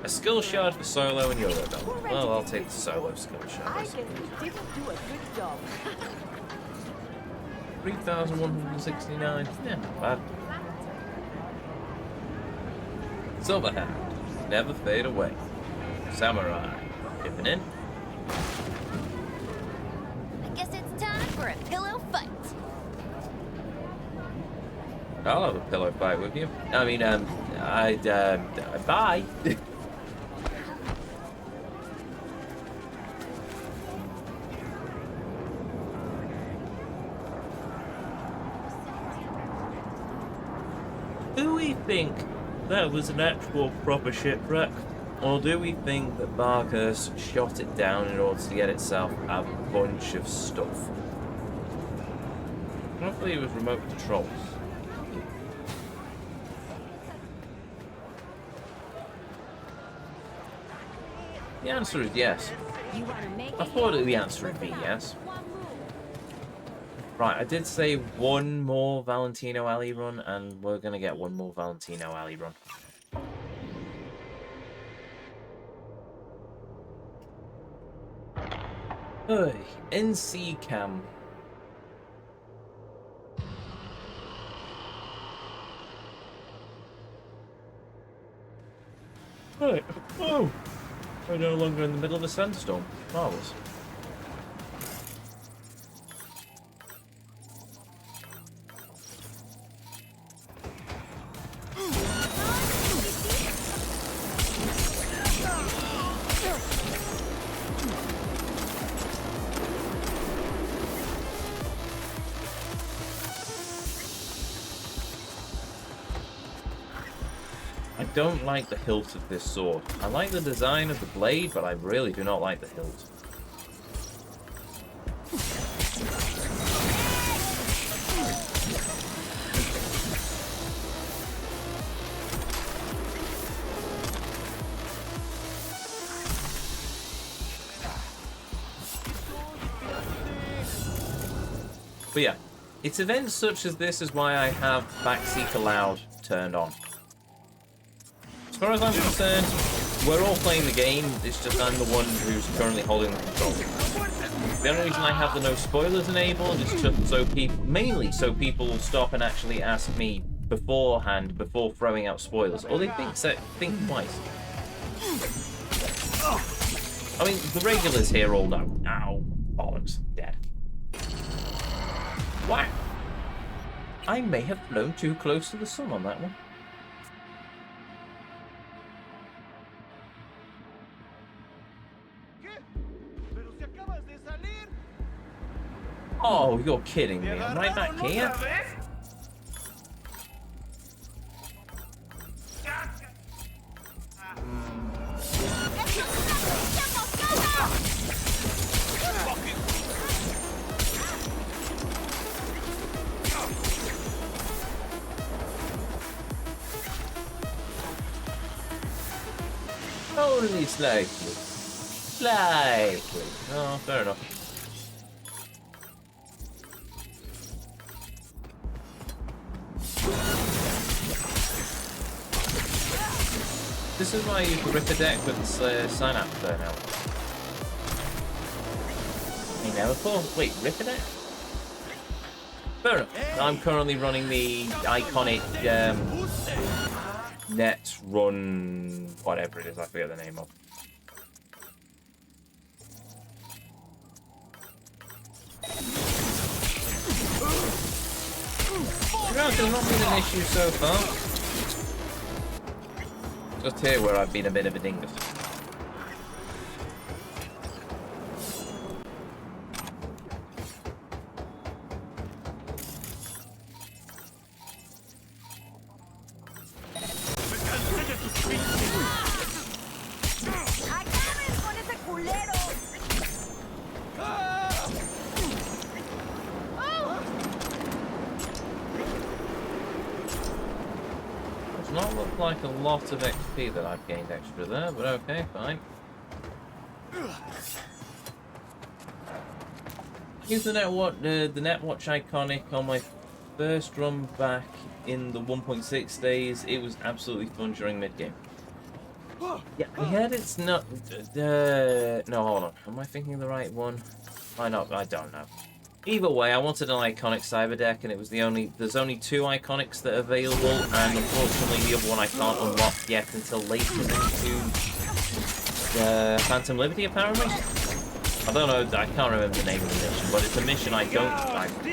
a skill shard for solo and Euro Dome. Well, I'll take the solo skill shard. I guess we didn't do a good job. 3,169. Yeah, not bad. Silverhand, never fade away. Samurai, dipping in. I guess it's time for a pillow fight. I'll have a pillow fight with you. I mean, bye. Do we think that was an actual proper shipwreck? Or do we think that Barker's shot it down in order to get itself a bunch of stuff? Hopefully it was remote controls. The answer is yes. You want to make I thought the answer would be yes. Right, I did say one more Valentino alley run, and we're going to get one more Valentino alley run. Hey, NC Cam. Right. Oh! We're no longer in the middle of a sandstorm. Marvellous. I don't like the hilt of this sword. I like the design of the blade, but I really do not like the hilt. But yeah, it's events such as this is why I have Backseat Allowed turned on. As far as I'm concerned, we're all playing the game, it's just I'm the one who's currently holding the controls. The only reason I have the no spoilers enabled is just so people, mainly so people will stop and actually ask me beforehand, before throwing out spoilers, or they think twice. I mean, the regulars here all know. Ow, bollocks, dead. What? I may have flown too close to the sun on that one. Oh, you're kidding me. I'm right back here. Only slightly. Slightly. Oh, fair enough. This is why you can rip a deck with Synapse there now. I never thought. Wait, rip a deck? Fair enough. I'm currently running the iconic net run, whatever it is, I forget the name of. There's not been an issue so far. Just here where I've been a bit of a dingus. Doesn't look like a lot of XP that I've gained extra there, but okay, fine. Use the Netwatch iconic on my first run back in the 1.6 days. It was absolutely fun during mid-game. Yeah, I heard it's not... no, hold on. Am I thinking the right one? Why not? I don't know. Either way, I wanted an iconic cyber deck, and it was there's only 2 iconics that are available, and unfortunately the other one I can't unlock yet until later into Phantom Liberty, apparently. I don't know, I can't remember the name of the mission, but it's a mission I'm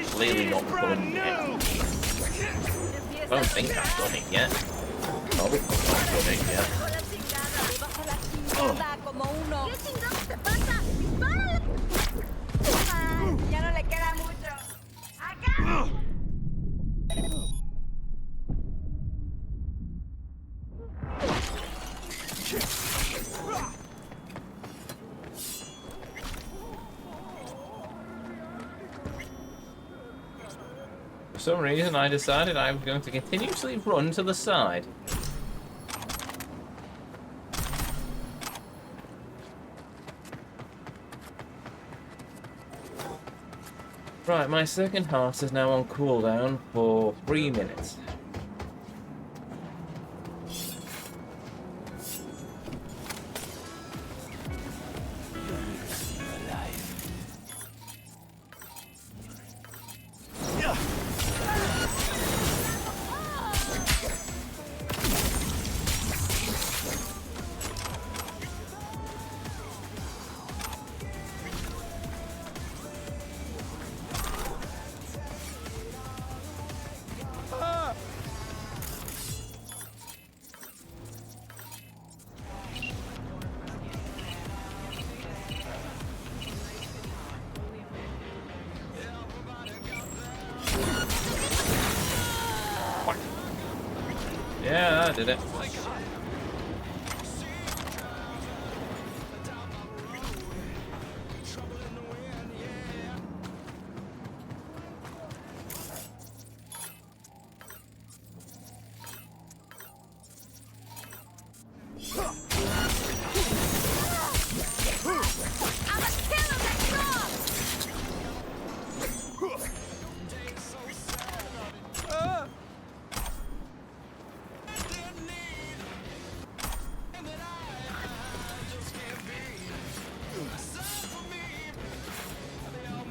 clearly not done yet. I don't think I've done it yet. Probably not done it yet. Como uno. ¿Qué chingados te pasa? ¡Dispárale! Ya no le queda mucho. ¡Acá! For some reason, I decided I was going to continuously run to the side. Right, my second heart is now on cooldown for 3 minutes. Yeah, I did it.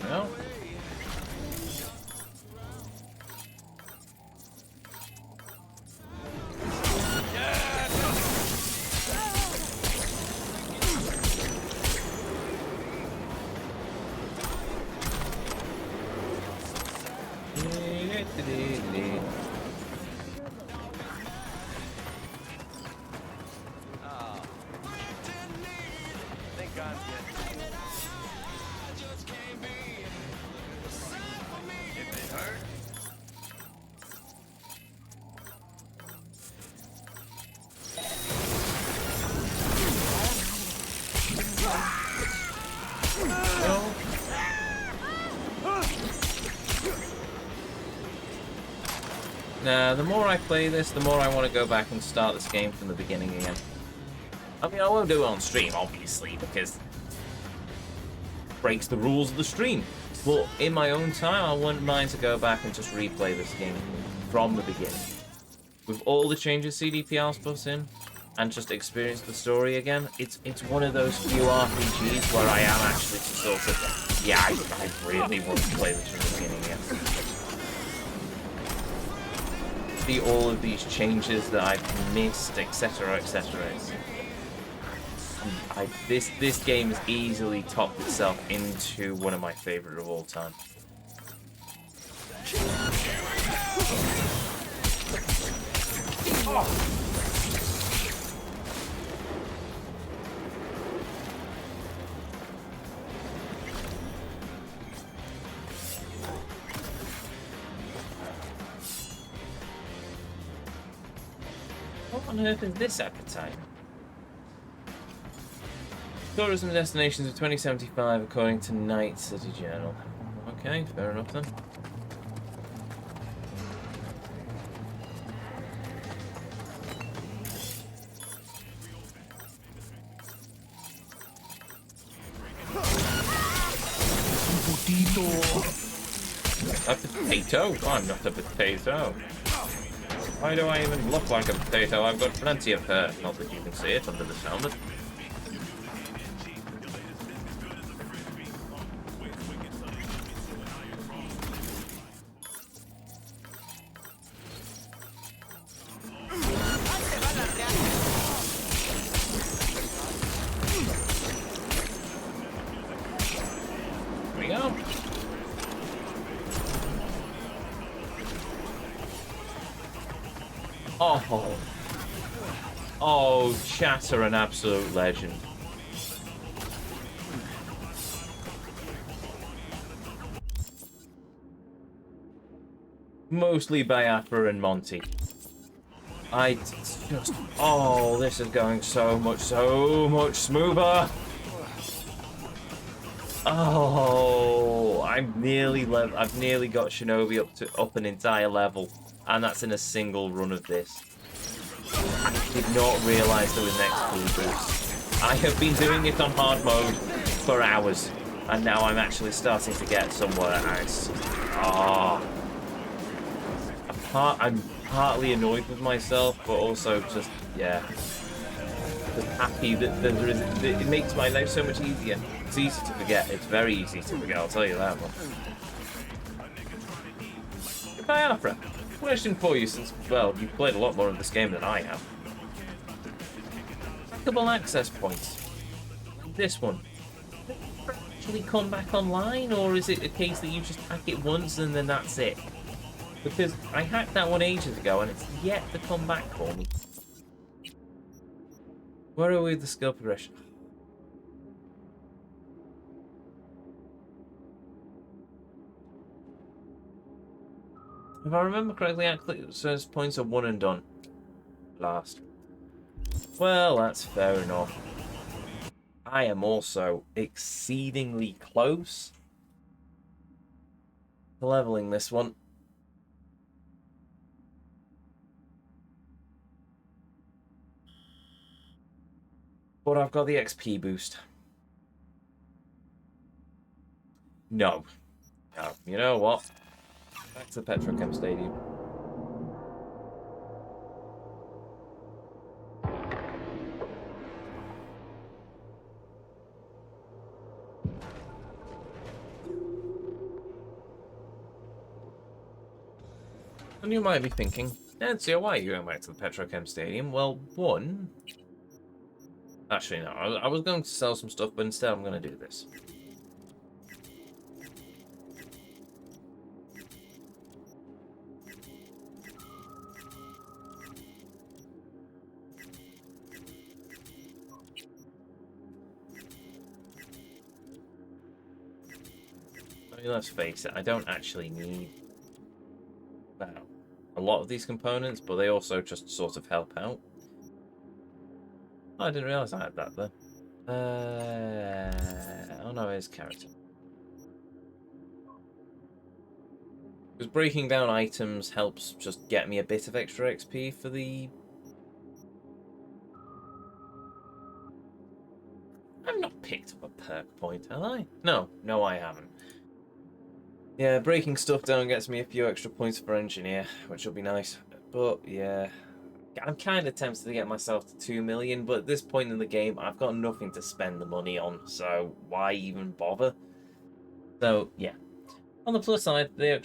No. Nah, the more I play this, the more I want to go back and start this game from the beginning again. I mean, I won't do it on stream, obviously, because it breaks the rules of the stream. But in my own time, I wouldn't mind to go back and just replay this game from the beginning. With all the changes CDPR's put in, and just experience the story again, it's one of those few RPGs where I am actually just sort of, yeah, I really want to play this from the beginning again. See all of these changes that I've missed, etc., etc. This game has easily topped itself into one of my favorite of all time. Oh. What on earth is this appetite? Tourism destinations of 2075 according to Night City Journal. Okay, fair enough then. A potato? I'm not a potato. Why do I even look like a potato? I've got plenty of hair. Not that you can see it under this helmet. Here we go. Oh. Oh, Chatter, an absolute legend. Mostly by Appa and Monty. Oh, this is going so much smoother. Oh, I've nearly got Shinobi up an entire level, and that's in a single run of this. I did not realise there was an XP boost. I have been doing it on hard mode for hours, and now I'm actually starting to get somewhere. And it's I'm partly annoyed with myself, but also just happy that there is. It makes my life so much easier. It's easy to forget. It's very easy to forget. I'll tell you that one. Goodbye, Afra. Question for you, since you've played a lot more of this game than I have. Trackable access points. This one. Actually come back online, or is it a case that you just hack it once and then that's it? Because I hacked that one ages ago and it's yet to come back for me. Where are we with the skill progression? If I remember correctly, access points are one and done. Last. Well, that's fair enough. I am also exceedingly close to leveling this one. But I've got the XP boost. No. No. You know what? Back to the Petrochem Stadium. And you might be thinking, Ezio, why are you going back to the Petrochem Stadium? Well, one... Actually, no. I was going to sell some stuff, but instead I'm going to do this. I mean, let's face it, I don't actually need a lot of these components, but they also just sort of help out. Oh, I didn't realise I had that though. Oh no, it's character. Because breaking down items helps just get me a bit of extra XP for the... I've not picked up a perk point, have I? No, I haven't. Yeah, breaking stuff down gets me a few extra points for engineer, which will be nice. But yeah, I'm kind of tempted to get myself to 2 million, but at this point in the game, I've got nothing to spend the money on, so why even bother? So yeah. On the plus side, they're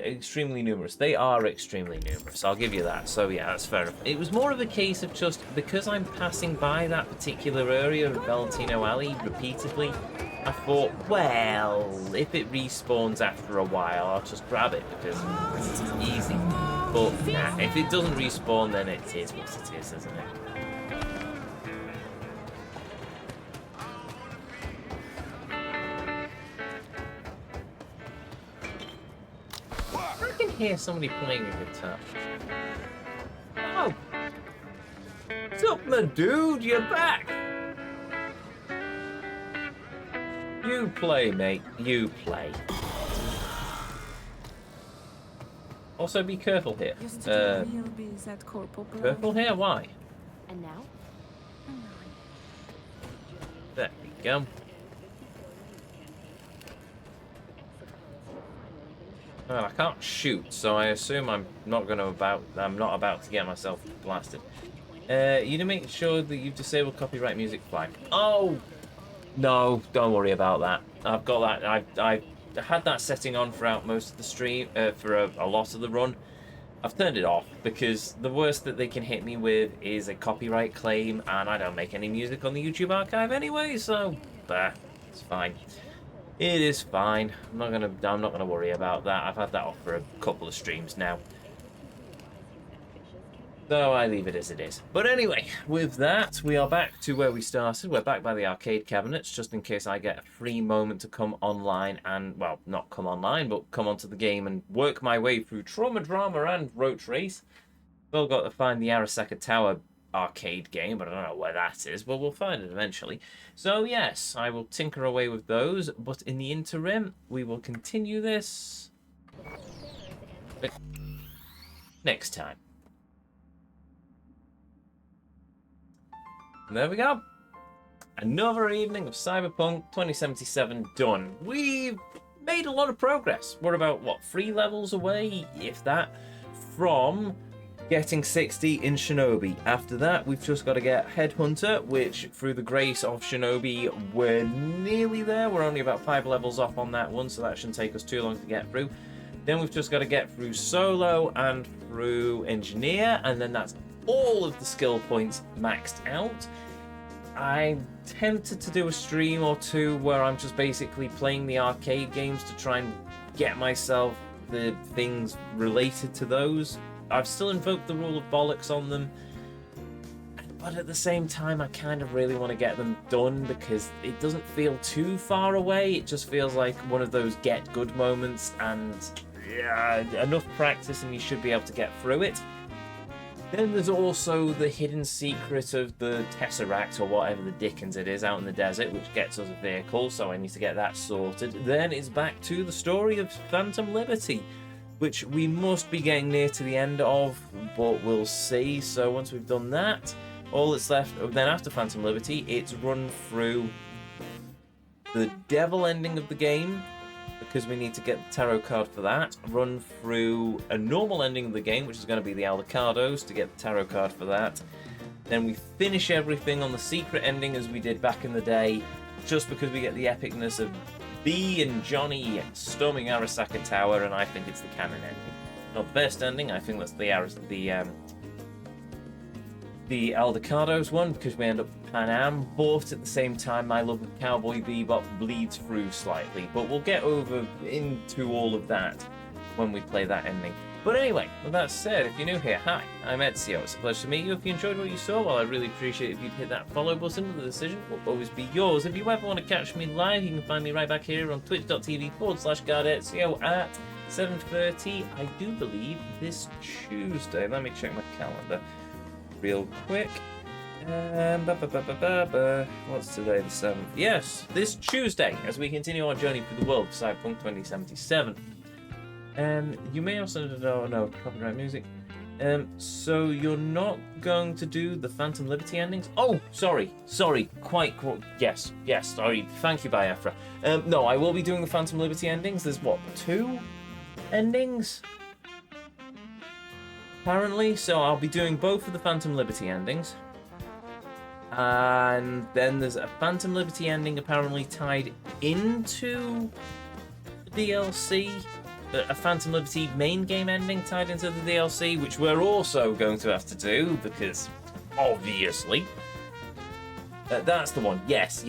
extremely numerous. They are extremely numerous, I'll give you that. So yeah, that's fair enough. It was more of a case of just, because I'm passing by that particular area of Valentino Alley repeatedly, I thought, well, if it respawns after a while, I'll just grab it, because it's easy. But nah, if it doesn't respawn, then it is what it is, isn't it? I can hear somebody playing a guitar. Oh! What's up, my dude? You're back! You play, mate. You play. Also, be careful here. Careful here? Why? And now? There we go. Well, I can't shoot, so I assume I'm not about to get myself blasted. You need to make sure that you've disabled copyright music flag. Oh no, don't worry about that. I've got that. I had that setting on throughout most of the stream for a lot of the run. I've turned it off because the worst that they can hit me with is a copyright claim, and I don't make any music on the YouTube archive anyway, so bah, it's fine. It is fine. I'm not gonna worry about that. I've had that off for a couple of streams now, so I leave it as it is. But anyway, with that, we are back to where we started. We're back by the arcade cabinets, just in case I get a free moment to come online and, well, not come online, but come onto the game and work my way through Trauma Drama and Roach Race. Still got to find the Arasaka Tower arcade game, but I don't know where that is, but we'll find it eventually. So yes, I will tinker away with those, but in the interim, we will continue this next time. And there we go. Another evening of Cyberpunk 2077 done. We've made a lot of progress. We're about, what, 3 levels away, if that, from getting 60 in Shinobi. After that, we've just got to get Headhunter, which, through the grace of Shinobi, we're nearly there. We're only about 5 levels off on that one, so that shouldn't take us too long to get through. Then we've just got to get through Solo and through Engineer, and then that's all of the skill points maxed out. I'm tempted to do a stream or two where I'm just basically playing the arcade games to try and get myself the things related to those. I've still invoked the rule of bollocks on them, but at the same time I kind of really want to get them done because it doesn't feel too far away. It just feels like one of those get good moments, and yeah, enough practice and you should be able to get through it. Then there's also the hidden secret of the Tesseract, or whatever the dickens it is, out in the desert, which gets us a vehicle, so I need to get that sorted. Then it's back to the story of Phantom Liberty, which we must be getting near to the end of, but we'll see. So once we've done that, all that's left, then after Phantom Liberty, it's run through the devil ending of the game, because we need to get the tarot card for that, run through a normal ending of the game, which is going to be the Aldecados, to get the tarot card for that. Then we finish everything on the secret ending as we did back in the day, just because we get the epicness of Bee and Johnny storming Arasaka Tower, and I think it's the canon ending. Not the best ending, I think that's the Aldecados one, because we end up with Pan Am, but at the same time my love of Cowboy Bebop bleeds through slightly, but we'll get over into all of that when we play that ending. But anyway, with that said, if you're new here, hi, I'm Ezio. It's a pleasure to meet you. If you enjoyed what you saw, well, I'd really appreciate it if you'd hit that follow button. The decision will always be yours. If you ever want to catch me live, you can find me right back here on twitch.tv/GuardEzio at 7:30, I do believe, this Tuesday. Let me check my calendar real quick. What's today, the 7th? Yes, this Tuesday, as we continue our journey through the world of Cyberpunk 2077. You may also no copyright music. So you're not going to do the Phantom Liberty endings? Oh, sorry, yes, sorry, thank you, Biafra. No, I will be doing the Phantom Liberty endings. There's what, 2 endings? Apparently, so I'll be doing both of the Phantom Liberty endings. And then there's a Phantom Liberty ending apparently tied into the DLC. A Phantom Liberty main game ending tied into the DLC, which we're also going to have to do, because obviously. That's the one. Yes.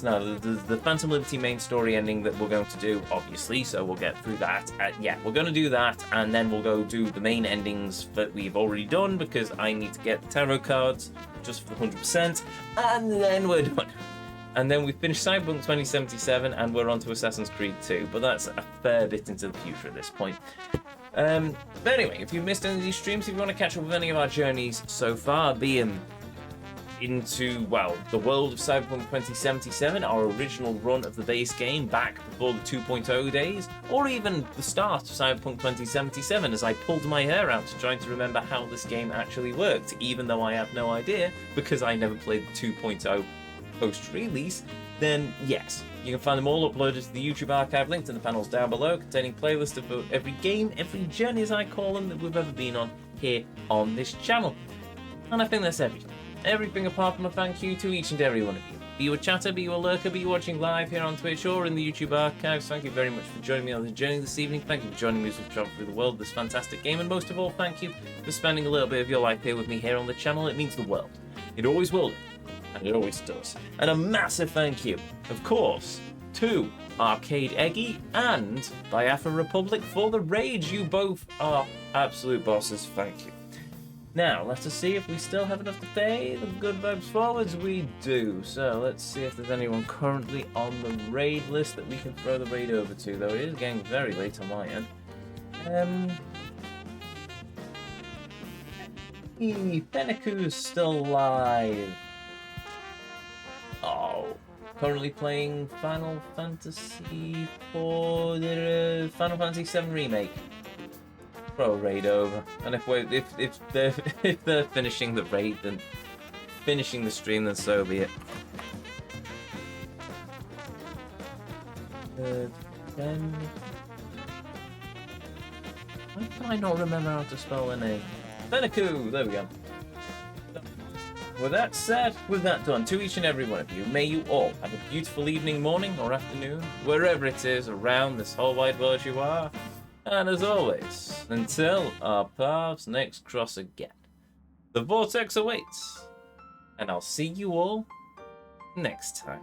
No, the Phantom Liberty main story ending that we're going to do, obviously, so we'll get through that. Yeah, we're going to do that, and then we'll go do the main endings that we've already done, because I need to get the tarot cards just for 100%, and then we're done. And then we finish Cyberpunk 2077, and we're on to Assassin's Creed 2, but that's a fair bit into the future at this point. But anyway, if you've missed any of these streams, if you want to catch up with any of our journeys so far, be into, well, the world of Cyberpunk 2077, our original run of the base game back before the 2.0 days, or even the start of Cyberpunk 2077 as I pulled my hair out trying to remember how this game actually worked, even though I have no idea, because I never played the 2.0 post-release, then yes, you can find them all uploaded to the YouTube archive, linked in the panels down below, containing playlists of every game, every journey as I call them, that we've ever been on here on this channel. And I think that's everything. Everything apart from a thank you to each and every one of you. Be you a chatter, be you a lurker, be you watching live here on Twitch or in the YouTube archives, thank you very much for joining me on this journey this evening. Thank you for joining me as we travel through the world of this fantastic game, and most of all, thank you for spending a little bit of your life here with me here on the channel. It means the world. It always will do, and it always does. And a massive thank you, of course, to Arcade Eggy and Biafra Republic for the raids. You both are absolute bosses. Thank you. Now, let us see if we still have enough to pay the good vibes forwards. We do. So let's see if there's anyone currently on the raid list that we can throw the raid over to, though it is getting very late on my end. Peniku's still live. Oh, currently playing Final Fantasy Final Fantasy VII Remake. Throw a raid over, and if they're finishing the raid, then finishing the stream, then so be it. Then why can I not remember how to spell their name? Beniku, there we go. With that said, with that done, to each and every one of you, may you all have a beautiful evening, morning, or afternoon, wherever it is around this whole wide world you are. And as always, until our paths next cross again, the Vortex awaits, and I'll see you all next time.